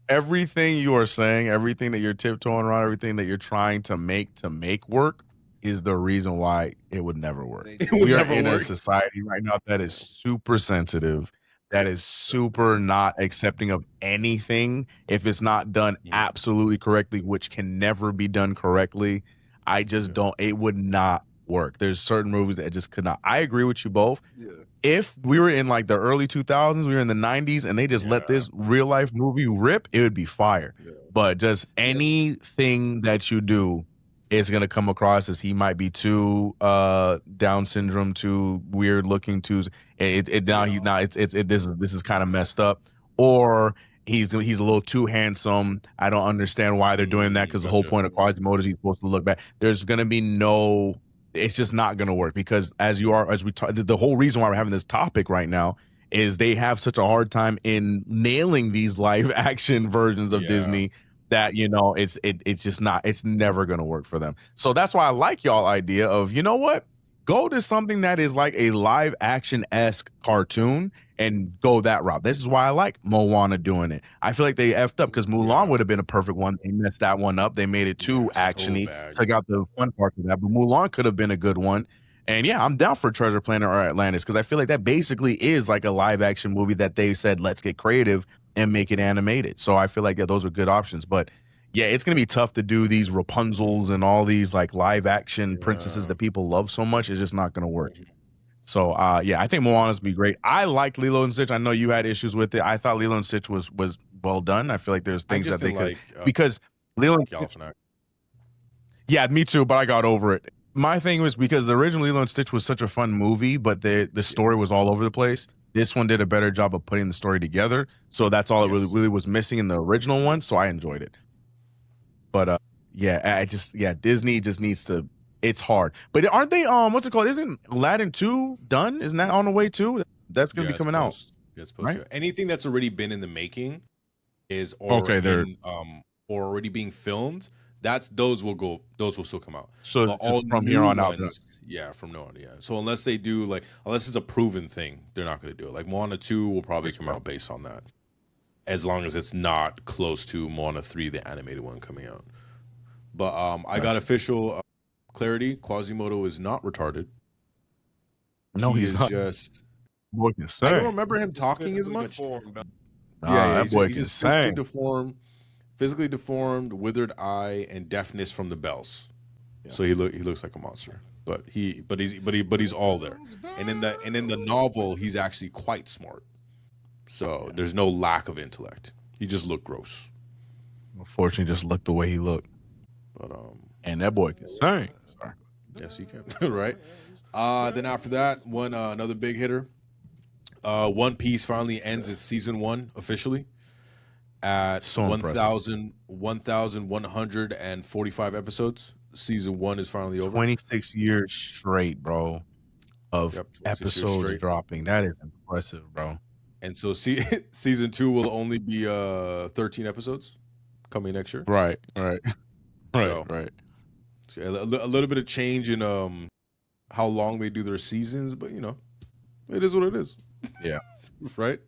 Everything you are saying, everything that you're tiptoeing around, everything that you're trying to make work is the reason why it would never work. We are in a society right now that is super sensitive, that is super not accepting of anything if it's not done absolutely correctly, which can never be done correctly. I just don't, it would not work. There's certain movies that just could not. I agree with you both. Yeah. If we were in like the early 2000s, we were in the 90s, and they just let this real life movie rip, it would be fire. Yeah. But just anything that you do is going to come across as he might be too Down syndrome, too weird looking, too. This is kind of messed up, or he's a little too handsome. I don't understand why they're doing that because the whole point of Quasimodo is he's supposed to look bad. There's going to be no. It's just not going to work because the whole reason why we're having this topic right now is they have such a hard time in nailing these live action versions of Disney that, it's never going to work for them. So that's why I like y'all idea of, you know what, go to something that is like a live action-esque cartoon and go that route. This is why I like Moana doing it. I feel like they effed up because Mulan would have been a perfect one. They messed that one up. They made it too actiony. Took out the fun parts of that. But Mulan could have been a good one. And yeah, I'm down for Treasure Planet or Atlantis because I feel like that basically is like a live action movie that they said, let's get creative and make it animated. So I feel like those are good options. But yeah, it's going to be tough to do these Rapunzels and all these like live action princesses that people love so much. It's just not going to work. So, I think Moana's be great. I liked Lilo and Stitch. I know you had issues with it. I thought Lilo and Stitch was well done. I feel like there's things that they could because Lilo and Stitch. Yeah, me too. But I got over it. My thing was because the original Lilo and Stitch was such a fun movie, but the story was all over the place. This one did a better job of putting the story together. So that's all it really was missing in the original one. So I enjoyed it. But Disney just needs to. It's hard, but aren't they? What's it called? Isn't Aladdin 2 done? Isn't that on the way too? That's gonna be coming out. Yeah, it's right? Anything that's already been in the making is they're or already being filmed. Those will still come out. So But just from here on out. Yeah, from now on, yeah. So unless it's a proven thing, they're not going to do it. Like Moana 2 will probably come out based on that, as long as it's not close to Moana 3, the animated one coming out. But I got official clarity. Quasimodo is not retarded. No, he's not. Just Boy can sing. I don't remember him talking as much. That boy can just sing. physically deformed, withered eye, and deafness from the bells. Yes. So he looks like a monster. But he's all there. And in the novel, he's actually quite smart. So there's no lack of intellect. He just looked gross. Unfortunately, just looked the way he looked. But and that boy can sing. Sorry. Yes, he can. Right. Then after that, another big hitter. One Piece finally ends its season 1 officially at 1,145 episodes. Season 1 is finally over. 26 years straight, bro, of episodes dropping. That is impressive, bro. And so season 2 will only be 13 episodes coming next year. Right. So, right. A little bit of change in how long they do their seasons, but it is what it is. Yeah. Right?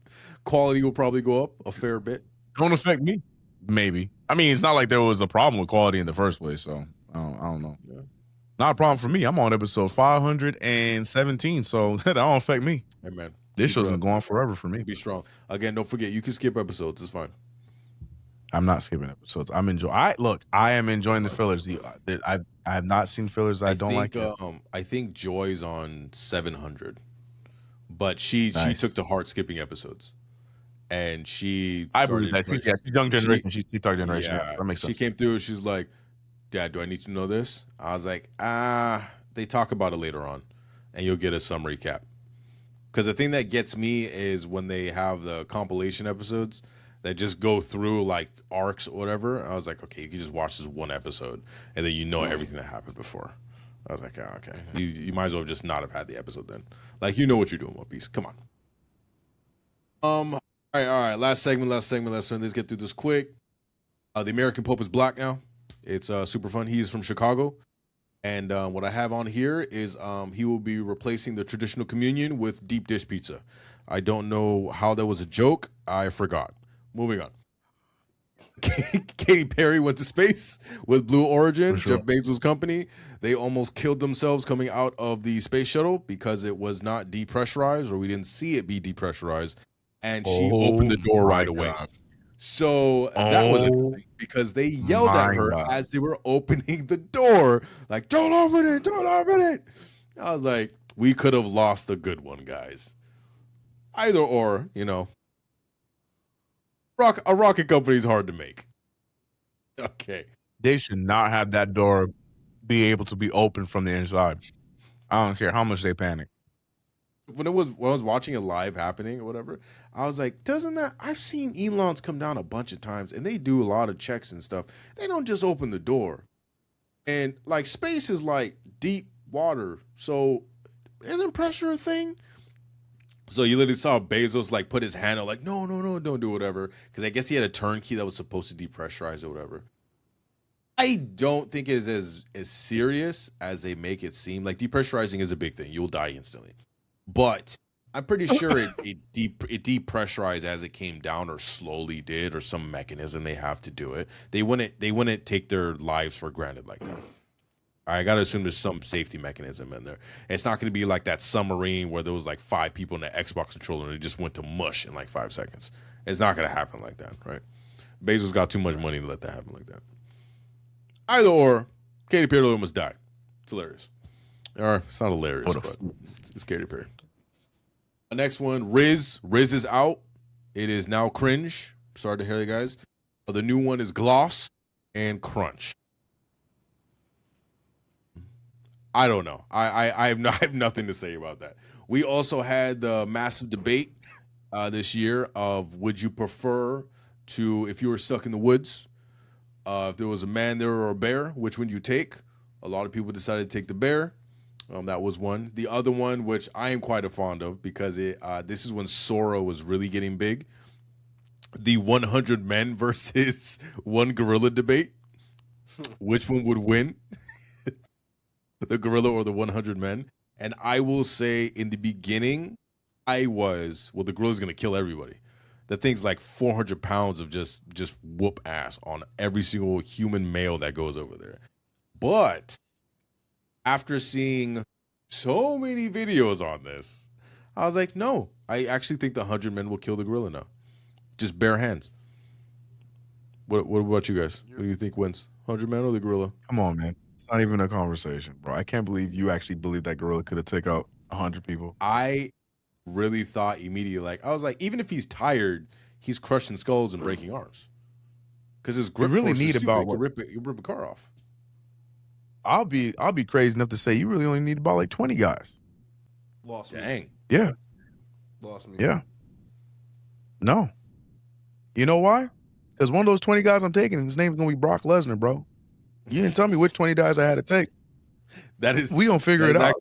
Quality will probably go up a fair bit. Don't affect me. Maybe. I mean, it's not like there was a problem with quality in the first place, so I don't know. Yeah. Not a problem for me. I'm on episode 517, so that don't affect me. Hey, man. This show's been going forever for me. Be strong. Again, don't forget, you can skip episodes. It's fine. I'm not skipping episodes. I am enjoying the fillers. I have not seen fillers. I don't like it. I think Joy's on 700, but she took to heart skipping episodes, and I believe that. She's young generation. She's TikTok generation. Yeah, that makes sense. She came through. She's like, "Dad, do I need to know this?" I was like, they talk about it later on, and you'll get a summary cap. Because the thing that gets me is when they have the compilation episodes that just go through like arcs or whatever. I was like, okay, you can just watch this one episode, and then everything that happened before. I was like, okay, you might as well just not have had the episode then. Like, you know what you're doing, One Piece. Come on. All right. Last segment. Let's get through this quick. The American Pope is black now. It's super fun. He is from Chicago. And what I have on here is he will be replacing the traditional communion with deep dish pizza. I don't know how that was a joke. I forgot. Moving on. Katy Perry went to space with Blue Origin, sure. Jeff Bezos' company. They almost killed themselves coming out of the space shuttle because it was not depressurized, or we didn't see it be depressurized. And she opened the door right away. So that was interesting because they yelled at her as they were opening the door, like, don't open it, don't open it. I was like, we could have lost a good one, guys. Either or, a rocket company is hard to make. Okay. They should not have that door be able to be open from the inside. I don't care how much they panic. When I was watching it live happening or whatever, I was like, I've seen Elons come down a bunch of times and they do a lot of checks and stuff. They don't just open the door. And like space is like deep water. So isn't pressure a thing? So you literally saw Bezos like put his hand out like, no, don't do whatever. Because I guess he had a turnkey that was supposed to depressurize or whatever. I don't think it is as serious as they make it seem. Like depressurizing is a big thing. You'll die instantly. But I'm pretty sure it depressurized as it came down, or slowly did, or some mechanism they have to do it. They wouldn't take their lives for granted like that. I gotta assume there's some safety mechanism in there. It's not gonna be like that submarine where there was like 5 people in the Xbox controller and it just went to mush in like 5 seconds. It's not gonna happen like that, right? Bezos got too much money to let that happen like that. Either or, Katy Perry almost died. It's hilarious. Or it's not hilarious, but it's Katy Perry. The next one, Riz. Riz is out. It is now cringe. Sorry to hear you guys. The new one is Gloss and Crunch. I don't know. I have nothing to say about that. We also had the massive debate this year of would you prefer to, if you were stuck in the woods, If there was a man there or a bear, which one you take? A lot of people decided to take the bear. That was one. The other one, which I am quite a fond of, because this is when Sora was really getting big. The 100 men versus one gorilla debate. Which one would win? The gorilla or the 100 men? And I will say, in the beginning, the gorilla's going to kill everybody. That thing's like 400 pounds of just whoop ass on every single human male that goes over there. But after seeing so many videos on this, I was like, no, I actually think the 100 men will kill the gorilla now. Just bare hands. What about you guys? What do you think wins? 100 men or the gorilla? Come on, man. It's not even a conversation, bro. I can't believe you actually believe that gorilla could have taken out 100 people. I really thought immediately, I was like, even if he's tired, he's crushing skulls and breaking arms. Because his grip really force need is about stupid. You rip a car off. I'll be crazy enough to say you really only need about like 20 guys. Lost me. Dang. Yeah. Lost me. Yeah. No. You know why? Because one of those 20 guys I'm taking, his name's gonna be Brock Lesnar, bro. You didn't tell me which 20 guys I had to take. We gonna figure it out.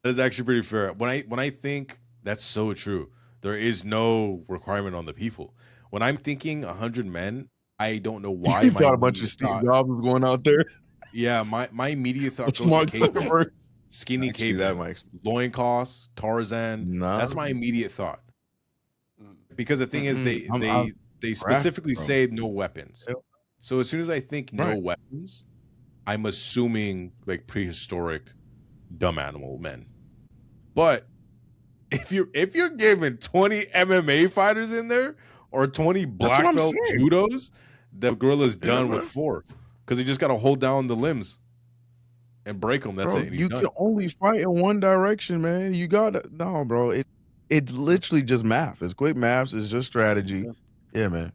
That is actually pretty fair. When I think that's so true, there is no requirement on the people. When I'm thinking 100 men, I don't know why. You thought a bunch of Steve Jobs was going out there. Yeah, my immediate thought goes to caveman. Skinny caveman, loincloths, Tarzan. That's my immediate thought. Because the thing is, they specifically say no weapons. So as soon as I think no weapons, I'm assuming like prehistoric dumb animal men. But if you're giving 20 MMA fighters in there or 20 black belt judos, the gorilla's done with 4 because he just got to hold down the limbs and break them. That's it. You can only fight in one direction, man. You gotta bro. It's literally just math. It's quick maths. It's just strategy. Yeah, man.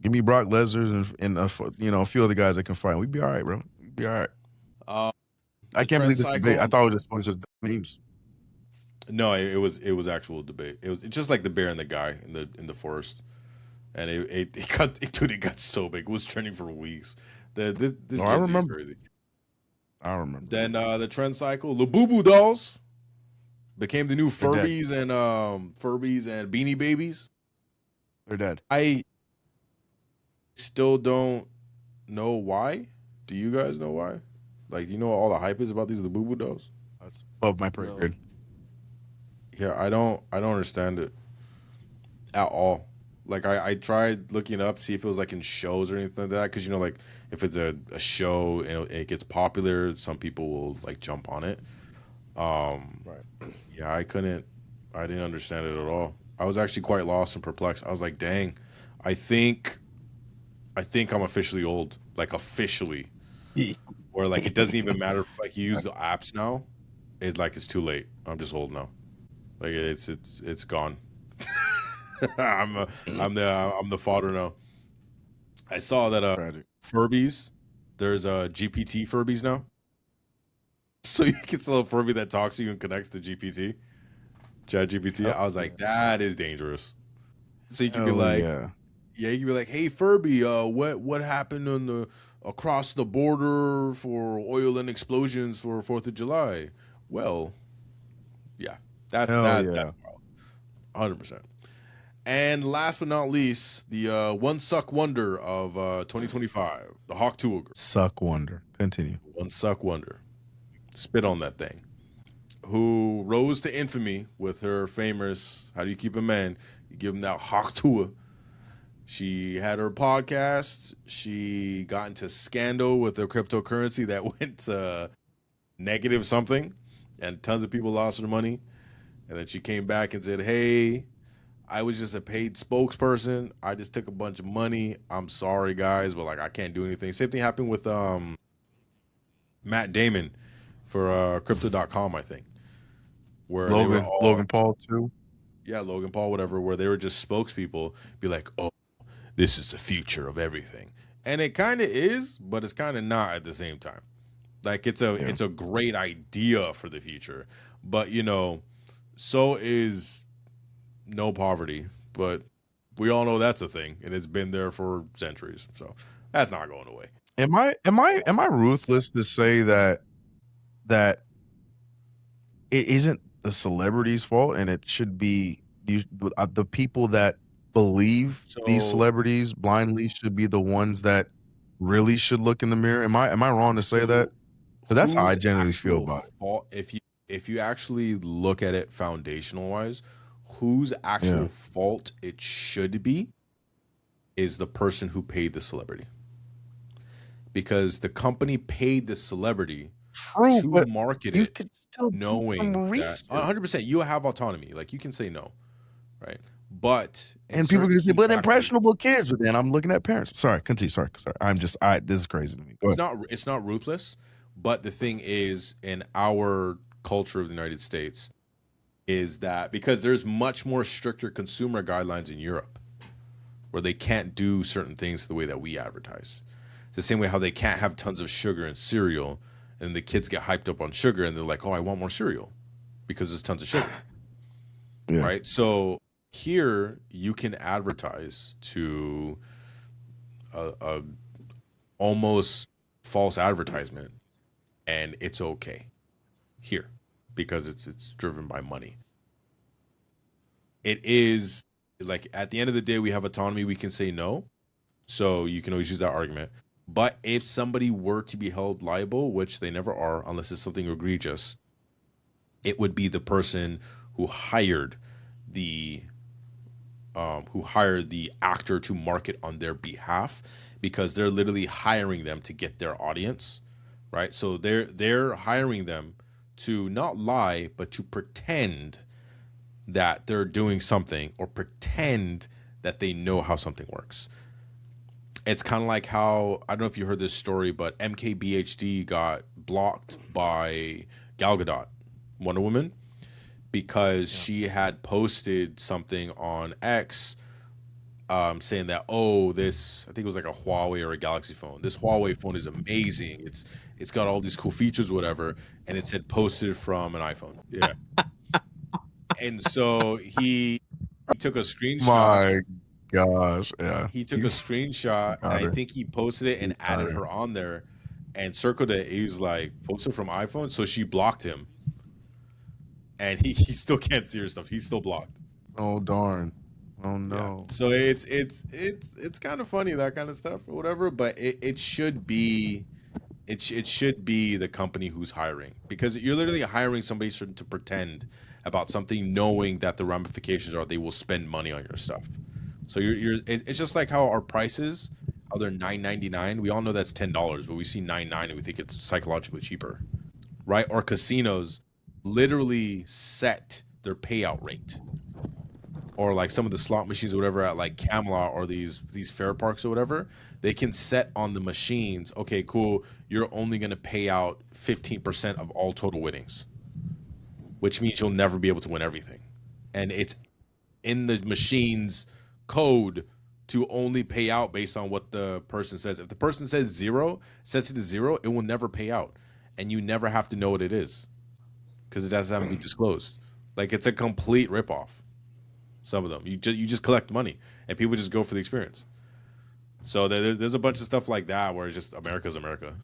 Give me Brock Lesnar and a few other guys that can fight. We'd be all right, bro. We'd be all right. I can't believe this debate. I thought it was just a bunch of memes. No, it was actual debate. It's just like the bear and the guy in the forest, and it got so big. It was trending for weeks. I remember. Crazy. I remember. Then the trend cycle, Labubu dolls became the new Furbies and Beanie Babies. They're dead. I still don't know why. Do you guys know why? Like, you know what all the hype is about these Labubu dolls? That's above my pay grade. Yeah, I don't understand it at all. Like, I tried looking up, see if it was like in shows or anything like that, because like if it's a show and it gets popular, some people will like jump on it. Right. Yeah, I didn't understand it at all. I was actually quite lost and perplexed. I was like, dang, I think I'm officially old. Like, officially. Where like it doesn't even matter if like you use the apps now. It's too late. I'm just old now. Like it's gone. I'm the fodder now. I saw that Furbies, there's GPT Furbies now. So you can sell a Furby that talks to you and connects to GPT. Chat GPT. I was like, that is dangerous. So you can be like, you can be like, hey Furby, what happened on across the border for oil and explosions for 4th of July? Well, yeah. That's 100%. And last but not least, the one suck wonder of 2025, the Hawk Tuga. Suck wonder. Continue. One suck wonder. Spit on that thing. Who rose to infamy with her famous, how do you keep a man? You give him that Hawk Tuga. She had her podcast. She got into scandal with the cryptocurrency that went to negative something, and tons of people lost their money. And then she came back and said, hey, I was just a paid spokesperson. I just took a bunch of money. I'm sorry, guys, but like I can't do anything. Same thing happened with Matt Damon for Crypto.com, I think. Where Logan Paul too. Yeah, Logan Paul, whatever, where they were just spokespeople, be like, oh, this is the future of everything. And it kind of is, but it's kind of not at the same time. Like it's a great idea for the future. But, so is no poverty. But we all know that's a thing, and it's been there for centuries. So that's not going away. Am I ruthless to say that it isn't the celebrity's fault and it should be the people that believe these So celebrities blindly should be the ones that really should look in the mirror? Am I wrong to say that? so 'Cause that's how I whose genuinely feel actual about it. fault, if you actually look at it foundational wise, whose Yeah. actual fault it should be is the person who paid the celebrity. Because the company paid the celebrity True, to but market you it, could still do knowing some that research. 100% you have autonomy. Like you can say no, right? But in And people certain can say, key but factors, impressionable kids. But then I'm looking at parents. Sorry, continue. Sorry. This is crazy to me. Go ahead. it's not ruthless. But the thing is, in our culture of the United States, is that because there's much more stricter consumer guidelines in Europe, where they can't do certain things the way that we advertise. It's the same way how they can't have tons of sugar in cereal, and the kids get hyped up on sugar, and they're like, "Oh, I want more cereal," because there's tons of sugar, Yeah. right? So here you can advertise to a almost false advertisement, and it's okay here because it's driven by money. It is like at the end of the day, we have autonomy. We can say no, so you can always use that argument. But if somebody were to be held liable, which they never are, unless it's something egregious, it would be the person who hired the actor to market on their behalf, because they're literally hiring them to get their audience, right? So they're hiring them to not lie, but to pretend that they're doing something or pretend that they know how something works. It's kind of like how, I don't know if you heard this story, but MKBHD got blocked by Gal Gadot, Wonder Woman, because she had posted something on X, saying that, oh, this, I think it was like a Huawei or a Galaxy phone. This Huawei phone is amazing. It's got all these cool features, whatever, and it said posted from an iPhone. Yeah. And so he took a screenshot. My gosh. Yeah. He took a screenshot, and Got I her. think he posted it and He got added her. her on there and circled it. He was like, posted from iPhone. So she blocked him, and he still can't see her stuff. He's still blocked. Oh darn. Oh Yeah. no. So it's kind of funny, that kind of stuff or whatever. But it should be it should be the company who's hiring, because you're literally hiring somebody to pretend about something, knowing that the ramifications are they will spend money on your stuff. So it's just like how our prices, how they're $9.99. We all know that's $10, but we see $9.99 and we think it's psychologically cheaper, right? Or casinos literally set their payout rate, or like some of the slot machines or whatever at like Camelot or these fair parks or whatever, they can set on the machines, okay, cool, you're only going to pay out 15% of all total winnings, which means you'll never be able to win everything. And it's in the machine's code to only pay out based on what the person says. If the person says zero, sets it to zero, it will never pay out. And you never have to know what it is, because it doesn't have to be disclosed. Like, it's a complete ripoff. Some of them, you just collect money, and people just go for the experience. So there's a bunch of stuff like that where it's just America's America,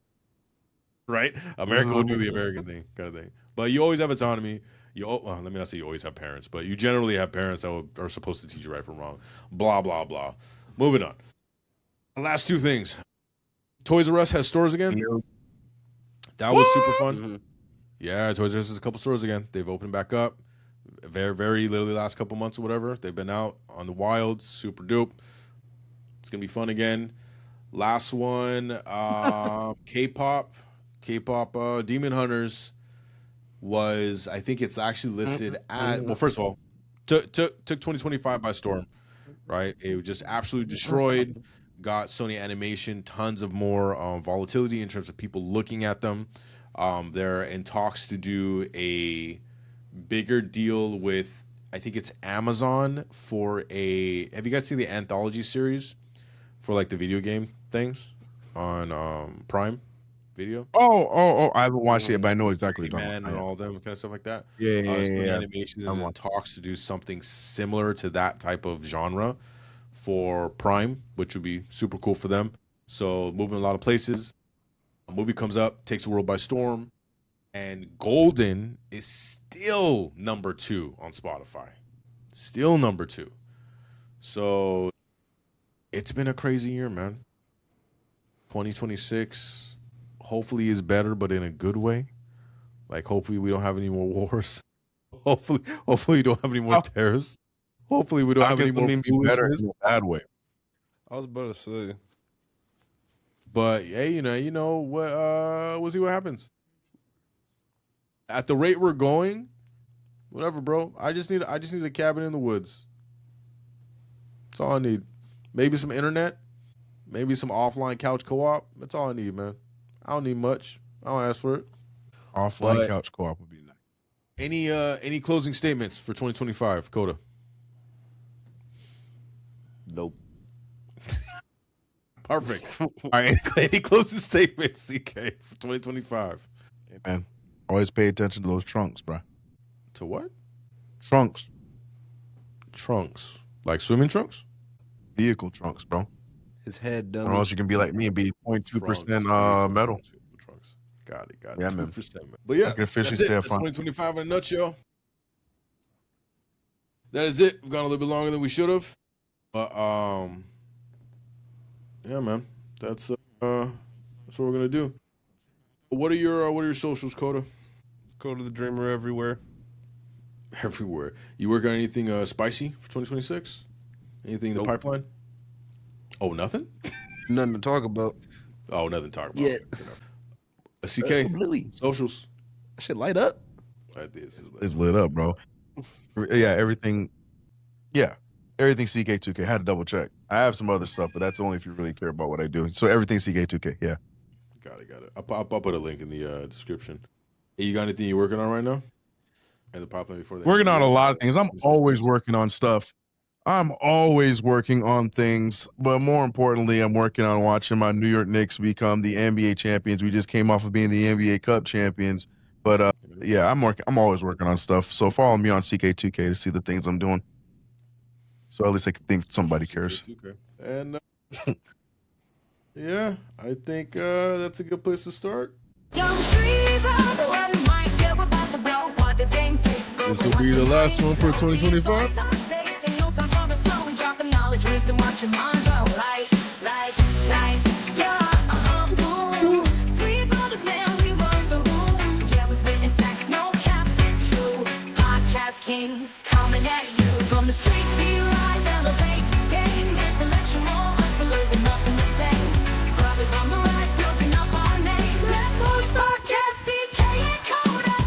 right? America will do the American thing, kind of thing. But you always have autonomy. Well, let me not say you always have parents, but you generally have parents that are supposed to teach you right from wrong. Blah blah blah. Moving on. Last two things. Toys R Us has stores again. That was super fun. Mhm. Yeah, Toys R Us has a couple stores again. They've opened back up. Very literally last couple months or whatever. They've been out on the wilds. Super dope. It's gonna be fun again. Last one, K-pop Demon Hunters was, I think it's actually listed at, well, first of all, took 2025 by storm, right? It was just absolutely destroyed. Got Sony Animation tons of more volatility in terms of people looking at them. They're in talks to do a bigger deal with, I think it's Amazon, for a, have you guys seen the anthology series for like the video game things on Prime Video? Oh! I haven't watched it, but I know exactly what you're Man talking and about. all them kind of stuff like that. Yeah. Sony Yeah. Animation is in talks to do something similar to that type of genre for Prime, which would be super cool for them. So moving a lot of places. A movie comes up, takes the world by storm, and Golden is still number 2 on Spotify. Still number 2. So it's been a crazy year, man. 2026 hopefully is better, but in a good way. Like hopefully we don't have any more wars. Hopefully we don't have any more terrorists. Hopefully we don't have any more better in a bad way. I was about to say. But hey, you know what? We'll see what happens. At the rate we're going, whatever, bro. I just need a cabin in the woods. That's all I need. Maybe some internet, maybe some offline couch co-op. That's all I need, man. I don't need much. I don't ask for it. Offline couch co-op would be nice. Any closing statements for 2025, Coda? Nope. Perfect. All right. Any closing statements, CK, for 2025? Hey, man, always pay attention to those trunks, bro. To what? Trunks. Trunks. Like swimming trunks? Vehicle trunks, bro. His head Or done. else you can be like me and be 0.2% metal. Trunks. Got it. Yeah, man. 2%. But yeah, I can officially that's it. say That's 2025 in a nutshell. That is it. We've gone a little bit longer than we should have. But yeah, man. That's what we're gonna do. What are your socials, Coda? Coda the Dreamer everywhere. Everywhere. You work on anything spicy for 2026? Anything in the pipeline? Oh, nothing? Nothing to talk about. Oh, nothing to talk about. Yeah. CK, Bluey. socials. That shit light up. Like this. It's lit up, bro. Yeah, everything. Yeah, everything CK2K. Had to double check. I have some other stuff, but that's only if you really care about what I do. So everything CK2K. Yeah. Got it. I'll put a link in the description. Hey, you got anything you're working on right now? And the pipeline before that. Working on a lot of things. I'm always working on stuff. I'm always working on things, but more importantly, I'm working on watching my New York Knicks become the NBA champions. We just came off of being the NBA Cup champions, but yeah, I'm always working on stuff. So follow me on CK2K to see the things I'm doing. So at least I think somebody cares. And yeah, I think that's a good place to start. This will be the last one for 2025. Wisdom, watch your minds out like, yeah. 3 brothers, man, we run the room. Yeah, we're spitting facts, no cap, it's true. Podcast kings coming at you from the streets. We rise, elevate, game intellectual hustlers and nothing the same. Brothers on the rise, building up our name. LessNoise podcast, CK and Coda.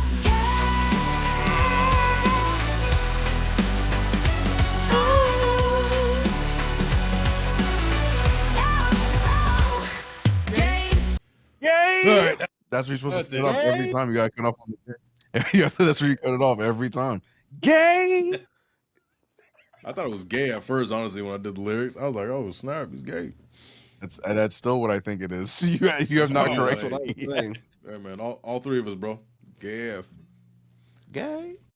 Yay! All right. That's where you're supposed to cut it off every time. You got to cut off on the That's where you cut it off every time. Gay! I thought it was gay at first, honestly, when I did the lyrics. I was like, oh, snap, he's gay. That's still what I think it is. You have not corrected what I was saying. Yeah, man, all 3 of us, bro. Gay AF. Gay.